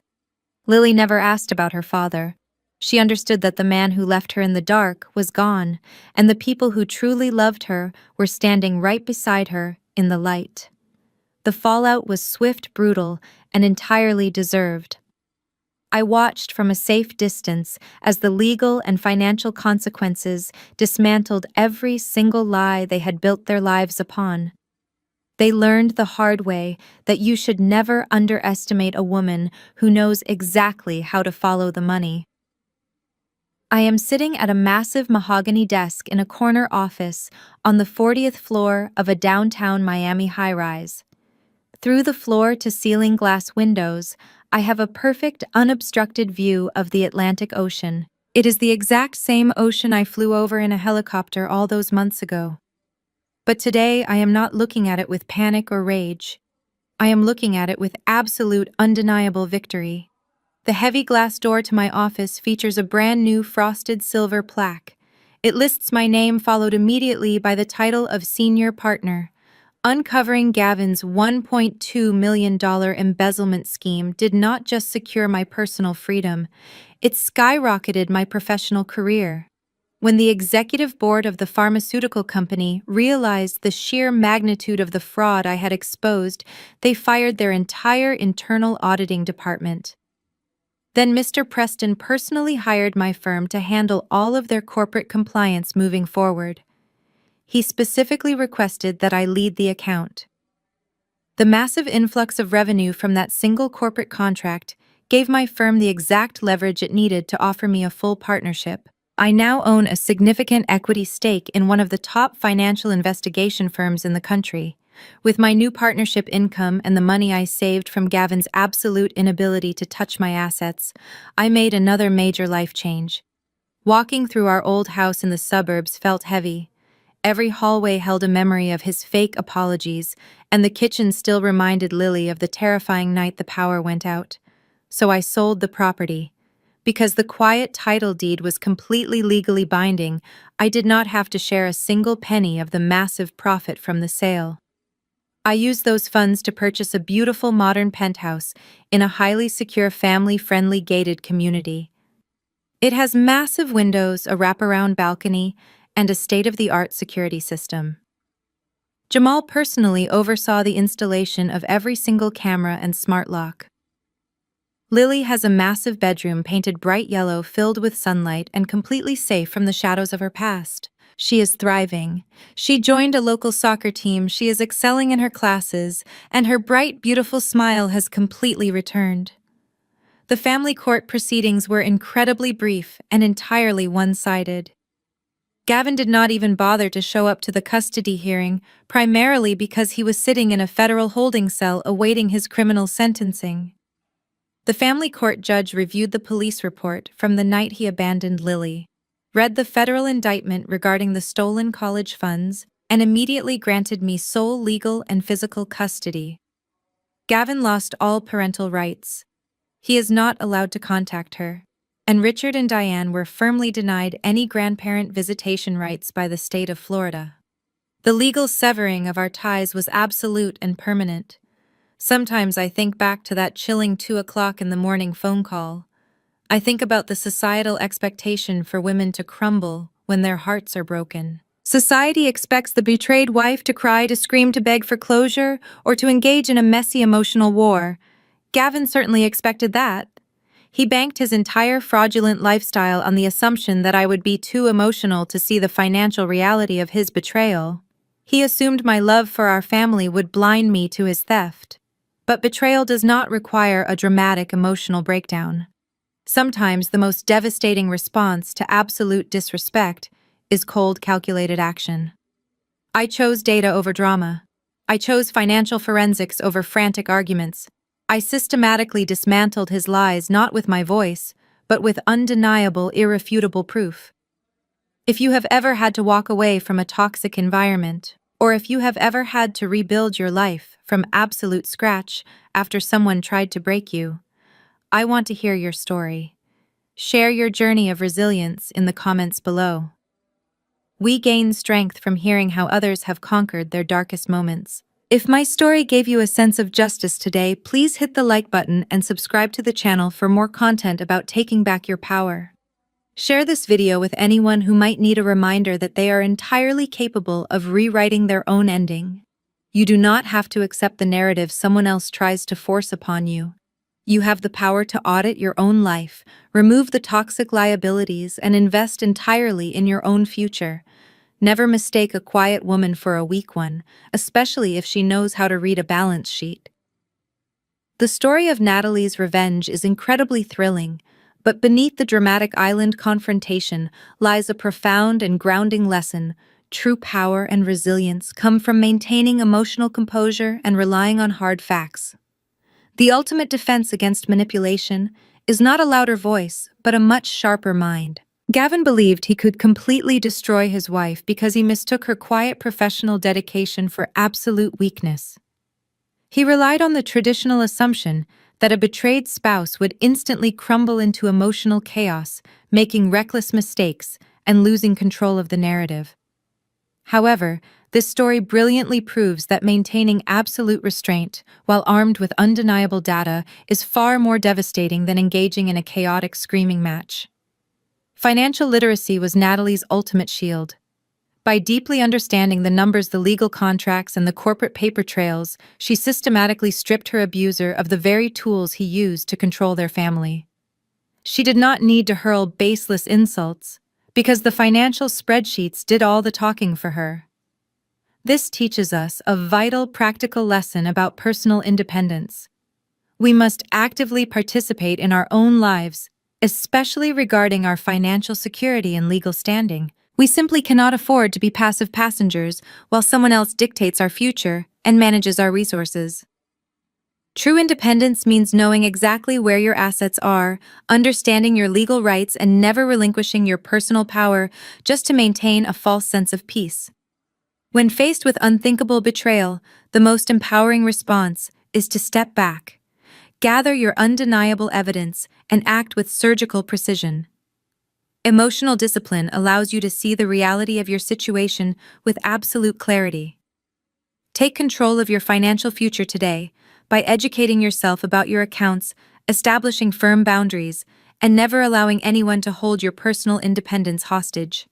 Lily never asked about her father. She understood that the man who left her in the dark was gone, and the people who truly loved her were standing right beside her in the light. The fallout was swift, brutal, and entirely deserved. I watched from a safe distance as the legal and financial consequences dismantled every single lie they had built their lives upon. They learned the hard way that you should never underestimate a woman who knows exactly how to follow the money. I am sitting at a massive mahogany desk in a corner office on the 40th floor of a downtown Miami high-rise. Through the floor-to-ceiling glass windows, I have a perfect, unobstructed view of the Atlantic Ocean. It is the exact same ocean I flew over in a helicopter all those months ago. But today, I am not looking at it with panic or rage. I am looking at it with absolute, undeniable victory. The heavy glass door to my office features a brand new frosted silver plaque. It lists my name, followed immediately by the title of Senior Partner. Uncovering Gavin's $1.2 million embezzlement scheme did not just secure my personal freedom, it skyrocketed my professional career. When the executive board of the pharmaceutical company realized the sheer magnitude of the fraud I had exposed, they fired their entire internal auditing department. Then Mr. Preston personally hired my firm to handle all of their corporate compliance moving forward. He specifically requested that I lead the account. The massive influx of revenue from that single corporate contract gave my firm the exact leverage it needed to offer me a full partnership. I now own a significant equity stake in one of the top financial investigation firms in the country. With my new partnership income and the money I saved from Gavin's absolute inability to touch my assets, I made another major life change. Walking through our old house in the suburbs felt heavy. Every hallway held a memory of his fake apologies, and the kitchen still reminded Lily of the terrifying night the power went out. So I sold the property. Because the quiet title deed was completely legally binding, I did not have to share a single penny of the massive profit from the sale. I used those funds to purchase a beautiful modern penthouse in a highly secure, family-friendly gated community. It has massive windows, a wraparound balcony, and a state-of-the-art security system. Jamal personally oversaw the installation of every single camera and smart lock. Lily has a massive bedroom painted bright yellow, filled with sunlight and completely safe from the shadows of her past. She is thriving. She joined a local soccer team, she is excelling in her classes, and her bright, beautiful smile has completely returned. The family court proceedings were incredibly brief and entirely one-sided. Gavin did not even bother to show up to the custody hearing, primarily because he was sitting in a federal holding cell awaiting his criminal sentencing. The family court judge reviewed the police report from the night he abandoned Lily, read the federal indictment regarding the stolen college funds, and immediately granted me sole legal and physical custody. Gavin lost all parental rights. He is not allowed to contact her, and Richard and Diane were firmly denied any grandparent visitation rights by the state of Florida. The legal severing of our ties was absolute and permanent. Sometimes I think back to that chilling 2 o'clock in the morning phone call. I think about the societal expectation for women to crumble when their hearts are broken. Society expects the betrayed wife to cry, to scream, to beg for closure, or to engage in a messy emotional war. Gavin certainly expected that. He banked his entire fraudulent lifestyle on the assumption that I would be too emotional to see the financial reality of his betrayal. He assumed my love for our family would blind me to his theft. But betrayal does not require a dramatic emotional breakdown. Sometimes the most devastating response to absolute disrespect is cold, calculated action. I chose data over drama. I chose financial forensics over frantic arguments. I systematically dismantled his lies not with my voice, but with undeniable, irrefutable proof. If you have ever had to walk away from a toxic environment, or if you have ever had to rebuild your life from absolute scratch after someone tried to break you, I want to hear your story. Share your journey of resilience in the comments below. We gain strength from hearing how others have conquered their darkest moments. If my story gave you a sense of justice today, please hit the like button and subscribe to the channel for more content about taking back your power. Share this video with anyone who might need a reminder that they are entirely capable of rewriting their own ending. You do not have to accept the narrative someone else tries to force upon you. You have the power to audit your own life, remove the toxic liabilities, and invest entirely in your own future. Never mistake a quiet woman for a weak one, especially if she knows how to read a balance sheet. The story of Natalie's revenge is incredibly thrilling, but beneath the dramatic island confrontation lies a profound and grounding lesson. True power and resilience come from maintaining emotional composure and relying on hard facts. The ultimate defense against manipulation is not a louder voice, but a much sharper mind. Gavin believed he could completely destroy his wife because he mistook her quiet professional dedication for absolute weakness. He relied on the traditional assumption that a betrayed spouse would instantly crumble into emotional chaos, making reckless mistakes and losing control of the narrative. However, this story brilliantly proves that maintaining absolute restraint, while armed with undeniable data, is far more devastating than engaging in a chaotic screaming match. Financial literacy was Natalie's ultimate shield. By deeply understanding the numbers, the legal contracts, and the corporate paper trails, she systematically stripped her abuser of the very tools he used to control their family. She did not need to hurl baseless insults, because the financial spreadsheets did all the talking for her. This teaches us a vital practical lesson about personal independence. We must actively participate in our own lives, especially regarding our financial security and legal standing. We simply cannot afford to be passive passengers while someone else dictates our future and manages our resources. True independence means knowing exactly where your assets are, understanding your legal rights, and never relinquishing your personal power just to maintain a false sense of peace. When faced with unthinkable betrayal, the most empowering response is to step back, gather your undeniable evidence, and act with surgical precision. Emotional discipline allows you to see the reality of your situation with absolute clarity. Take control of your financial future today by educating yourself about your accounts, establishing firm boundaries, and never allowing anyone to hold your personal independence hostage.